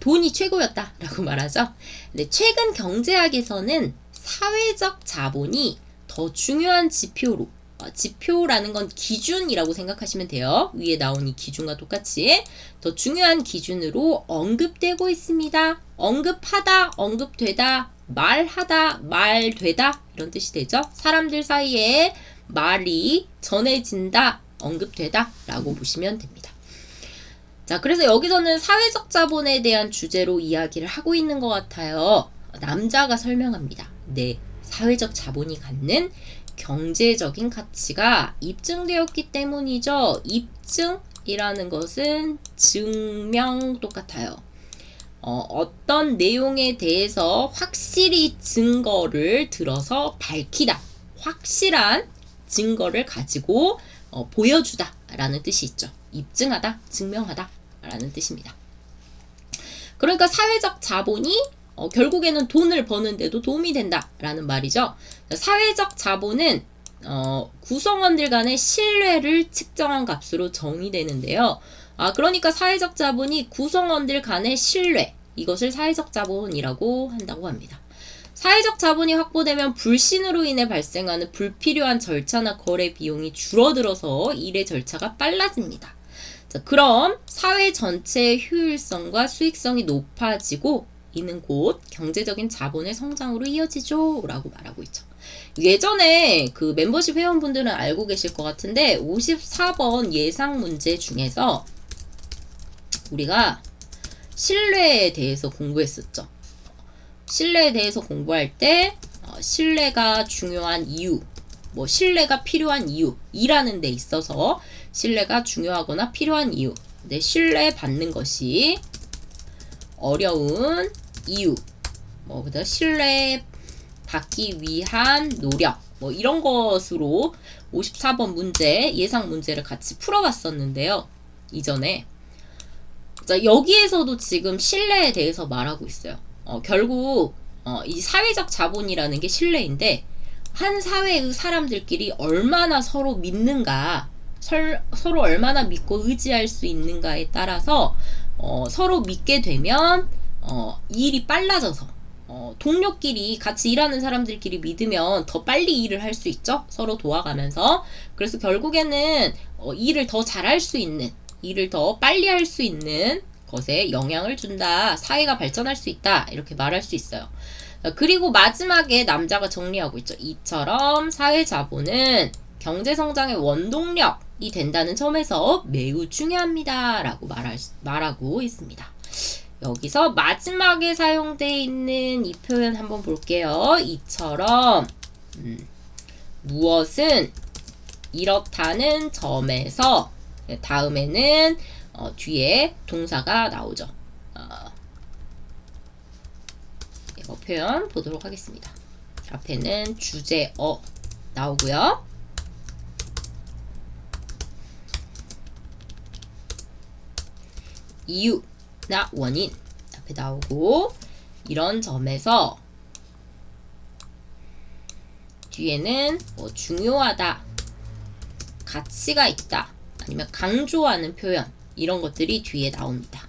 돈이 최고였다 라고 말하죠. 근데 최근 경제학에서는 사회적 자본이 더 중요한 지표라는 건 기준이라고 생각하시면 돼요. 위에 나온 이 기준과 똑같이 더 중요한 기준으로 언급되고 있습니다. 언급하다, 언급되다, 말하다, 말되다 이런 뜻이 되죠. 사람들 사이에 말이 전해진다, 언급되다 라고 보시면 됩니다. 자, 그래서 여기서는 사회적 자본에 대한 주제로 이야기를 하고 있는 것 같아요. 남자가 설명합니다. 네, 사회적 자본이 갖는 경제적인 가치가 입증되었기 때문이죠. 입증이라는 것은 증명 똑같아요. 어떤 내용에 대해서 확실히 증거를 들어서 밝히다. 확실한 증거를 가지고 보여주다 라는 뜻이 있죠. 입증하다, 증명하다 라는 뜻입니다. 그러니까 사회적 자본이 결국에는 돈을 버는데도 도움이 된다 라는 말이죠. 사회적 자본은 구성원들 간의 신뢰를 측정한 값으로 정의되는데요. 그러니까 사회적 자본이 구성원들 간의 신뢰, 이것을 사회적 자본이라고 한다고 합니다. 사회적 자본이 확보되면 불신으로 인해 발생하는 불필요한 절차나 거래 비용이 줄어들어서 일의 절차가 빨라집니다. 자, 그럼 사회 전체의 효율성과 수익성이 높아지고 이는 곧 경제적인 자본의 성장으로 이어지죠 라고 말하고 있죠. 예전에 그 멤버십 회원분들은 알고 계실 것 같은데 54번 예상 문제 중에서 우리가 신뢰에 대해서 공부했었죠. 신뢰에 대해서 공부할 때 신뢰가 중요한 이유, 신뢰가 필요한 이유, 일하는 데 있어서 신뢰가 중요하거나 필요한 이유, 근데 신뢰 받는 것이 어려운 이유, 그다음 신뢰 받기 위한 노력, 이런 것으로 54번 문제, 예상 문제를 같이 풀어봤었는데요. 이전에. 자, 여기에서도 지금 신뢰에 대해서 말하고 있어요. 결국 이 사회적 자본이라는 게 신뢰인데 한 사회의 사람들끼리 얼마나 서로 믿는가, 서로 얼마나 믿고 의지할 수 있는가에 따라서 서로 믿게 되면 일이 빨라져서 동료끼리 같이 일하는 사람들끼리 믿으면 더 빨리 일을 할 수 있죠. 서로 도와가면서. 그래서 결국에는 일을 더 잘할 수 있는, 일을 더 빨리 할 수 있는 것에 영향을 준다. 사회가 발전할 수 있다. 이렇게 말할 수 있어요. 그리고 마지막에 남자가 정리하고 있죠. 이처럼 사회자본은 경제성장의 원동력이 된다는 점에서 매우 중요합니다. 라고 말하고 있습니다. 여기서 마지막에 사용되어 있는 이 표현 한번 볼게요. 이처럼 무엇은 이렇다는 점에서 다음에는 뒤에 동사가 나오죠. 이거 표현 보도록 하겠습니다. 앞에는 주제어 나오고요. 이유나 원인 앞에 나오고 이런 점에서 뒤에는 뭐 중요하다, 가치가 있다, 아니면 강조하는 표현 이런 것들이 뒤에 나옵니다.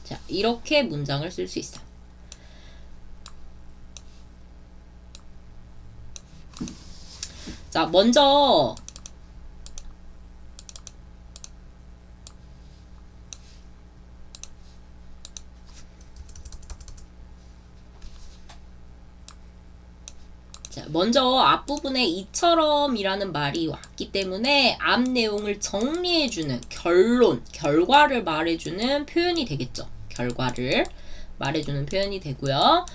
자, 이렇게 문장을 쓸 수 있어요. 자, 먼저 앞부분에 이처럼 이라는 말이 왔기 때문에 앞 내용을 정리해주는 결과를 말해주는 표현이 되겠죠. 결과를 말해주는 표현이 되고요.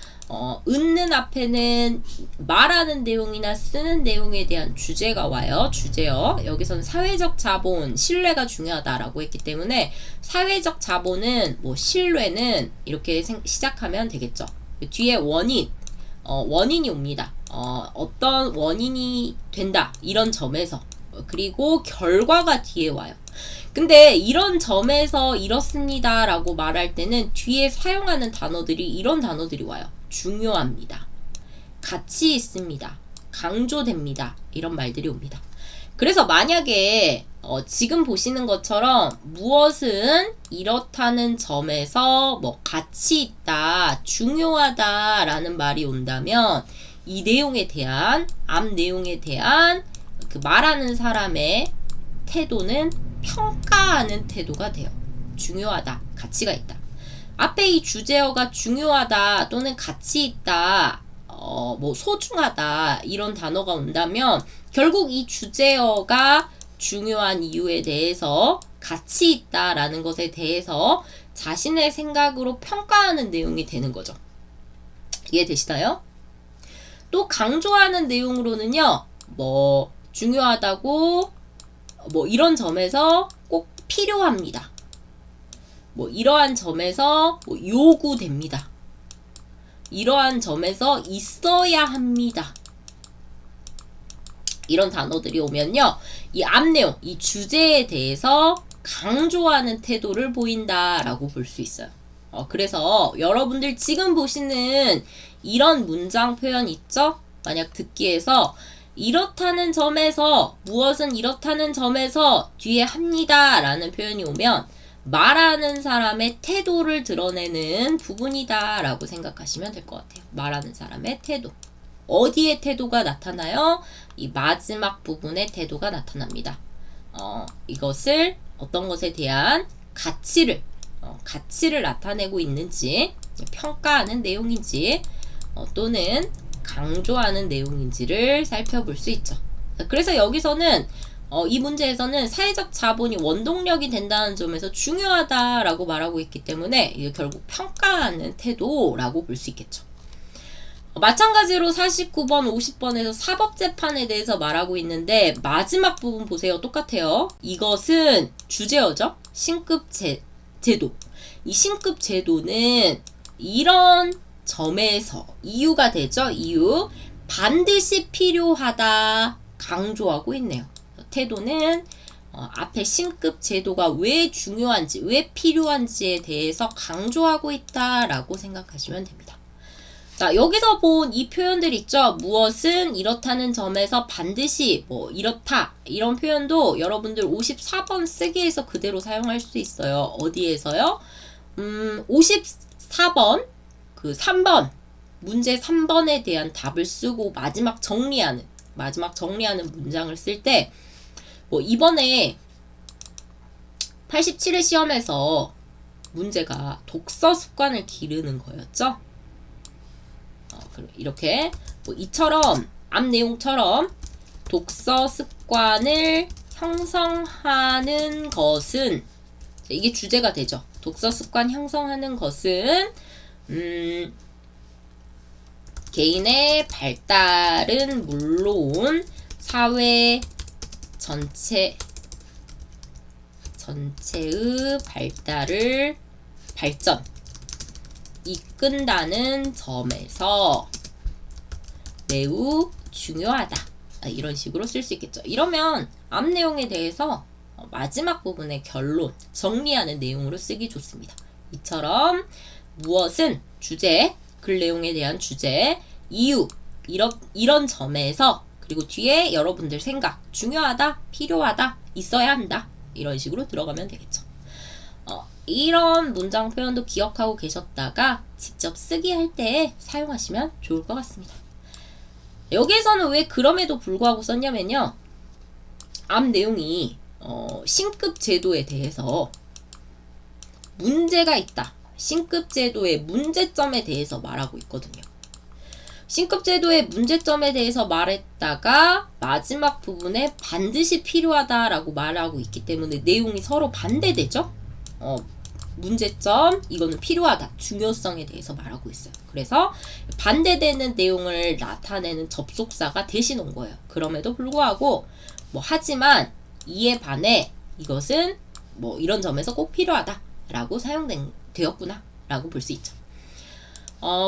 은는 앞에는 말하는 내용이나 쓰는 내용에 대한 주제가 와요. 주제어. 여기서는 사회적 자본, 신뢰가 중요하다라고 했기 때문에 사회적 자본은 뭐 신뢰는 이렇게 시작하면 되겠죠. 뒤에 원인이 옵니다. 어떤 원인이 된다. 이런 점에서. 그리고 결과가 뒤에 와요. 근데 이런 점에서 이렇습니다 라고 말할 때는 뒤에 사용하는 단어들이 이런 단어들이 와요. 중요합니다. 가치 있습니다. 강조됩니다. 이런 말들이 옵니다. 그래서 만약에 지금 보시는 것처럼 무엇은 이렇다는 점에서 뭐 가치 있다, 중요하다 라는 말이 온다면 이 내용에 대한, 앞 내용에 대한 그 말하는 사람의 태도는 평가하는 태도가 돼요. 중요하다, 가치가 있다. 앞에 이 주제어가 중요하다 또는 가치 있다, 뭐 소중하다 이런 단어가 온다면 결국 이 주제어가 중요한 이유에 대해서 가치 있다라는 것에 대해서 자신의 생각으로 평가하는 내용이 되는 거죠. 이해되시나요? 또 강조하는 내용으로는요, 뭐 중요하다고 뭐 이런 점에서 꼭 필요합니다. 뭐 이러한 점에서 뭐 요구됩니다. 이러한 점에서 있어야 합니다. 이런 단어들이 오면요, 이 앞내용, 이 주제에 대해서 강조하는 태도를 보인다라고 볼 수 있어요. 그래서 여러분들 지금 보시는 이런 문장 표현 있죠? 만약 듣기에서 이렇다는 점에서, 무엇은 이렇다는 점에서 뒤에 합니다 라는 표현이 오면 말하는 사람의 태도를 드러내는 부분이다 라고 생각하시면 될 것 같아요. 말하는 사람의 태도. 어디에 태도가 나타나요? 이 마지막 부분의 태도가 나타납니다. 이것을 어떤 것에 대한 가치를 나타내고 있는지, 평가하는 내용인지, 또는 강조하는 내용인지를 살펴볼 수 있죠. 그래서 여기서는 이 문제에서는 사회적 자본이 원동력이 된다는 점에서 중요하다라고 말하고 있기 때문에 이게 결국 평가하는 태도라고 볼 수 있겠죠. 마찬가지로 49번, 50번에서 사법재판에 대해서 말하고 있는데 마지막 부분 보세요. 똑같아요. 이것은 주제어죠. 신급 제도. 이 신급 제도는 이런 점에서 이유가 되죠. 이유. 반드시 필요하다 강조하고 있네요. 태도는 앞에 신급 제도가 왜 중요한지, 왜 필요한지에 대해서 강조하고 있다라고 생각하시면 됩니다. 자, 여기서 본 이 표현들 있죠? 무엇은 이렇다는 점에서 반드시 뭐 이렇다 이런 표현도 여러분들 54번 쓰기에서 그대로 사용할 수 있어요. 어디에서요? 54번 그 3번 문제 3번에 대한 답을 쓰고 마지막 정리하는 문장을 쓸 때 뭐 이번에 87회 시험에서 문제가 독서 습관을 기르는 거였죠. 이렇게 뭐 이처럼 앞 내용처럼 독서 습관을 형성하는 것은 이게 주제가 되죠. 독서 습관 형성하는 것은 개인의 발달은 물론 사회 전체의 발전 이끈다는 점에서 매우 중요하다. 이런 식으로 쓸 수 있겠죠. 이러면 앞 내용에 대해서 마지막 부분의 결론, 정리하는 내용으로 쓰기 좋습니다. 이처럼 무엇은 주제, 글 내용에 대한 주제, 이유, 이런 점에서 그리고 뒤에 여러분들 생각, 중요하다, 필요하다, 있어야 한다. 이런 식으로 들어가면 되겠죠. 이런 문장 표현도 기억하고 계셨다가 직접 쓰기 할 때 사용하시면 좋을 것 같습니다. 여기에서는 왜 그럼에도 불구하고 썼냐면요. 앞 내용이 신급 제도에 대해서 문제가 있다. 신급 제도의 문제점에 대해서 말하고 있거든요. 신급 제도의 문제점에 대해서 말했다가 마지막 부분에 반드시 필요하다라고 말하고 있기 때문에 내용이 서로 반대되죠. 문제점, 이거는 필요하다, 중요성에 대해서 말하고 있어요. 그래서 반대되는 내용을 나타내는 접속사가 대신 온 거예요. 그럼에도 불구하고 뭐 하지만 이에 반해 이것은 뭐 이런 점에서 꼭 필요하다라고 사용되었구나 라고 볼 수 있죠.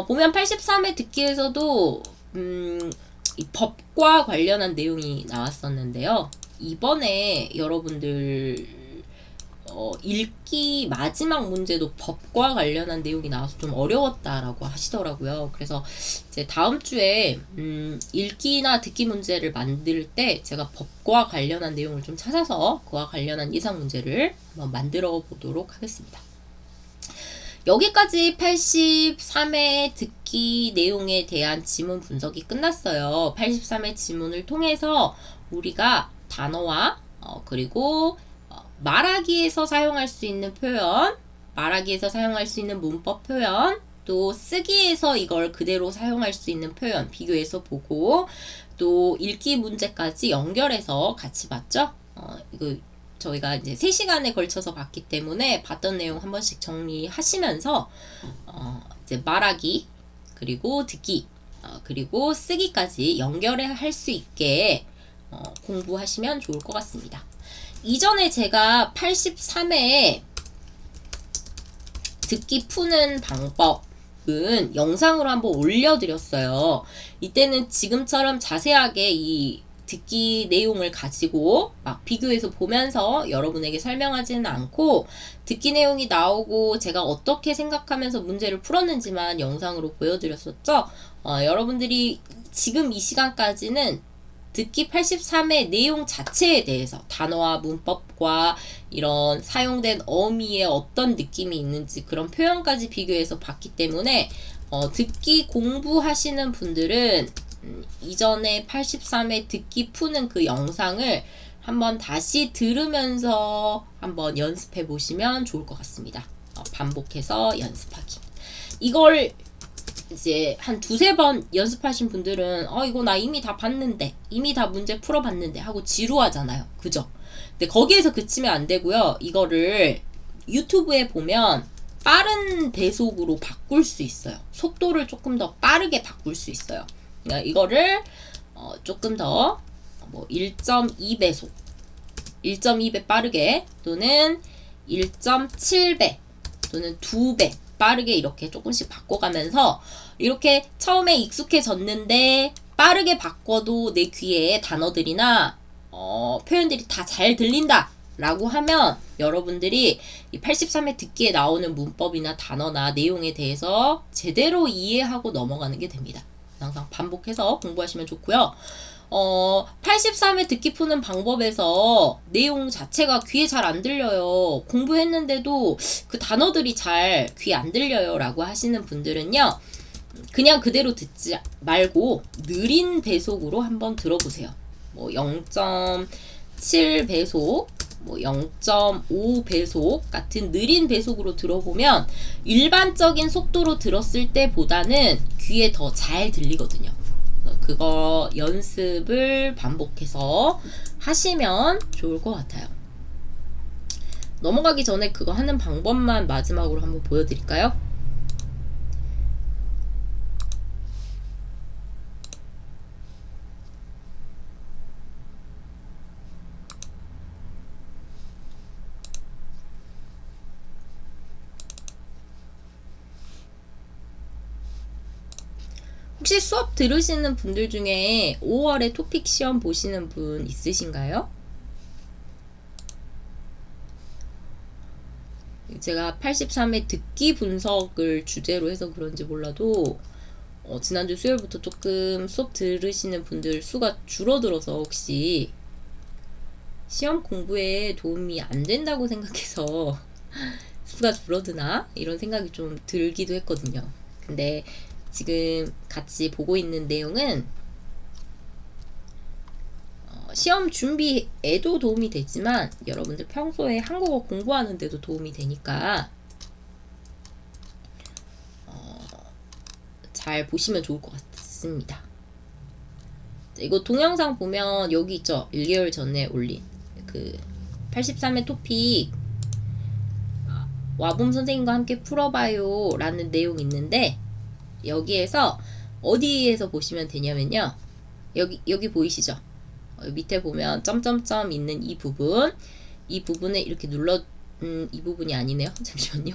보면 83회 듣기에서도 이 법과 관련한 내용이 나왔었는데요. 이번에 여러분들 읽기 마지막 문제도 법과 관련한 내용이 나와서 좀 어려웠다라고 하시더라고요. 그래서 이제 다음 주에 읽기나 듣기 문제를 만들 때 제가 법과 관련한 내용을 좀 찾아서 그와 관련한 예상 문제를 한번 만들어 보도록 하겠습니다. 여기까지 83회 듣기 내용에 대한 지문 분석이 끝났어요. 83회 지문을 통해서 우리가 단어와 그리고 말하기에서 사용할 수 있는 표현, 말하기에서 사용할 수 있는 문법 표현, 또 쓰기에서 이걸 그대로 사용할 수 있는 표현 비교해서 보고 또 읽기 문제까지 연결해서 같이 봤죠. 이거 저희가 이제 3시간에 걸쳐서 봤기 때문에 봤던 내용 한 번씩 정리하시면서 이제 말하기 그리고 듣기 그리고 쓰기까지 연결해 할 수 있게 공부하시면 좋을 것 같습니다. 이전에 제가 83회 듣기 푸는 방법은 영상으로 한번 올려드렸어요. 이때는 지금처럼 자세하게 이 듣기 내용을 가지고 막 비교해서 보면서 여러분에게 설명하지는 않고 듣기 내용이 나오고 제가 어떻게 생각하면서 문제를 풀었는지만 영상으로 보여드렸었죠. 여러분들이 지금 이 시간까지는 듣기 83의 내용 자체에 대해서 단어와 문법과 이런 사용된 어미의 어떤 느낌이 있는지 그런 표현까지 비교해서 봤기 때문에 듣기 공부하시는 분들은 이전에 83회 듣기 푸는 그 영상을 한번 다시 들으면서 한번 연습해 보시면 좋을 것 같습니다. 반복해서 연습하기. 이걸 이제 한 2-3번 연습하신 분들은 이거 나 이미 다 봤는데, 이미 다 문제 풀어봤는데 하고 지루하잖아요. 그죠? 근데 거기에서 그치면 안 되고요. 이거를 유튜브에 보면 빠른 배속으로 바꿀 수 있어요. 속도를 조금 더 빠르게 바꿀 수 있어요. 그러니까 이거를 조금 더 1.2배속 1.2배 빠르게 또는 1.7배 또는 2배 빠르게 이렇게 조금씩 바꿔가면서 이렇게 처음에 익숙해졌는데 빠르게 바꿔도 내 귀에 단어들이나 표현들이 다 잘 들린다 라고 하면 여러분들이 이 83회 듣기에 나오는 문법이나 단어나 내용에 대해서 제대로 이해하고 넘어가는 게 됩니다. 항상 반복해서 공부하시면 좋고요. 83회 듣기 푸는 방법에서 내용 자체가 귀에 잘 안 들려요. 공부했는데도 그 단어들이 잘 귀에 안 들려요 라고 하시는 분들은요. 그냥 그대로 듣지 말고 느린 배속으로 한번 들어보세요. 뭐 0.7 배속, 뭐 0.5 배속 같은 느린 배속으로 들어보면 일반적인 속도로 들었을 때보다는 귀에 더 잘 들리거든요. 그거 연습을 반복해서 하시면 좋을 것 같아요. 넘어가기 전에 그거 하는 방법만 마지막으로 한번 보여드릴까요? 혹시 수업 들으시는 분들 중에 5월에 토픽 시험 보시는 분 있으신가요? 제가 83회 듣기 분석을 주제로 해서 그런지 몰라도 지난주 수요일부터 조금 수업 들으시는 분들 수가 줄어들어서 혹시 시험 공부에 도움이 안 된다고 생각해서 수가 줄어드나? 이런 생각이 좀 들기도 했거든요. 근데 지금 같이 보고 있는 내용은 시험 준비에도 도움이 되지만 여러분들 평소에 한국어 공부하는 데도 도움이 되니까 잘 보시면 좋을 것 같습니다. 이거 동영상 보면 여기 있죠? 1개월 전에 올린 그 83회 토픽 와봄 선생님과 함께 풀어봐요 라는 내용이 있는데 여기에서 어디에서 보시면 되냐면요. 여기 보이시죠? 밑에 보면 점점점 있는 이 부분에 이렇게 이 부분이 아니네요. 잠시만요.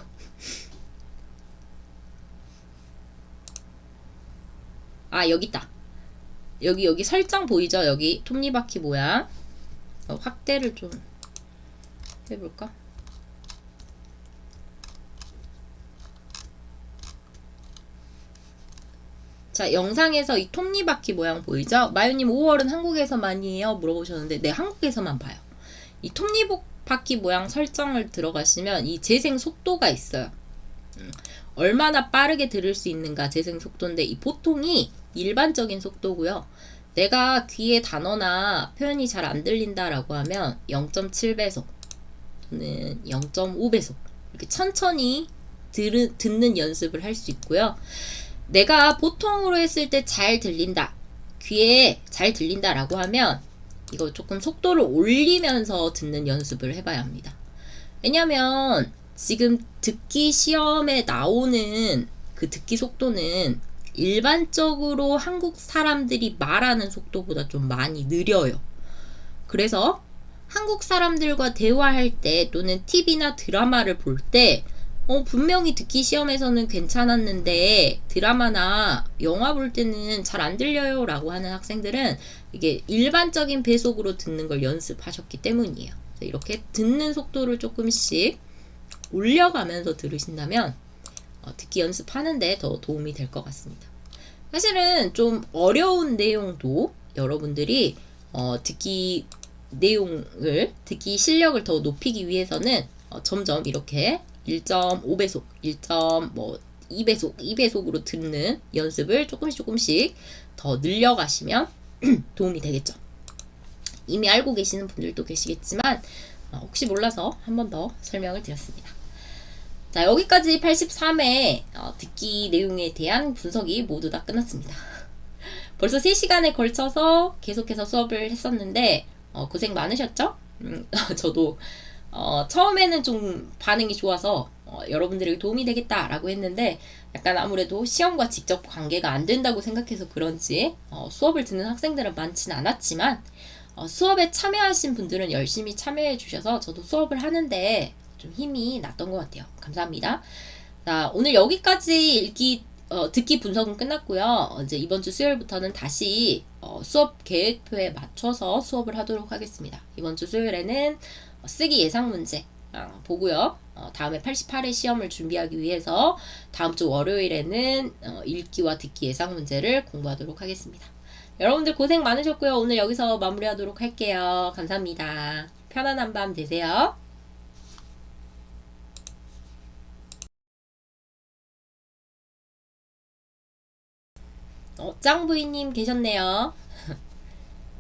아, 여기 있다. 여기 설정 보이죠? 여기 톱니바퀴 모양. 확대를 좀 해볼까? 자, 영상에서 이 톱니바퀴 모양 보이죠? 마유님 5월은 한국에서만이 해요? 물어보셨는데 네, 한국에서만 봐요. 이 톱니바퀴 모양 설정을 들어가시면 이 재생 속도가 있어요. 얼마나 빠르게 들을 수 있는가 재생 속도인데 이 보통이 일반적인 속도고요. 내가 귀에 단어나 표현이 잘 안 들린다라고 하면 0.7배속 또는 0.5배속 이렇게 천천히 듣는 연습을 할 수 있고요. 내가 보통으로 했을 때 잘 들린다, 귀에 잘 들린다 라고 하면 이거 조금 속도를 올리면서 듣는 연습을 해봐야 합니다. 왜냐면 지금 듣기 시험에 나오는 그 듣기 속도는 일반적으로 한국 사람들이 말하는 속도보다 좀 많이 느려요. 그래서 한국 사람들과 대화할 때 또는 TV나 드라마를 볼 때 분명히 듣기 시험에서는 괜찮았는데 드라마나 영화 볼 때는 잘 안 들려요 라고 하는 학생들은 이게 일반적인 배속으로 듣는 걸 연습하셨기 때문이에요. 이렇게 듣는 속도를 조금씩 올려가면서 들으신다면 듣기 연습하는데 더 도움이 될 것 같습니다. 사실은 좀 어려운 내용도 여러분들이 듣기 실력을 더 높이기 위해서는 점점 이렇게 1.5배속, 2배속, 2배속으로 듣는 연습을 조금씩 더 늘려가시면 도움이 되겠죠. 이미 알고 계시는 분들도 계시겠지만 혹시 몰라서 한 번 더 설명을 드렸습니다. 자, 여기까지 83회 듣기 내용에 대한 분석이 모두 다 끝났습니다. 벌써 3시간에 걸쳐서 계속해서 수업을 했었는데 고생 많으셨죠? 저도 처음에는 좀 반응이 좋아서 여러분들에게 도움이 되겠다라고 했는데 약간 아무래도 시험과 직접 관계가 안 된다고 생각해서 그런지 수업을 듣는 학생들은 많지는 않았지만 수업에 참여하신 분들은 열심히 참여해 주셔서 저도 수업을 하는데 좀 힘이 났던 것 같아요. 감사합니다. 자, 오늘 여기까지 듣기 분석은 끝났고요. 이제 이번 주 수요일부터는 다시 수업 계획표에 맞춰서 수업을 하도록 하겠습니다. 이번 주 수요일에는 쓰기 예상 문제 보고요. 다음에 88회 시험을 준비하기 위해서 다음 주 월요일에는 읽기와 듣기 예상 문제를 공부하도록 하겠습니다. 여러분들 고생 많으셨고요. 오늘 여기서 마무리하도록 할게요. 감사합니다. 편안한 밤 되세요. 짱부이님 계셨네요.